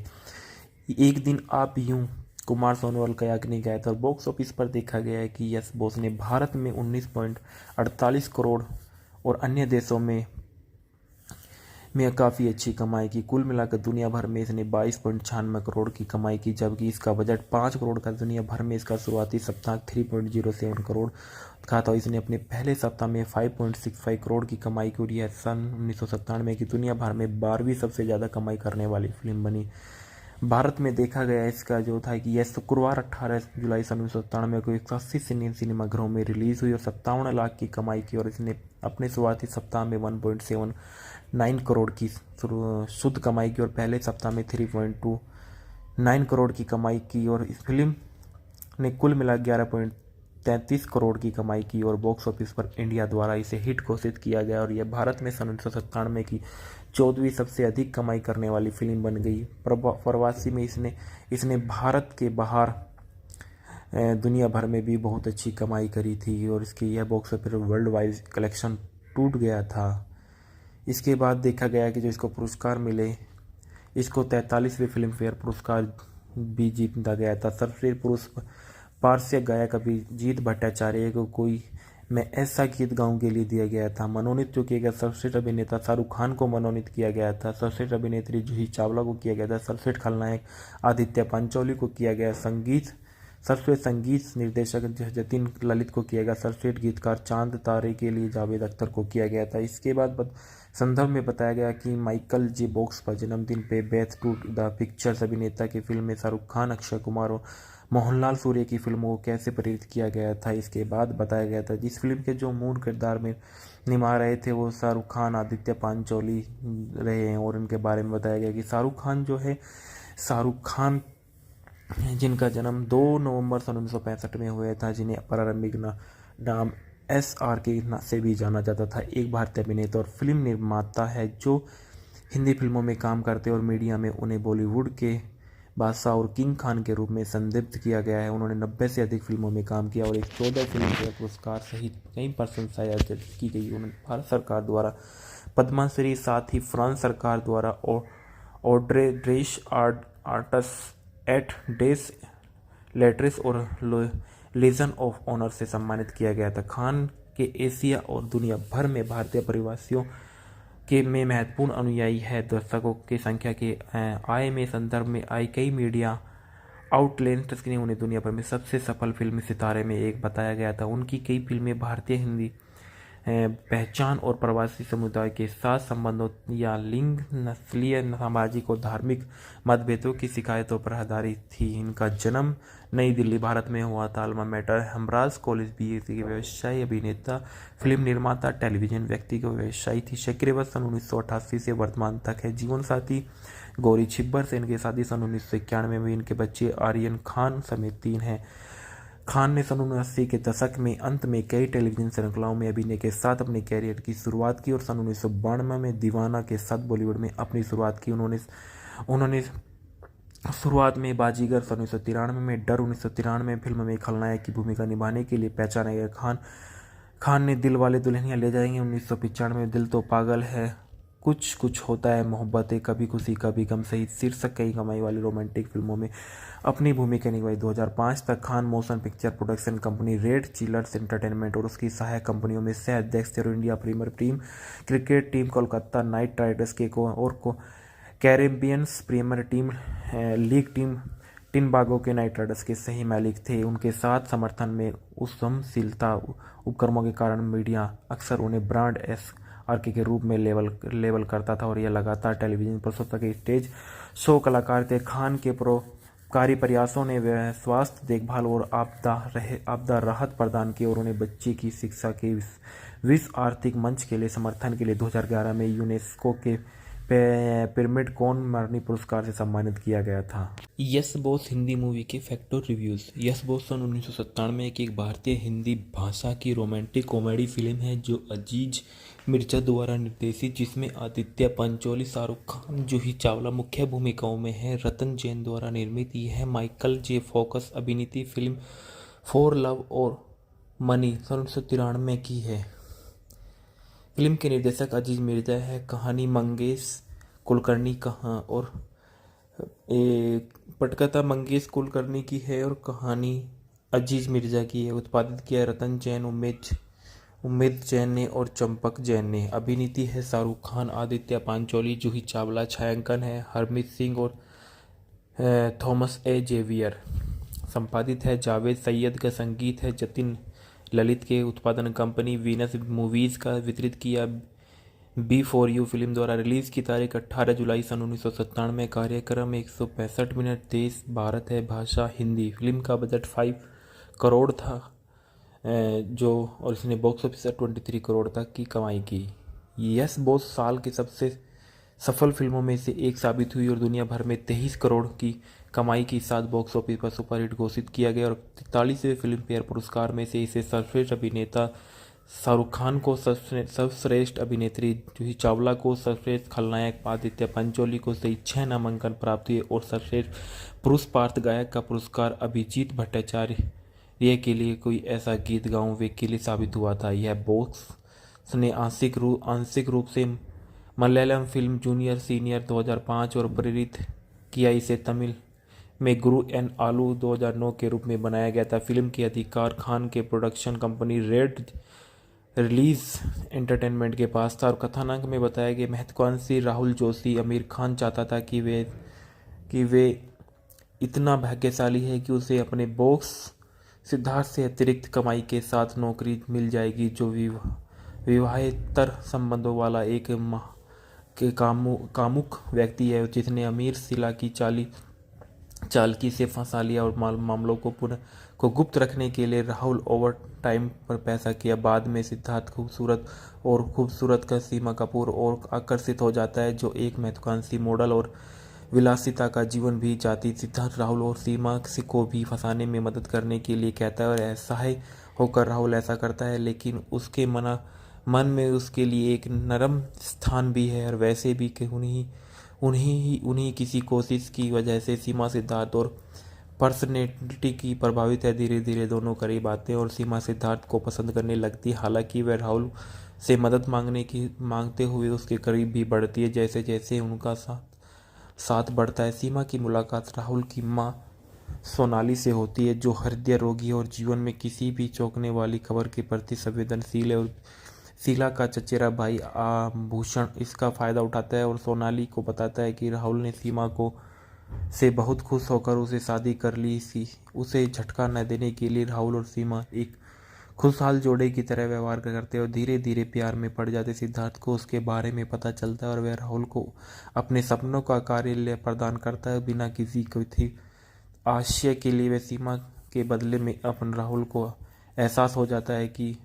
एक दिन आप यूं कुमार सोनू अलका याग्निक गाया था। और बॉक्स ऑफिस पर देखा गया है कि यस बॉस ने भारत में 19.48 करोड़ और अन्य देशों में काफ़ी अच्छी कमाई की। कुल मिलाकर दुनिया भर में इसने 22.96 करोड़ की कमाई की, जबकि इसका बजट 5 करोड़ का दुनिया भर में इसका शुरुआती सप्ताह 3.07 करोड़ था। तो इसने अपने पहले सप्ताह में 5.65 करोड़ की कमाई की और यह सन 1997 की दुनिया भर में 12वीं सबसे ज़्यादा कमाई करने वाली फिल्म बनी। भारत में देखा गया इसका जो था कि यह शुक्रवार 18 जुलाई सन 1997 को 180 सिनेमाघरों में रिलीज़ हुई और 57 लाख की कमाई की और इसने अपने शुरुआती सप्ताह में 1.79 करोड़ की शुद्ध कमाई की और पहले सप्ताह में 3.29 करोड़ की कमाई की। और इस फिल्म ने कुल मिला 11.33 करोड़ की कमाई की और बॉक्स ऑफिस पर इंडिया द्वारा इसे हिट घोषित किया गया और यह भारत में सन 1997 की 14वीं सबसे अधिक कमाई करने वाली फिल्म बन गई। प्रवासी में इसने भारत के बाहर दुनिया भर में भी बहुत अच्छी कमाई करी थी और इसकी यह box office world wide collection टूट गया था। इसके बाद देखा गया कि जो इसको पुरस्कार मिले, इसको 43वें फिल्म फेयर पुरस्कार भी जीता गया था। सर्वश्रेष्ठ पुरुष पार्श्व गायक अभिजीत भट्टाचार्य को कोई मैं ऐसा गीत गाऊं के लिए दिया गया था। मनोनीत जो किया गया सर्वश्रेष्ठ अभिनेता शाहरुख खान को मनोनीत किया गया था। सर्वश्रेष्ठ अभिनेत्री जूही चावला को किया गया था। सर्वश्रेष्ठ खलनायक आदित्य पंचोली को किया गया। सर्वश्रेष्ठ संगीत निर्देशक जतिन ललित को किया गया। सर्वश्रेष्ठ गीतकार चांद तारे के लिए जावेद अख्तर को किया गया था। इसके बाद संदर्भ में बताया गया कि माइकल जे बॉक्स पर जन्मदिन पे बेथ टू द पिक्चर्स अभिनेता की फिल्म में शाहरुख खान, अक्षय कुमार और मोहनलाल सूर्य की फिल्मों को कैसे प्रेरित किया गया था। इसके बाद बताया गया था जिस फिल्म के जो मूल किरदार में निभा रहे थे वो शाहरुख खान, आदित्य पांचोली रहे हैं और इनके बारे में बताया गया कि शाहरुख खान जिनका जन्म 2 नवंबर सन 1965 में हुआ था, जिन्हें प्रारंभिक नाम SR के से भी जाना जाता था, एक भारतीय अभिनेता और फिल्म निर्माता है जो हिंदी फिल्मों में काम करते और मीडिया में उन्हें बॉलीवुड के बादशाह और किंग खान के रूप में संदिग्ध किया गया है। उन्होंने 90 से अधिक फिल्मों में काम किया और 14 फिल्म फेयर पुरस्कार सहित कई प्रशंसाएं अर्जित की गई। उन्होंने भारत सरकार द्वारा पद्मश्री, साथ ही फ्रांस सरकार द्वारा ऑड्रे ड्रेस आर्टस एट डेस लेट्रेस और लीजन ऑफ ऑनर से सम्मानित किया गया था। खान के एशिया और दुनिया भर में भारतीय प्रवासियों के में महत्वपूर्ण अनुयायी है। दर्शकों की संख्या के आय में संदर्भ में आई कई मीडिया आउटलेट्स ने उन्हें दुनिया भर में सबसे सफल फिल्मी सितारे में एक बताया गया था। उनकी कई फिल्में भारतीय हिंदी पहचान और प्रवासी समुदाय के साथ संबंधों या लिंग, नस्लीय, सामाजिक और धार्मिक मतभेदों की शिकायतों पर आधारित थी। इनका जन्म नई दिल्ली, भारत में हुआ था। अल्मा मैटर हेम्ब्रास कॉलेज बीए के व्यवसायी, अभिनेता, फिल्म निर्माता, टेलीविजन व्यक्ति के व्यवसायी थी। सक्रिय सन 1988 से वर्तमान तक है। जीवन साथी गौरी छिब्बर से इनकी शादी सन 1991 में। इनके बच्चे आर्यन खान समेत 3 हैं। खान ने सन 1980 के दशक में अंत में कई टेलीविजन श्रृंखलाओं में अभिनय के साथ अपने कैरियर की शुरुआत की और सन 1992 में दीवाना के साथ बॉलीवुड में अपनी शुरुआत की। उन्होंने शुरुआत में बाजीगर सन 1993 में, डर 1993 फिल्म में खलनायक की भूमिका निभाने के लिए पहचाना गया। खान ने दिल वाले दुल्हनिया ले जाएंगे 1995 में, दिल तो पागल है कुछ कुछ होता है मोहब्बतें, कभी खुशी कभी गम सहित शीर्षक कई कमाई वाली रोमांटिक फिल्मों में अपनी भूमिका निभाई। 2005 तक Khan motion picture production company red chillers entertainment और उसकी सहायक कंपनियों में सह अध्यक्ष थे और India premier team cricket team Kolkata night Riders के Caribbeans premier team league team Trinbago के नाइट राइडर्स के सही मालिक थे। उनके साथ समर्थन में उद्यमशीलता उपक्रमों के कारण मीडिया अक्सर उन्हें ब्रांड आरके के रूप में लेबल करता था और यह लगातार टेलीविजन प्रस्तुत के स्टेज शो कलाकार थे। खान के परोपकारी प्रयासों ने स्वास्थ्य देखभाल और आपदा राहत प्रदान की और उन्हें बच्चे की शिक्षा के विश्व आर्थिक मंच के लिए समर्थन के लिए 2011 में यूनेस्को के पिरामिड कोन मरनी पुरस्कार से सम्मानित किया गया था। यस बॉस हिंदी मूवी के फैक्ट और रिव्यूज। यस बॉस सन 1997 में एक भारतीय हिंदी भाषा की रोमांटिक कॉमेडी फिल्म है जो अजीज मिर्जा द्वारा निर्देशित, जिसमें आदित्य पंचोली, शाहरुख खान, जूही चावला मुख्य भूमिकाओं में है। रतन जैन द्वारा निर्मित यह माइकल जे फोकस अभिनीत फिल्म फॉर लव और मनी सन 1993 की है। फिल्म के निर्देशक अजीज मिर्जा है। कहानी मंगेश कुलकर्णी और पटकथा मंगेश कुलकर्णी की है और कहानी अजीज मिर्जा की है। उत्पादित किया रतन जैन, उम्मेद जैन ने और चंपक जैन ने। अभिनीति है शाहरुख खान, आदित्य पांचोली, जूही चावला। छायांकन है हरमीत सिंह और थॉमस ए जेवियर। संपादित है जावेद सैयद का। संगीत है जतिन ललित के। उत्पादन कंपनी वीनस मूवीज का। वितरित किया बी फॉर यू फिल्म द्वारा। रिलीज की तारीख 18 जुलाई सन 1997। कार्यक्रम 165 मिनट। देश भारत है, भाषा हिंदी। फिल्म का बजट 5 करोड़ था और इसने बॉक्स ऑफिस 23 करोड़ तक की कमाई की। यस बॉस साल की सबसे सफल फिल्मों में से एक साबित हुई और दुनिया भर में 23 करोड़ की कमाई के साथ बॉक्स ऑफिस पर सुपरहिट घोषित किया गया और 43वें फिल्म फेयर पुरस्कार में से इसे सर्वश्रेष्ठ अभिनेता शाहरुख खान को, सर्वश्रेष्ठ अभिनेत्री जूही चावला को, सर्वश्रेष्ठ खलनायक आदित्य पंचोली को सहित 6 नामांकन प्राप्त हुए और सर्वश्रेष्ठ पुरुष पार्श्व गायक का पुरस्कार अभिजीत भट्टाचार्य के लिए कोई ऐसा गीत गाऊं वे के लिए साबित हुआ था। यह बॉक्स ने आंशिक रूप से मलयालम फिल्म जूनियर सीनियर 2005 और प्रेरित किया। इसे तमिल में गुरु एन आलू 2009 के रूप में बनाया गया था। फिल्म के अधिकार खान के production company red release entertainment के पास था और कथानक में बताया गया महत्वाकांक्षी राहुल जोशी आमिर खान चाहता था कि वे इतना भाग्यशाली है कि उसे अपने बॉस सिद्धार्थ से अतिरिक्त कमाई के साथ नौकरी मिल जाएगी, जो विवाहेतर संबंधों वाला एक कामुक व्यक्ति है जिसने अमीर शीला की चालकी से फंसा लिया और मामलों को गुप्त रखने के लिए राहुल ओवर टाइम पर पैसा किया। बाद में सिद्धार्थ खूबसूरत का सीमा कपूर और आकर्षित हो जाता है, जो एक महत्वाकांक्षी मॉडल और विलासिता का जीवन भी चाहती। सिद्धार्थ राहुल और सीमा को भी फंसाने में मदद करने के लिए कहता है और असहाय होकर राहुल ऐसा करता है, लेकिन उसके मन में उसके लिए एक नरम स्थान भी है और वैसे भी उन्हीं किसी कोशिश की वजह से सीमा सिद्धार्थ और पर्सनैलिटी की प्रभावित है। धीरे धीरे दोनों करीब आते हैं और सीमा सिद्धार्थ को पसंद करने लगती है। हालांकि वह राहुल से मदद मांगते हुए उसके करीब भी बढ़ती है जैसे जैसे उनका साथ बढ़ता है। सीमा की मुलाकात राहुल की मां सोनाली से होती है, जो हृदय रोगी है और जीवन में किसी भी चौंकने वाली खबर के प्रति संवेदनशील है और शीला का चचेरा भाई आभूषण इसका फायदा उठाता है और सोनाली को बताता है कि राहुल ने सीमा से बहुत खुश होकर उसे शादी कर ली। उसे झटका न देने के लिए राहुल और सीमा एक खुशहाल जोड़े की तरह व्यवहार करते हैं और धीरे धीरे प्यार में पड़ जाते। सिद्धार्थ को उसके बारे में पता चलता है और वह राहुल को अपने सपनों का कार्यालय प्रदान करता है बिना किसी आशय के लिए। वह सीमा के बदले में अपन राहुल को एहसास हो जाता है कि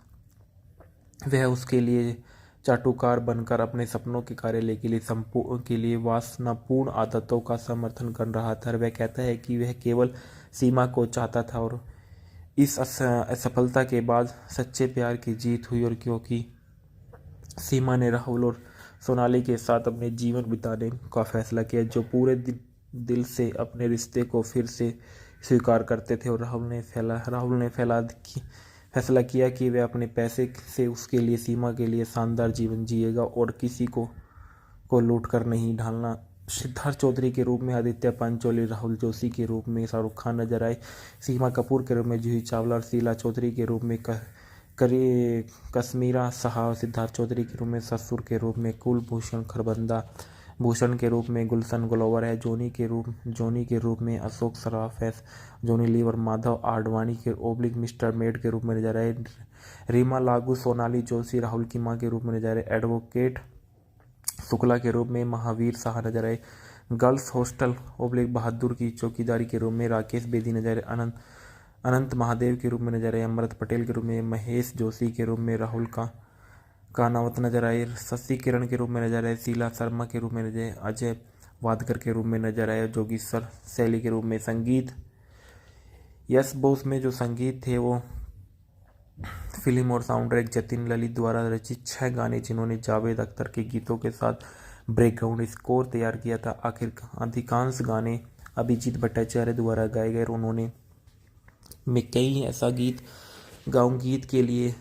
वह उसके लिए चाटुकार बनकर अपने सपनों के कार्यालय के लिए वासनापूर्ण आदतों का समर्थन कर रहा था। वह कहता है कि वह केवल सीमा को चाहता था और इस असफलता के बाद सच्चे प्यार की जीत हुई और क्योंकि सीमा ने राहुल और सोनाली के साथ अपने जीवन बिताने का फैसला किया, जो पूरे दिल से अपने रिश्ते को फिर से स्वीकार करते थे और राहुल ने फैसला किया कि वह अपने पैसे से उसके लिए सीमा के लिए शानदार जीवन जिएगा और किसी को को लूट कर नहीं ढालना। सिद्धार्थ चौधरी के रूप में आदित्य पंचोली, राहुल जोशी के रूप में शाहरुख खान नजर आए। सीमा कपूर के रूप में जूही चावला और शीला चौधरी के रूप में कश्मीरा शाह, सिद्धार्थ चौधरी के रूप में ससुर के रूप में कुलभूषण खरबंदा, भूषण के रूप में गुलशन ग्लोवर है, जोनी के रूप में अशोक सराफ है, जोनी लीव और माधव आडवाणी के ओब्लिक मिस्टर मेड के रूप में नजर आए। रीमा लागू सोनाली जोशी राहुल की मां के रूप में नजर आए। एडवोकेट शुक्ला के रूप में महावीर शाह नजर आए। गर्ल्स हॉस्टल ओब्लिक बहादुर की चौकीदारी के रूप में राकेश बेदी नजर आए। अनंत महादेव के रूप में नजर आए। अमृत पटेल के रूप में महेश जोशी के रूप में राहुल कानावत नजर आए। शशि किरण के रूप में नजर आए। शीला शर्मा के रूप में नजर आए। अजय वादकर के रूप में नजर आए। जोगेश्वर शैली के रूप में। संगीत यस बोस में जो संगीत थे वो फिल्म और साउंड ट्रैक जतिन ललित द्वारा रचित 6 गाने, जिन्होंने जावेद अख्तर के गीतों के साथ बैकग्राउंड स्कोर तैयार किया था। आखिर अधिकांश गाने अभिजीत भट्टाचार्य द्वारा गाए गए और उन्होंने मैं कई ऐसा गीत गीत के लिए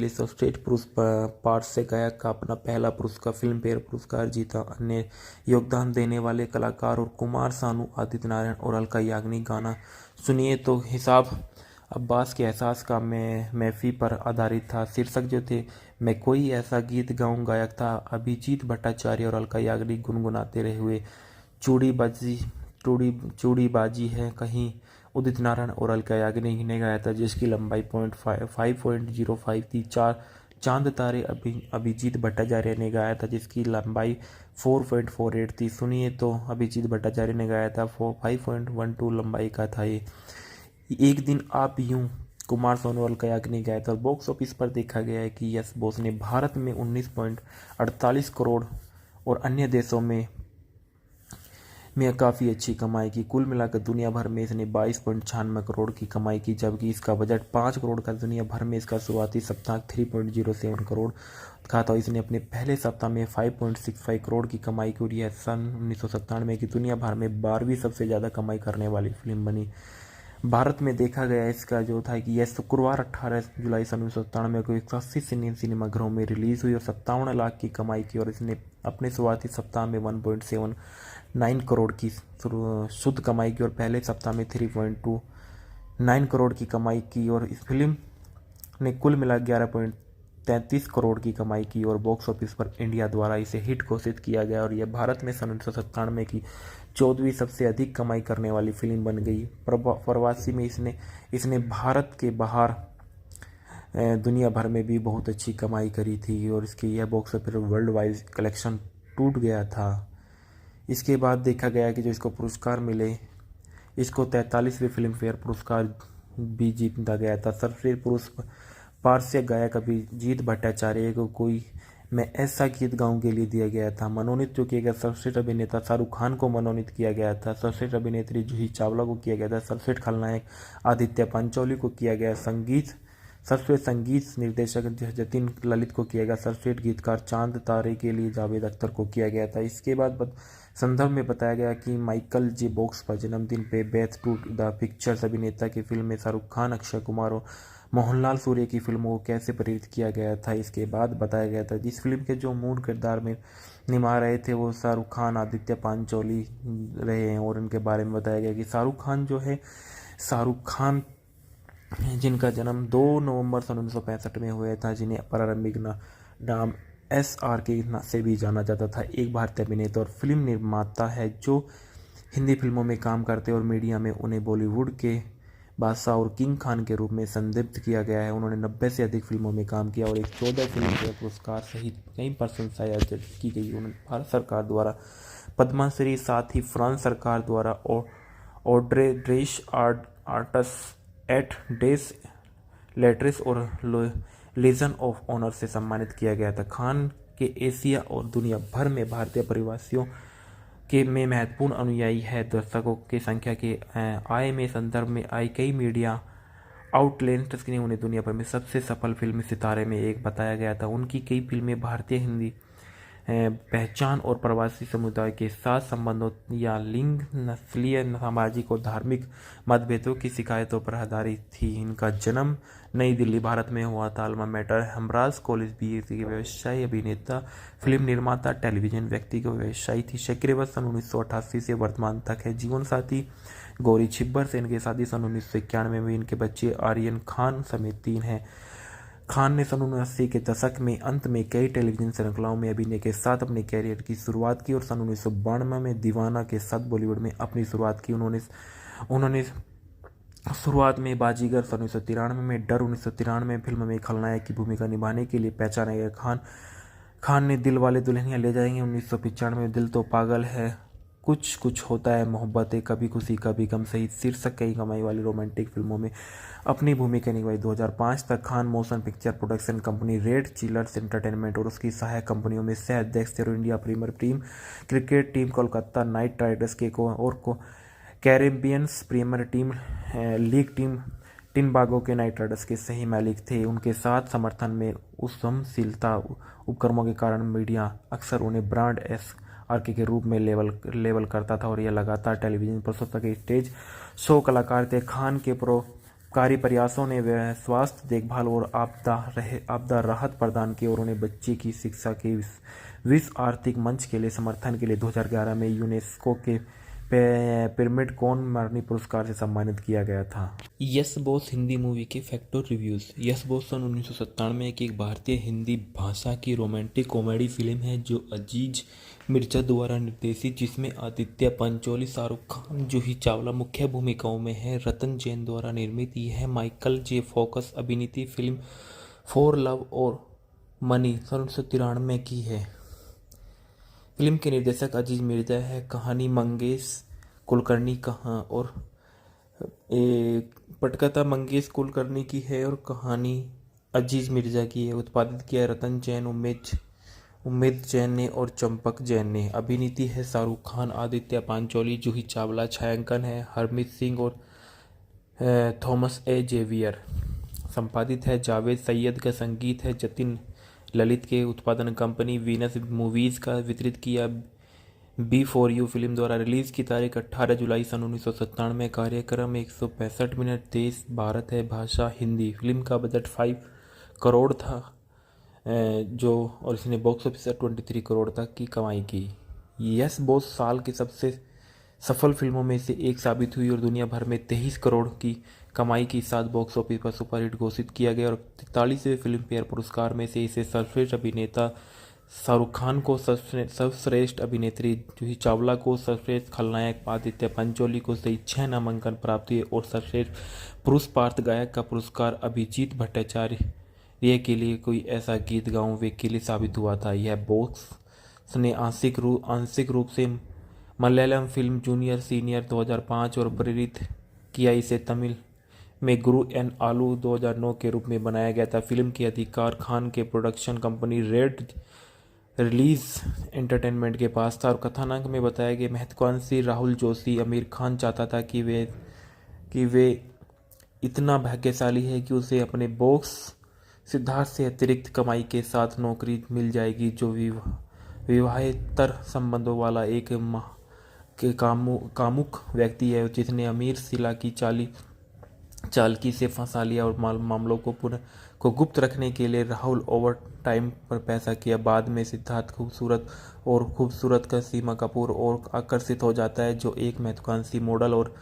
सर्वश्रेष्ठ पुरुष पार्श्व गायक का अपना पहला पुरस्कार फिल्म फेयर पुरस्कार जीता। अन्य योगदान देने वाले कलाकार और कुमार सानू, आदित्य नारायण और अलका याग्निक। गाना सुनिए तो हिसाब अब्बास के एहसास का महफी पर आधारित था। शीर्षक जो थे मैं कोई ऐसा गीत गाऊं, गायक था अभिजीत भट्टाचार्य और अलका याग्निक। गुनगुनाते रहे हुए चूड़ी बाजी है कहीं, उदित नारायण और अलका याग्निक ने गाया था, जिसकी लंबाई 5.05 थी। चांद तारे अभिजीत भट्टाचार्य ने गाया था, जिसकी लंबाई 4.48 थी। सुनिए तो अभिजीत भट्टाचार्य ने गाया था 5.12 लंबाई का था ये। एक दिन आप यूं कुमार सोनू अलका याग्निक गाया था। बॉक्स ऑफिस पर देखा गया है कि यस बॉस ने भारत में 19.48 करोड़ और अन्य देशों में काफ़ी अच्छी कमाई की। कुल मिलाकर दुनिया भर में इसने 22.96 करोड़ की कमाई की, जबकि इसका बजट 5 करोड़ का दुनिया भर में इसका शुरुआती सप्ताह 3.07 करोड़ का था। इसने अपने पहले सप्ताह में 5.65 करोड़ की कमाई की और यह सन 1997 की दुनिया भर में 12वीं सबसे ज़्यादा कमाई करने वाली फिल्म बनी। भारत में देखा गया इसका जो था कि यह शुक्रवार 18 जुलाई सन 1997 को 81 सिनेमाघरों में रिलीज हुई और 57 लाख की कमाई की और इसने अपने शुरुआती सप्ताह में 1.79 करोड़ की शुद्ध कमाई की और पहले सप्ताह में 3.29 करोड़ की कमाई की और इस फिल्म ने कुल मिला 11.33 करोड़ की कमाई की और बॉक्स ऑफिस पर इंडिया द्वारा इसे हिट घोषित किया गया और यह भारत में सन 1997 की 14वीं सबसे अधिक कमाई करने वाली फिल्म बन गई। प्रवासी में इसने भारत के बाहर दुनिया भर में भी बहुत अच्छी कमाई करी थी और इसकी यह box office world wide collection टूट गया था। इसके बाद देखा गया कि जो इसको पुरस्कार मिले, इसको 43वें फिल्म फेयर पुरस्कार भी जीता गया था। सर्वश्रेष्ठ पुरुष पार्श्व गायक अभिजीत भट्टाचार्य को कोई मैं ऐसा गीत गाऊं के लिए दिया गया था। मनोनीत जो किया गया सर्वश्रेष्ठ अभिनेता शाहरुख खान को मनोनीत किया गया था। सर्वश्रेष्ठ अभिनेत्री जूही चावला को किया गया था। सर्वश्रेष्ठ खलनायक आदित्य पंचोली को किया गया। सर्वश्रेष्ठ संगीत निर्देशक जतिन ललित को किया गया। सर्वश्रेष्ठ गीतकार चांद तारे के लिए जावेद अख्तर को किया गया था। इसके बाद संदर्भ में बताया गया कि माइकल जे बॉक्स पर जन्मदिन पे बेथ टू द पिक्चर्स अभिनेता की फिल्म में शाहरुख खान, अक्षय कुमार और मोहनलाल सूर्य की फिल्मों को कैसे प्रेरित किया गया था। इसके बाद बताया गया था जिस फिल्म के जो मूल किरदार में निभा रहे थे वो शाहरुख खान, आदित्य पंचोली रहे हैं और इनके बारे में बताया गया कि शाहरुख खान जिनका जन्म 2 नवंबर सन 1965 में हुआ था, जिन्हें प्रारंभिक नाम SR के से भी जाना जाता था, एक भारतीय अभिनेता और फिल्म निर्माता है जो हिंदी फिल्मों में काम करते और मीडिया में उन्हें बॉलीवुड के बादशाह और किंग खान के रूप में संदिग्ध किया गया है। उन्होंने 90 से अधिक फिल्मों में काम किया और एक 14 फिल्म फेयर पुरस्कार सहित कई प्रशंसाएं अर्जित की गई। उन्होंने भारत सरकार द्वारा पद्मश्री, साथ ही फ्रांस सरकार द्वारा ऑड्रे ड्रेस आर्टस एट डेस लेट्रिस और लीजन ऑफ ऑनर से सम्मानित किया गया था। खान के एशिया और दुनिया भर में भारतीय प्रवासियों के में महत्वपूर्ण अनुयायी है। दर्शकों की संख्या के आय में संदर्भ में आई कई मीडिया आउटलेट्स ने उन्हें दुनिया भर में सबसे सफल फिल्म सितारे में एक बताया गया था। उनकी कई फिल्में भारतीय हिंदी पहचान और प्रवासी समुदाय के साथ संबंधों या लिंग, नस्लीय, सामाजिक और धार्मिक मतभेदों की शिकायतों पर आधारित थी। इनका जन्म नई दिल्ली, भारत में हुआ था। अल्मा मैटर हेम्ब्रास कॉलेज बीए के व्यवसायी, अभिनेता, फिल्म निर्माता, टेलीविजन व्यक्तिगत व्यवसायी थी। सक्रिय सन 1988 से वर्तमान तक है। जीवन साथी गौरी छिब्बर से इनकी शादी सन 1991 में। इनके बच्चे आर्यन खान समेत 3 हैं। खान ने सन 1980 के दशक में अंत में कई टेलीविजन श्रृंखलाओं में अभिनय के साथ अपने कैरियर की शुरुआत की और सन 1992 में दीवाना के साथ बॉलीवुड में अपनी शुरुआत की। उन्होंने शुरुआत में बाजीगर सन 1993 में, डर 1993 फिल्म में खलनायक की भूमिका निभाने के लिए पहचाना गया। खान ने दिल वाले दुल्हनिया ले जाएंगे 1995 में, दिल तो पागल है, कुछ कुछ होता है, मोहब्बतें, कभी खुशी कभी गम सहित शीर्षक कई कमाई वाली रोमांटिक फिल्मों में अपनी भूमिका निभाई। 2005 तक Khan motion picture production company red chillers entertainment और उसकी सहायक कंपनियों में सह अध्यक्ष थे। India premier team cricket team Kolkata night Riders के Caribbeans premier team league team Trinbago के नाइट राइडर्स के सही मालिक थे। उनके साथ समर्थन में उद्यमशीलता उपक्रमों के कारण मीडिया अक्सर उन्हें ब्रांड आरके के रूप में लेबल करता था और यह लगातार टेलीविजन प्रस्तुत के स्टेज शो कलाकार थे। खान के परोपकारी प्रयासों ने स्वास्थ्य देखभाल और आपदा राहत प्रदान की और उन्हें बच्चे की शिक्षा के विश्व आर्थिक मंच के लिए समर्थन के लिए 2011 में यूनेस्को के पिरामिड कोन मरणि पुरस्कार से सम्मानित किया गया था। यस बॉस हिंदी मूवी के फैक्ट और रिव्यूज़। यस बॉस सन 1997 की एक भारतीय हिंदी भाषा की रोमांटिक कॉमेडी फिल्म है जो अजीज मिर्जा द्वारा निर्देशित, जिसमें आदित्य पंचोली, शाहरुख खान, जूही चावला मुख्य भूमिकाओं में है। रतन जैन द्वारा निर्मित यह माइकल जे फोकस अभिनीत फिल्म फॉर लव और मनी सन 1993 की है। फिल्म के निर्देशक अजीज मिर्जा है। कहानी मंगेश कुलकर्णी पटकथा मंगेश कुलकर्णी की है और कहानी अजीज मिर्जा की है। उत्पादित किया रतन जैन, उम्मेद जैन ने और चंपक जैन ने। अभिनीति है शाहरुख खान, आदित्य पांचोली, जूही चावला। छायांकन है हरमीत सिंह और थॉमस ए जेवियर। संपादित है जावेद सैयद का। संगीत है जतिन ललित के। उत्पादन कंपनी वीनस मूवीज़ का। वितरित किया बी फॉर यू फिल्म द्वारा। रिलीज़ की तारीख 18 जुलाई सन 1997। कार्यक्रम 165 मिनट। देश भारत है, भाषा हिंदी। फिल्म का बजट 5 करोड़ था और इसने बॉक्स ऑफिस से 23 करोड़ तक की कमाई की। यस बॉस साल की सबसे सफल फिल्मों में से एक साबित हुई और दुनिया भर में 23 करोड़ की कमाई के साथ बॉक्स ऑफिस पर सुपरहिट घोषित किया गया और 43वें फिल्म फेयर पुरस्कार में से इसे सर्वश्रेष्ठ अभिनेता शाहरुख खान को, सर्वश्रेष्ठ अभिनेत्री जूही चावला को, सर्वश्रेष्ठ खलनायक आदित्य पंचोली को सहित 6 नामांकन प्राप्त हुए और सर्वश्रेष्ठ पुरुष पार्श्व गायक का पुरस्कार अभिजीत भट्टाचार्य के लिए कोई ऐसा गीत गाऊं वे के लिए साबित हुआ था। यह बॉक्स ने आंशिक रूप से मलयालम फिल्म जूनियर सीनियर 2005 और प्रेरित किया। इसे तमिल में गुरु एन आलू 2009 के रूप में बनाया गया था। फिल्म के अधिकार खान के production company red release entertainment के पास था और कथानक में बताया गया महत्वाकांक्षी राहुल जोशी आमिर खान चाहता था कि वे इतना भाग्यशाली है कि उसे अपने बॉस सिद्धार्थ से अतिरिक्त कमाई के साथ नौकरी मिल जाएगी जो विवाहेतर संबंधों वाला एक कामुक व्यक्ति है जिसने अमीर शीला की चालकी से फंसा लिया और मामलों को गुप्त रखने के लिए राहुल ओवर टाइम पर पैसा किया। बाद में सिद्धार्थ खूबसूरत का सीमा कपूर और आकर्षित हो जाता है जो एक महत्वाकांक्षी मॉडल और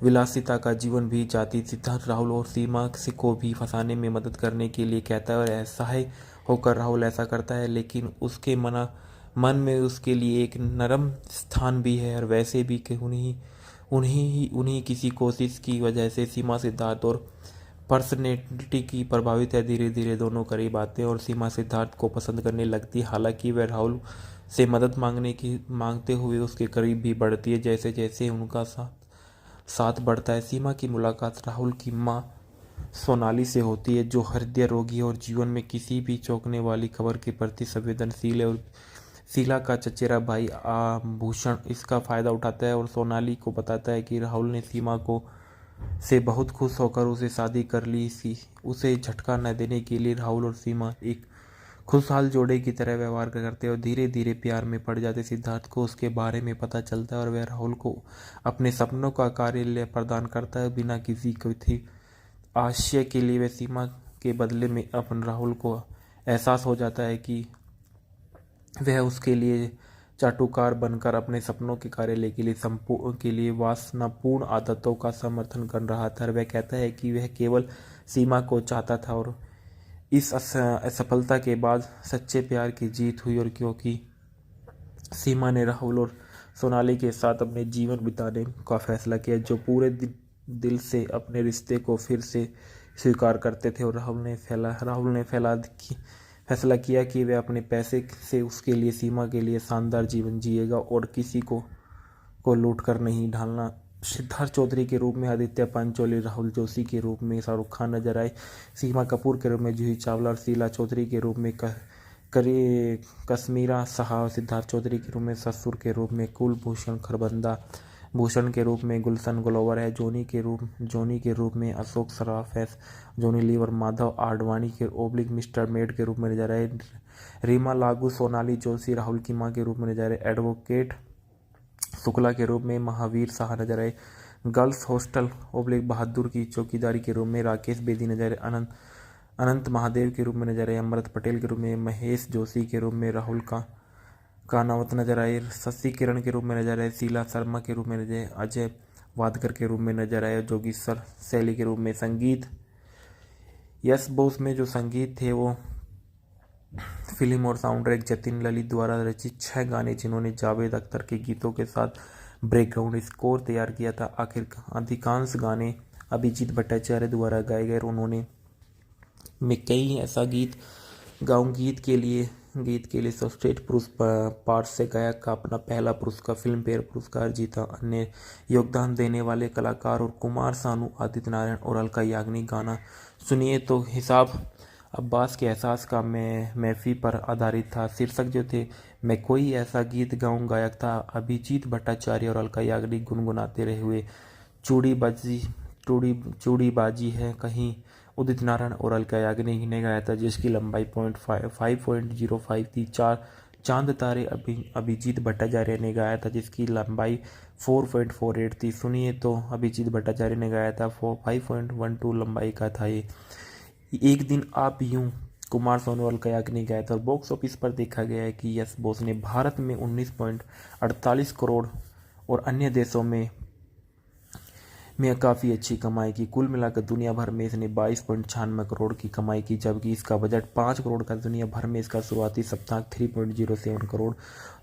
विलासिता का जीवन भी जाती। सिद्धार्थ राहुल और सीमा को भी फंसाने में मदद करने के लिए कहता है और असहाय होकर राहुल ऐसा करता है, लेकिन उसके मन में उसके लिए एक नरम स्थान भी है और वैसे भी उन्हीं किसी कोशिश की वजह से सीमा सिद्धार्थ और पर्सनैलिटी की प्रभावित है। धीरे धीरे दोनों करीब आते हैं और सीमा सिद्धार्थ को पसंद करने लगती है। हालांकि वह राहुल से मदद मांगते हुए उसके करीब भी बढ़ती है जैसे जैसे उनका साथ बढ़ता है। सीमा की मुलाकात राहुल की माँ सोनाली से होती है जो हृदय रोगी है और जीवन में किसी भी चौंकने वाली खबर के प्रति संवेदनशील है और शीला का चचेरा भाई आभूषण इसका फायदा उठाता है और सोनाली को बताता है कि राहुल ने सीमा से बहुत खुश होकर उसे शादी कर ली। उसे झटका न देने के लिए राहुल और सीमा एक खुशहाल जोड़े की तरह व्यवहार करते और धीरे धीरे प्यार में पड़ जाते। सिद्धार्थ को उसके बारे में पता चलता है और वह राहुल को अपने सपनों का कार्यालय प्रदान करता है बिना किसी थी आशय के लिए। वह सीमा के बदले में अपन राहुल को एहसास हो जाता है कि वह उसके लिए चाटुकार बनकर अपने सपनों के कार्यालय के लिए वासनापूर्ण आदतों का समर्थन कर रहा था। वह कहता है कि वह केवल सीमा को चाहता था और इस असफलता के बाद सच्चे प्यार की जीत हुई। और क्योंकि सीमा ने राहुल और सोनाली के साथ अपने जीवन बिताने का फैसला किया, जो पूरे दिल से अपने रिश्ते को फिर से स्वीकार करते थे। और राहुल ने फैसला किया कि वह अपने पैसे से उसके लिए सीमा के लिए शानदार जीवन जिएगा और किसी को लूट कर नहीं ढालना। सिद्धार्थ चौधरी के रूप में आदित्य पंचोली, राहुल जोशी के रूप में शाहरुख खान नजर आए, सीमा कपूर के रूप में जूही चावला और शीला चौधरी के रूप में कश्मीरा शाह, सिद्धार्थ चौधरी के रूप में ससुर के रूप में कुलभूषण खरबंदा, भूषण के रूप में गुलशन ग्लोवर है, जोनी के रूप में अशोक सराफ है, जोनी लीवर, माधव आडवाणी के ओब्लिक मिस्टर मेड के रूप में नजर आए, रीमा लागू, सोनाली जोशी राहुल की मां के रूप में नजर आए, एडवोकेट शुक्ला के रूप में महावीर शाह नजर आए, गर्ल्स हॉस्टल ओब्लिक बहादुर की चौकीदारी के रूप में राकेश बेदी नजर आए, अनंत महादेव के रूप में नजर आए, अमृत पटेल के रूप में महेश जोशी के रूप में राहुल कानावत नजर आए, शशि किरण के रूप में नजर आए, शीला शर्मा के रूप में नजर आए, अजय वादकर के रूप में नजर आए, जोगेश्वर शैली के रूप में संगीत, यस बोस में जो संगीत थे वो फिल्म और साउंड ट्रैक जतिन ललित द्वारा रचित 6 गाने जिन्होंने जावेद अख्तर के गीतों के साथ बैकग्राउंड स्कोर तैयार किया था। आखिर अधिकांश गाने अभिजीत भट्टाचार्य द्वारा गाए गए। उन्होंने मैं कई ऐसा गीत गाऊं गीत के लिए सर्वश्रेष्ठ पुरुष पार्श्व गायक का अपना पहला पुरस्कार फिल्म फेयर पुरस्कार जीता। अन्य योगदान देने वाले कलाकार और कुमार सानू, आदित्य नारायण और अलका याग्निक। गाना सुनिए तो हिसाब अब्बास के एहसास का मैफी पर आधारित था। शीर्षक जो थे मैं कोई ऐसा गीत गाऊं, गायक था अभिजीत भट्टाचार्य और अलका याग्निक। गुनगुनाते रहे हुए चूड़ीबाजी है कहीं, उदित नारायण और अलका याग्निक ने गाया था, जिसकी लंबाई 5.05 थी। चांद तारे अभिजीत भट्टाचार्य ने गाया था, जिसकी लंबाई 4.48 थी। सुनिए तो अभिजीत भट्टाचार्य ने गाया था, 5.12 लंबाई का था ये। एक दिन आप यूं कुमार सोनू और अलका याग्निक गाया था। और बॉक्स ऑफिस पर देखा गया है कि यस बॉस ने भारत में 19.48 करोड़ और अन्य देशों में काफ़ी अच्छी कमाई की। कुल मिलाकर दुनिया भर में इसने 22.96 करोड़ की कमाई की, जबकि इसका बजट 5 करोड़ का दुनिया भर में इसका शुरुआती सप्ताह 3.07 करोड़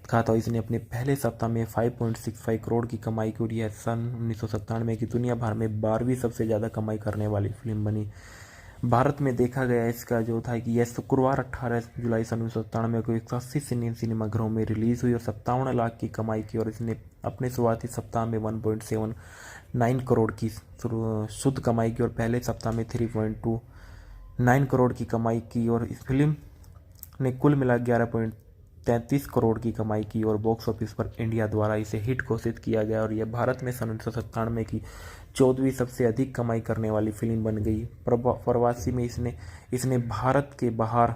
का था। इसने अपने पहले सप्ताह में 5.65 करोड़ की कमाई की और यह सन 1997 की दुनिया भर में 12वीं सबसे ज़्यादा कमाई करने वाली फिल्म बनी। भारत में देखा गया इसका जो था कि यह शुक्रवार 18 जुलाई सन 1997 को 180 सिनेमाघरों में रिलीज़ हुई और 57 लाख की कमाई की। और इसने अपने शुरुआती सप्ताह में 1.79 करोड़ की शुद्ध कमाई की और पहले सप्ताह में 3.29 करोड़ की कमाई की। और इस फिल्म ने कुल मिला 11.33 करोड़ की कमाई की और बॉक्स ऑफिस पर इंडिया द्वारा इसे हिट घोषित किया गया। और यह भारत में सन 1997 की 14वीं सबसे अधिक कमाई करने वाली फिल्म बन गई। प्रवासी में इसने भारत के बाहर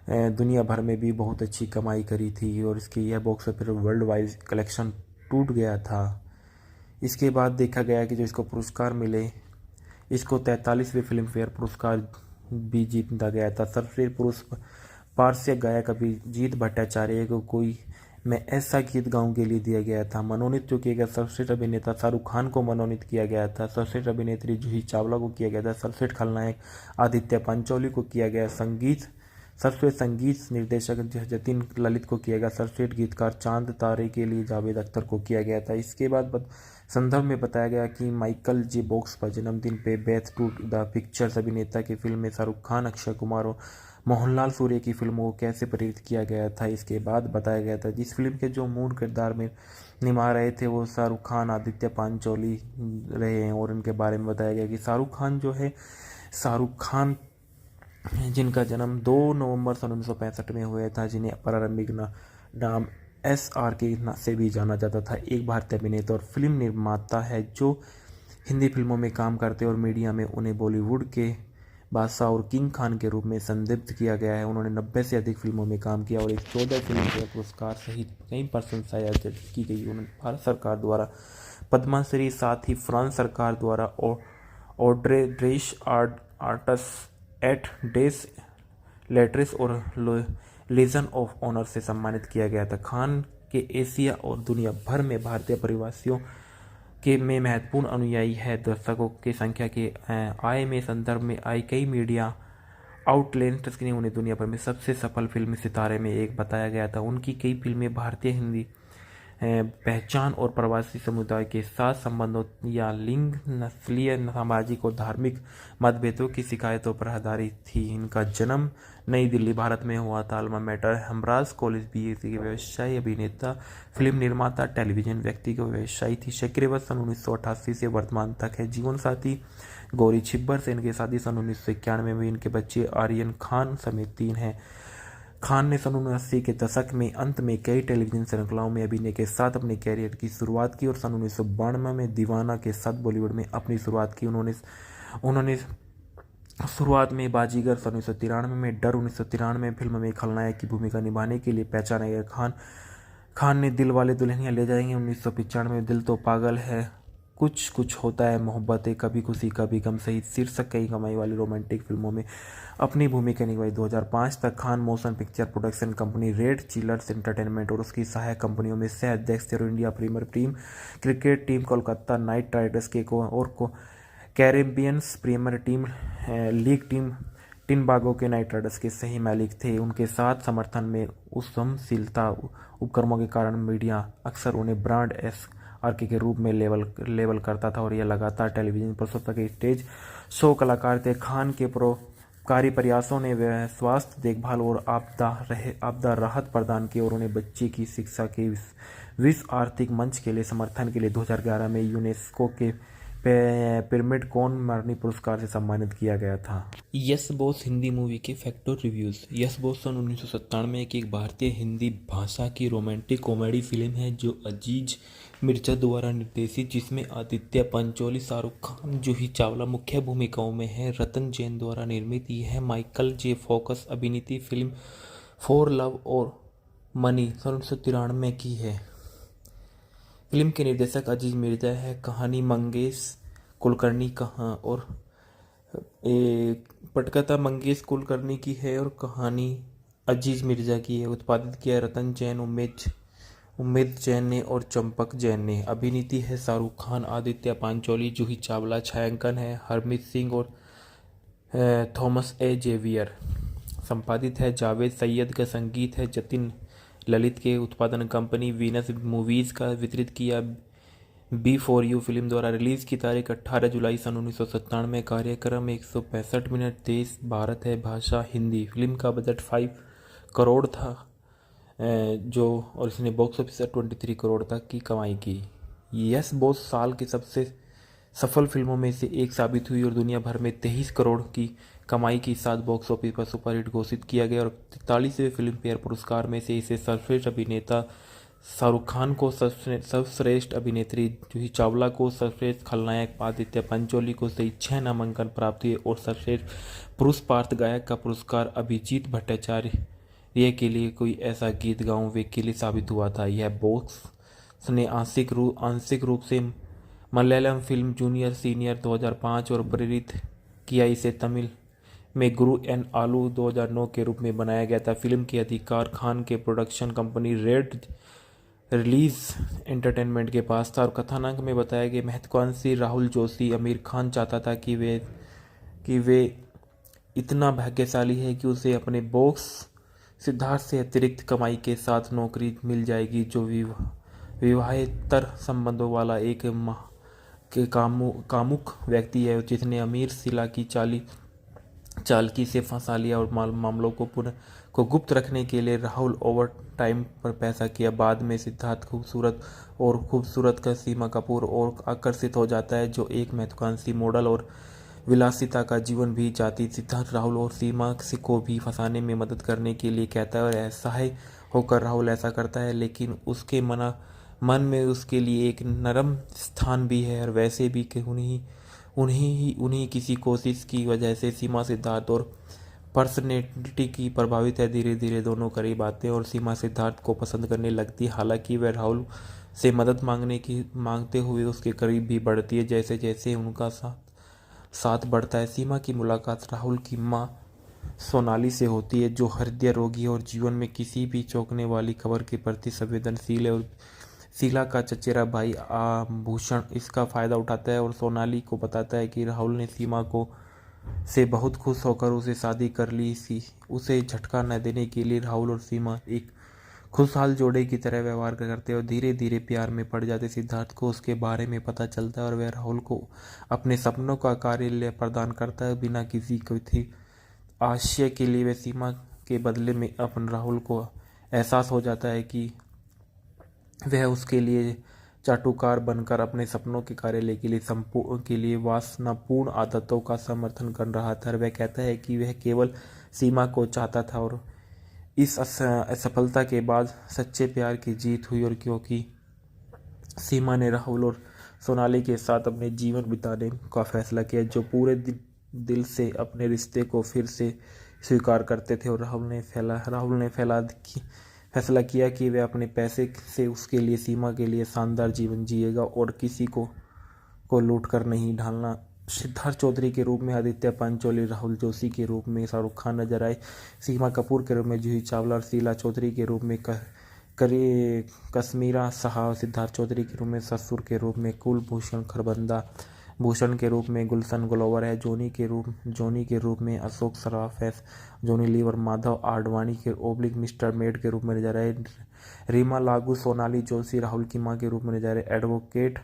दुनिया भर में भी बहुत अच्छी कमाई करी थी और इसकी यह box office world wide collection टूट गया था। इसके बाद देखा गया कि जो इसको पुरस्कार मिले, इसको 43वें फिल्म फेयर पुरस्कार भी जीता गया था। सर्वश्रेष्ठ पुरुष पार्श्व गायक अभिजीत भट्टाचार्य को कोई मैं ऐसा गीत गाऊं के लिए दिया गया था। मनोनीत जो किया गया, सर्वश्रेष्ठ अभिनेता शाहरुख खान को मनोनीत किया गया था, सर्वश्रेष्ठ अभिनेत्री जूही चावला को किया गया था, सर्वश्रेष्ठ खलनायक आदित्य पंचोली को किया गया, सर्वश्रेष्ठ संगीत निर्देशक जतिन ललित को किया गया, सर्वश्रेष्ठ गीतकार चांद तारे के लिए जावेद अख्तर को किया गया था। इसके बाद संदर्भ में बताया गया कि माइकल जे बॉक्स पर जन्मदिन पे बेथ टू द पिक्चर्स अभिनेता की फिल्म में शाहरुख खान, अक्षय कुमार और मोहनलाल सूर्य की फिल्मों को कैसे प्रेरित किया गया था। इसके बाद बताया गया था जिस फिल्म के जो मूल किरदार में निभा रहे थे वो शाहरुख खान, आदित्य पंचोली रहे हैं। और इनके बारे में बताया गया कि शाहरुख खान जिनका जन्म 2 नवंबर सन 1965 में हुआ था, जिन्हें प्रारंभिक नाम SR के से भी जाना जाता था, एक भारतीय अभिनेता और फिल्म निर्माता है जो हिंदी फिल्मों में काम करते और मीडिया में उन्हें बॉलीवुड के बादशाह और किंग खान के रूप में संदिग्ध किया गया है। उन्होंने 90 से अधिक फिल्मों में काम किया और एक 14 फिल्म फेयर पुरस्कार सहित कई प्रशंसाएं अर्जित की गई। उन्होंने भारत सरकार द्वारा पद्मश्री, साथ ही फ्रांस सरकार द्वारा ऑड्रे ड्रेस आर्टस एट डेस लेटरेस और लीजन ऑफ ऑनर से सम्मानित किया गया था। खान के एशिया और दुनिया भर में भारतीय परिवासियों के में महत्वपूर्ण अनुयायी है। दर्शकों की संख्या के आय में संदर्भ में आई कई मीडिया आउटलेट्स ने उन्हें दुनिया भर में सबसे सफल फिल्म सितारे में एक बताया गया था। उनकी कई फिल्में भारतीय हिंदी पहचान और प्रवासी समुदाय के साथ संबंधों या लिंग, नस्लीय, सामाजिक और धार्मिक मतभेदों की शिकायतों पर आधारित थी। इनका जन्म नई दिल्ली, भारत में हुआ था। अल्मा मैटर हेम्ब्रास कॉलेज बीए के व्यवसायी, अभिनेता, फिल्म निर्माता, टेलीविजन व्यक्ति के व्यवसायी थी। सक्रिय सन 1988 से वर्तमान तक है। जीवन साथी गौरी छिब्बर से इनकी शादी सन 1991 में। इनके बच्चे आर्यन खान समेत 3 हैं। खान ने सन 1980 के दशक में अंत में कई टेलीविजन श्रृंखलाओं में अभिनय के साथ अपने कैरियर की शुरुआत की और सन 1992 में दीवाना के साथ बॉलीवुड में अपनी शुरुआत की। उन्होंने शुरुआत में बाजीगर, सन 1993 में डर, 1993 फिल्म में खलनायक की भूमिका निभाने के लिए पहचाने गए खान ने दिल वाले दुल्हनिया ले जाएंगे, 1995 में दिल तो पागल है, कुछ कुछ होता है, मोहब्बतें, कभी खुशी कभी गम सहित शीर्षक कई कमाई वाली रोमांटिक फिल्मों में अपनी भूमिका निभाई। 2005 तक Khan motion picture production company red chillers entertainment और उसकी सहायक कंपनियों में सह अध्यक्ष थे। India premier team cricket team Kolkata night Riders के Caribbeans premier team league team Trinbago के नाइट राइडर्स के सही मालिक थे। उनके साथ समर्थन में उद्यमशीलता उपक्रमों के कारण मीडिया अक्सर उन्हें ब्रांड आरके के रूप में लेबल करता था और यह लगातार टेलीविजन प्रस्तुता के स्टेज शो कलाकार थे। खान के परोपकारी प्रयासों ने स्वास्थ्य देखभाल और आपदा राहत प्रदान की और उन्हें बच्चे की शिक्षा के विश्व आर्थिक मंच के लिए समर्थन के लिए 2011 में यूनेस्को के पिरामिड कोन मरनी पुरस्कार से सम्मानित किया गया था। यस बॉस हिंदी मूवी के फैक्ट और रिव्यूज। यस बॉस सन 1997 की एक भारतीय हिंदी भाषा की रोमांटिक कॉमेडी फिल्म है जो अजीज मिर्जा द्वारा निर्देशित, जिसमें आदित्य पंचोली, शाहरुख खान, जूही चावला मुख्य भूमिकाओं में है। रतन जैन द्वारा निर्मित यह है माइकल जे फोकस अभिनीत फिल्म फॉर लव और मनी सन 1993 की है। फिल्म के निर्देशक अजीज मिर्जा है। कहानी मंगेश कुलकर्णी और पटकथा मंगेश कुलकर्णी की है और कहानी अजीज मिर्जा की है। उत्पादित किया रतन जैन, उम्मीद जैन ने और चंपक जैन ने। अभिनीति है शाहरुख खान, आदित्य पंचोली, जूही चावला। छायांकन है हरमीत सिंह और थॉमस ए जेवियर। संपादित है जावेद सैयद का। संगीत है जतिन ललित के। उत्पादन कंपनी वीनस मूवीज का। वितरित किया बी फॉर यू फिल्म द्वारा। रिलीज की तारीख 18 जुलाई सन 1997। कार्यक्रम 165 मिनट। देश भारत है, भाषा हिंदी। फिल्म का बजट 5 करोड़ था और इसने बॉक्स ऑफिस 23 करोड़ तक की कमाई की। यस बॉस साल की सबसे सफल फिल्मों में से एक साबित हुई और दुनिया भर में 23 करोड़ की कमाई के साथ बॉक्स ऑफिस पर सुपरहिट घोषित किया गया और 43वें फिल्म फेयर पुरस्कार में से इसे सर्वश्रेष्ठ अभिनेता शाहरुख खान को, सर्वश्रेष्ठ अभिनेत्री जूही चावला को, सर्वश्रेष्ठ खलनायक आदित्य पंचोली को सहित 6 नामांकन प्राप्त हुए और सर्वश्रेष्ठ पुरुष पार्श्व गायक का पुरस्कार अभिजीत भट्टाचार्य के लिए कोई ऐसा गीत गाऊं वे के लिए साबित हुआ था। यह बॉक्स ने आंशिक रूप से मलयालम फिल्म जूनियर सीनियर 2005 और प्रेरित किया। इसे तमिल में गुरु एन आलू 2009 के रूप में बनाया गया था। फिल्म के अधिकार खान के production company red release entertainment के पास था और कथानक में बताया गया महत्वाकांक्षी राहुल जोशी आमिर खान चाहता था कि वे इतना भाग्यशाली है कि उसे अपने बॉस सिद्धार्थ से अतिरिक्त कमाई के साथ नौकरी मिल जाएगी जो विवाहेतर संबंधों वाला एक कामुक व्यक्ति है जिसने अमीर शीला की चालकी से फंसा लिया और मामलों को गुप्त रखने के लिए राहुल ओवर टाइम पर पैसा किया। बाद में सिद्धार्थ खूबसूरत का सीमा कपूर और आकर्षित हो जाता है जो एक महत्वाकांक्षी मॉडल और विलासिता का जीवन भी चाहती। सिद्धार्थ राहुल और सीमा को भी फंसाने में मदद करने के लिए कहता है और असहाय होकर राहुल ऐसा करता है, लेकिन उसके मन में उसके लिए एक नरम स्थान भी है और वैसे भी उन्हीं किसी कोशिश की वजह से सीमा सिद्धार्थ और पर्सनैलिटी की प्रभावित है। धीरे धीरे दोनों करीब आते हैं और सीमा सिद्धार्थ को पसंद करने लगती है। हालांकि वह राहुल से मदद मांगते हुए उसके करीब भी बढ़ती है। जैसे जैसे उनका साथ बढ़ता है, सीमा की मुलाकात राहुल की माँ सोनाली से होती है, जो हृदय रोगी है और जीवन में किसी भी चौंकने वाली खबर के प्रति संवेदनशील है। और शीला का चचेरा भाई आभूषण इसका फायदा उठाता है और सोनाली को बताता है कि राहुल ने सीमा को से बहुत खुश होकर उसे शादी कर ली सी। उसे झटका न देने के लिए राहुल और सीमा एक खुशहाल जोड़े की तरह व्यवहार करते हैं और धीरे धीरे प्यार में पड़ जाते। सिद्धार्थ को उसके बारे में पता चलता है और वह राहुल को अपने सपनों का कार्यालय प्रदान करता है। बिना किसी थी आशय के लिए वह सीमा के बदले में अपन राहुल को एहसास हो जाता है कि वह उसके लिए चाटुकार बनकर अपने सपनों के कार्यालय के लिए वासनापूर्ण आदतों का समर्थन कर रहा था। वह कहता है कि वह केवल सीमा को चाहता था और इस असफलता के बाद सच्चे प्यार की जीत हुई। और क्योंकि सीमा ने राहुल और सोनाली के साथ अपने जीवन बिताने का फैसला किया, जो पूरे दिल से अपने रिश्ते को फिर से स्वीकार करते थे, और राहुल ने फैसला किया कि वह अपने पैसे से उसके लिए सीमा के लिए शानदार जीवन जिएगा और किसी को लूट कर नहीं ढालना। सिद्धार्थ चौधरी के रूप में आदित्य पंचोली, राहुल जोशी के रूप में शाहरुख खान नजर आए, सीमा कपूर के रूप में जूही चावला और शीला चौधरी के रूप में कश्मीरा शाह, सिद्धार्थ चौधरी के रूप में ससुर के रूप में कुलभूषण खरबंदा, भूषण के रूप में गुलशन ग्लोवर है, जोनी के रूप में अशोक सराफ है, जोनी लीवर माधव आडवाणी के ओब्लिक मिस्टर मेड के रूप में नजर आए, रीमा लागू सोनाली जोशी राहुल की मां के रूप में नजर आए, एडवोकेट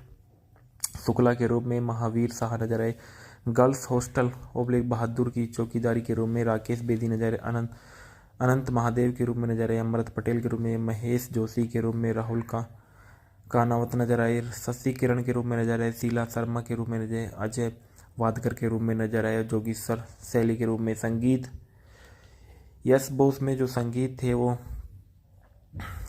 शुक्ला के रूप में महावीर शाह नजर आए, गर्ल्स हॉस्टल ओब्लिक बहादुर की चौकीदारी के रूप में राकेश बेदी नजर आए, अनंत महादेव के रूप में नजर आए, अमृत पटेल के रूप में महेश जोशी के रूप में राहुल का कानावत नजर आए, शशि किरण के रूप में नजर आए, शीला शर्मा के रूप में नजर आए, अजय वादकर के रूप में नजर आए, जोगेश्वर शैली के रूप में संगीत, यस बोस में जो संगीत थे वो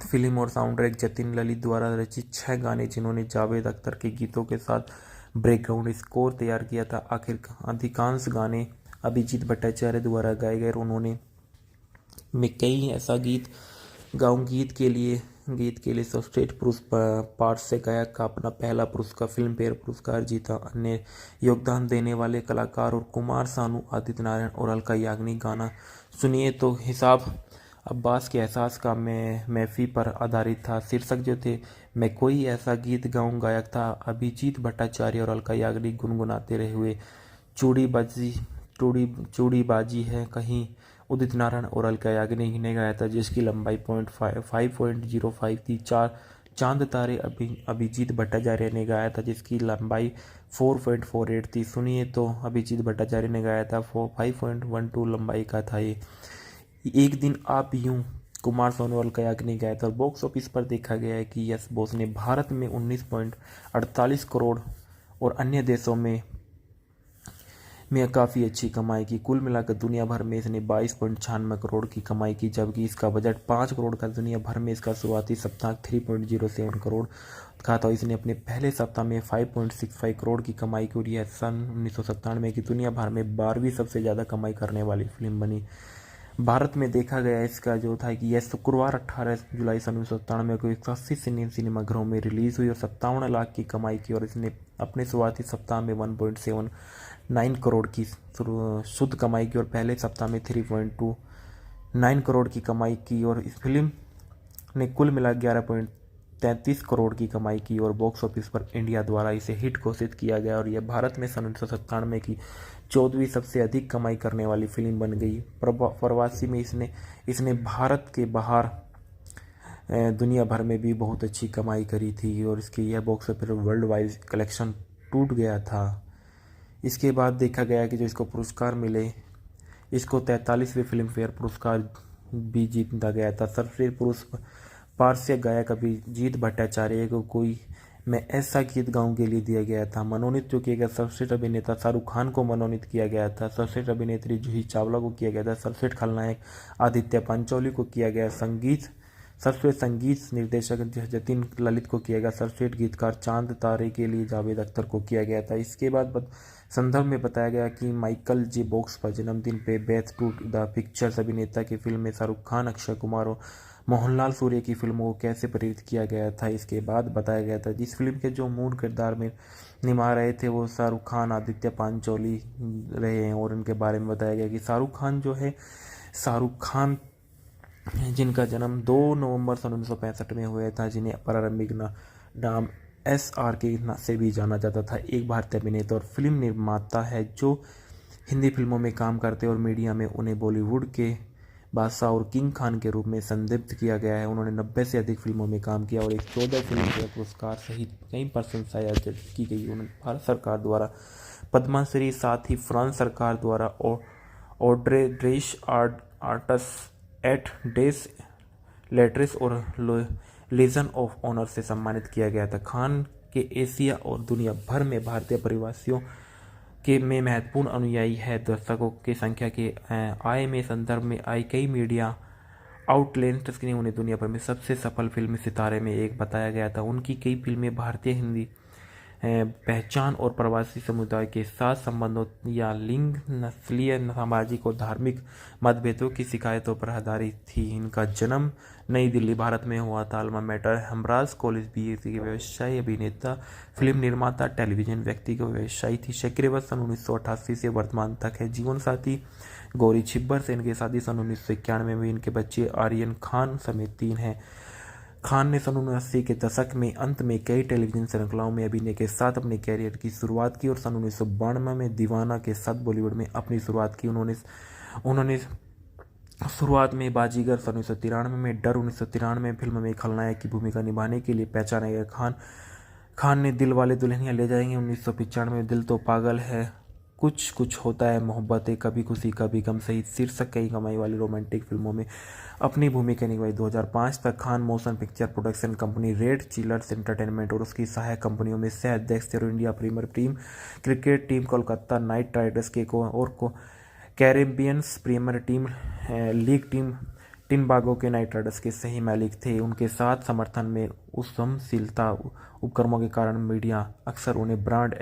फिल्म और साउंड ट्रैक जतिन ललित द्वारा रचित 6 गाने, जिन्होंने जावेद अख्तर के गीतों के साथ बैकग्राउंड स्कोर तैयार किया था। आखिर अधिकांश गाने अभिजीत भट्टाचार्य द्वारा गाए गए। उन्होंने में कई ऐसा गीत के लिए सर्वश्रेष्ठ पुरुष पार्श्व गायक का अपना पहला पुरस्कार फिल्म फेयर पुरस्कार जीता। अन्य योगदान देने वाले कलाकार और कुमार सानू, आदित्य नारायण और अलका याग्निक। गाना सुनिए तो हिसाब अब्बास के एहसास का मैफी पर आधारित था। शीर्षक जो थे मैं कोई ऐसा गीत गाऊं गायक था अभिजीत भट्टाचार्य और अलका याग्निक गुनगुनाते रहे हुए चूड़ीबाजी है कहीं उदित नारायण और अलका याग्निक ने गाया था, जिसकी लंबाई 5.05 थी। चांद तारे अभिजीत भट्टाचार्य ने गाया था, जिसकी लंबाई 4.48 थी। सुनिए तो अभिजीत भट्टाचार्य ने गाया था 5.12 लंबाई का था ये। एक दिन आप यूं कुमार सोनू अलका याग्निक गाया था। बॉक्स ऑफिस पर देखा गया है कि यस बोस ने भारत में 19.48 करोड़ और अन्य देशों में काफ़ी अच्छी कमाई की। कुल मिलाकर दुनिया भर में इसने 22.96 करोड़ की कमाई की, जबकि इसका बजट 5 करोड़ का। दुनिया भर में इसका शुरुआती सप्ताह 3.07 करोड़ का था। इसने अपने पहले सप्ताह में 5.65 करोड़ की कमाई की और यह सन 1997 की दुनिया भर में 12वीं सबसे ज़्यादा कमाई करने वाली फिल्म बनी। भारत में देखा गया इसका जो था कि यह शुक्रवार 18 जुलाई सन 1997 को 180 सिनेमाघरों में रिलीज़ हुई और 57 लाख की कमाई की। और इसने अपने शुरुआती सप्ताह में 1.79 करोड़ की शुद्ध कमाई की और पहले सप्ताह में 3.29 करोड़ की कमाई की। और इस फिल्म ने कुल मिला 11.33 करोड़ की कमाई की और बॉक्स ऑफिस पर इंडिया द्वारा इसे हिट घोषित किया गया और यह भारत में सन 1997 की 14वीं सबसे अधिक कमाई करने वाली फिल्म बन गई। प्रवासी में इसने भारत के बाहर दुनिया भर में भी बहुत अच्छी कमाई करी थी और इसके यह box office world wide collection टूट गया था। इसके बाद देखा गया कि जो इसको पुरस्कार मिले, इसको 43वें फिल्म फेयर पुरस्कार भी जीता गया था। सर्वश्रेष्ठ पुरुष पार्श्व गायक अभिजीत भट्टाचार्य को कोई मैं ऐसा गीत गाऊं के लिए दिया गया था। मनोनीत जो किया गया, सर्वश्रेष्ठ अभिनेता शाहरुख खान को मनोनीत किया गया था। सर्वश्रेष्ठ अभिनेत्री जूही चावला को किया गया था। सर्वश्रेष्ठ खलनायक आदित्य पंचोली को किया गया। संगीत सर्वश्रेष्ठ संगीत निर्देशक जतिन ललित को किया गया। सर्वश्रेष्ठ गीतकार चांद तारे के लिए जावेद अख्तर को किया गया था। इसके बाद संदर्भ में बताया गया कि माइकल जे बॉक्स पर जन्मदिन पे बेथ टू द पिक्चर्स अभिनेता की फिल्म में शाहरुख खान, अक्षय कुमार और मोहनलाल सूर्य की फिल्मों को कैसे प्रेरित किया गया था। इसके बाद बताया गया था जिस फिल्म के जो मूल किरदार में निभा रहे थे वो शाहरुख खान, आदित्य पांचोली रहे हैं। और इनके बारे में बताया गया कि शाहरुख खान जिनका जन्म 2 नवंबर सन 1965 में हुआ था, जिन्हें प्रारंभिक नाम SR के से भी जाना जाता था, एक भारतीय अभिनेता और फिल्म निर्माता है जो हिंदी फिल्मों में काम करते और मीडिया में उन्हें बॉलीवुड के बादशाह और किंग खान के रूप में संदिग्ध किया गया है। उन्होंने 90 से अधिक फिल्मों में काम किया और एक 14 फिल्म फेयर पुरस्कार सहित कई प्रशंसाएं अर्जित की गई। उन्हें भारत सरकार द्वारा पद्मश्री, साथ ही फ्रांस सरकार द्वारा ऑड्रे ड्रेस आर्टस एट डेस लेटरेस और लीजन ऑफ ऑनर से सम्मानित किया गया था। खान के एशिया और दुनिया भर में भारतीय प्रवासियों के में महत्वपूर्ण अनुयायी है। दर्शकों की संख्या के आय में संदर्भ में आई कई मीडिया आउटलेट्स ने उन्हें दुनिया भर में सबसे सफल फिल्मी सितारे में एक बताया गया था। उनकी कई फिल्में भारतीय हिंदी पहचान और प्रवासी समुदाय के साथ संबंधों या लिंग, नस्लीय, सामाजिक और धार्मिक मतभेदों की शिकायतों पर आधारित थी। इनका जन्म नई दिल्ली, भारत में हुआ था। Alma mater Humraaz college BSc के व्यवसायी, अभिनेता, फिल्म निर्माता, टेलीविजन व्यक्ति के व्यवसायी थी। सक्रिय सन 1988 से वर्तमान तक है। जीवन साथी गौरी छिब्बर से इनकी शादी सन 1991 में। इनके बच्चे आर्यन खान समेत 3 हैं। खान ने सन 1980 के दशक में अंत में कई टेलीविजन श्रृंखलाओं में अभिनय के साथ अपने कैरियर की शुरुआत की और सन 1992 में दीवाना के साथ बॉलीवुड में अपनी शुरुआत की। उन्होंने शुरुआत में बाजीगर सन 1993 में, डर 1993 फिल्म में खलनायक की भूमिका निभाने के लिए पहचाना गया। खान ने दिल वाले दुल्हनिया ले जाएंगे 1995 में, दिल तो पागल है, कुछ कुछ होता है, मोहब्बतें, कभी खुशी कभी गम सहित शीर्षक कई कमाई वाली रोमांटिक फिल्मों में अपनी भूमिका निभाई। 2005 तक Khan motion picture production company red chillers entertainment और उसकी सहायक कंपनियों में सह अध्यक्ष थे। India premier team cricket team Kolkata night Riders के Caribbeans premier team league team Trinbago के नाइट राइडर्स के सही मालिक थे। उनके साथ समर्थन में उद्यमशीलता उपक्रमों के कारण मीडिया अक्सर उन्हें ब्रांड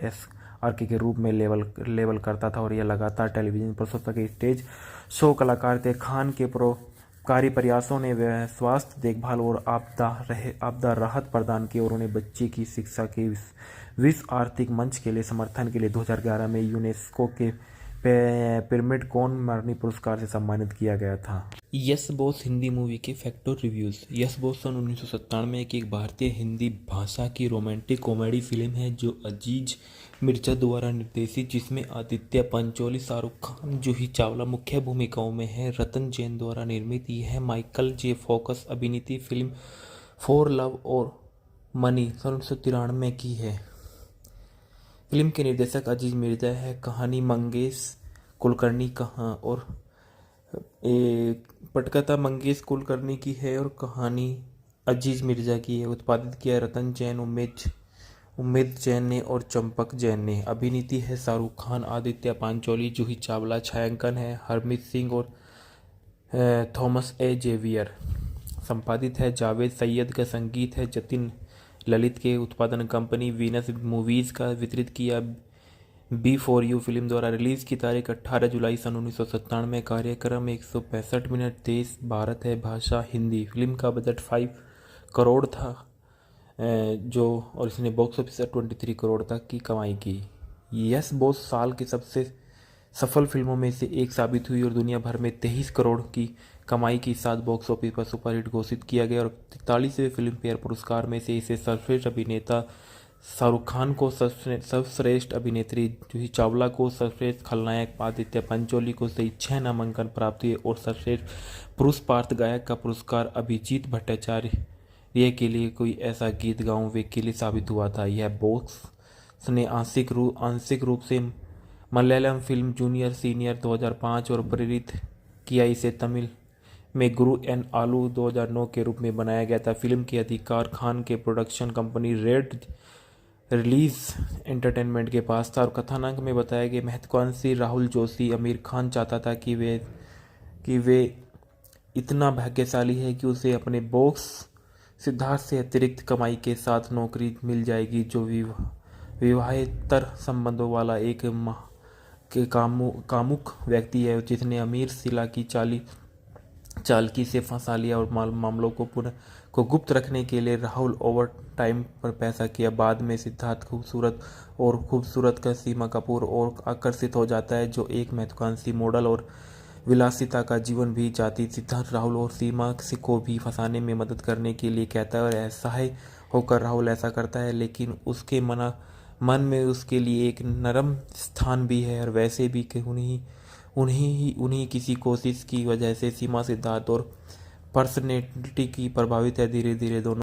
आरके के रूप में लेबल करता था और यह लगातार टेलीविजन प्रस्तुत के स्टेज शो कलाकार थे। खान के परोपकारी प्रयासों ने स्वास्थ्य देखभाल और आपदा राहत प्रदान की और उन्हें बच्चे की शिक्षा के विश्व आर्थिक मंच के लिए समर्थन के लिए 2011 में यूनेस्को के पिरामिड कोन मरणि पुरस्कार से सम्मानित किया गया था। यस बॉस हिंदी मूवी के फैक्ट और रिव्यूज़। यस बॉस सन 1997 की एक भारतीय हिंदी भाषा की रोमांटिक कॉमेडी फिल्म है जो अजीज मिर्जा द्वारा निर्देशित, जिसमें आदित्य पंचोली, शाहरुख खान, जूही चावला मुख्य भूमिकाओं में है। रतन जैन द्वारा निर्मित यह है माइकल जे फोकस अभिनीत फिल्म फॉर लव और मनी सन 1993 की है। फिल्म के निर्देशक अजीज मिर्जा है। कहानी मंगेश कुलकर्णी पटकथा मंगेश कुलकर्णी की है और कहानी अजीज मिर्जा की है। उत्पादित किया रतन जैन, उम्मीद जैन ने और चंपक जैन ने। अभिनीति है शाहरुख खान, आदित्य पांचोली, जूही चावला। छायांकन है हरमीत सिंह और थॉमस ए जेवियर। संपादित है जावेद सैयद का। संगीत है जतिन ललित के। उत्पादन कंपनी वीनस मूवीज़ का। वितरित किया B4U फिल्म द्वारा। रिलीज की तारीख 18 जुलाई सन 1997। कार्यक्रम 165 मिनट। देश भारत है, भाषा हिंदी। फिल्म का बजट 5 करोड़ था और इसने बॉक्स ऑफिस से 23 करोड़ तक की कमाई की। यस बॉस साल की सबसे सफल फिल्मों में से एक साबित हुई और दुनिया भर में 23 करोड़ की कमाई के साथ बॉक्स ऑफिस पर सुपरहिट घोषित किया गया और 43वें फिल्म फेयर पुरस्कार में से इसे सर्वश्रेष्ठ अभिनेता शाहरुख खान को, सर्वश्रेष्ठ अभिनेत्री जूही चावला को, सर्वश्रेष्ठ खलनायक आदित्य पंचोली को सहित 6 नामांकन प्राप्त हुए और सर्वश्रेष्ठ पुरुष पार्श्व गायक का पुरस्कार अभिजीत भट्टाचार्य के लिए कोई ऐसा गीत गाऊं वे के लिए साबित हुआ था। यह बॉक्स ने आंशिक रूप से मलयालम फिल्म जूनियर सीनियर 2005 और प्रेरित किया। इसे तमिल में गुरु एन आलू 2009 के रूप में बनाया गया था। फिल्म के अधिकार खान के production company red release entertainment के पास था और कथानक में बताया गया महत्वाकांक्षी राहुल जोशी आमिर खान चाहता था कि वे इतना भाग्यशाली है कि उसे अपने बॉस सिद्धार्थ से अतिरिक्त कमाई के साथ नौकरी मिल जाएगी, जो विवाहेतर संबंधों वाला एक कामुक व्यक्ति है, जिसने अमीर शीला की चालकी से फंसा लिया और मामलों को गुप्त रखने के लिए राहुल ओवर टाइम पर पैसा किया। बाद में सिद्धार्थ खूबसूरत का सीमा कपूर और आकर्षित हो जाता है, जो एक महत्वाकांक्षी मॉडल और विलासिता का जीवन भी जाती। सिद्धार्थ राहुल और सीमा को भी फंसाने में मदद करने के लिए कहता है और असहाय होकर राहुल ऐसा करता है, लेकिन उसके मन में उसके लिए एक नरम स्थान भी है और वैसे भी कि उन्हीं किसी कोशिश की वजह से सीमा सिद्धार्थ और पर्सनैलिटी की प्रभावित है। धीरे धीरे दोनों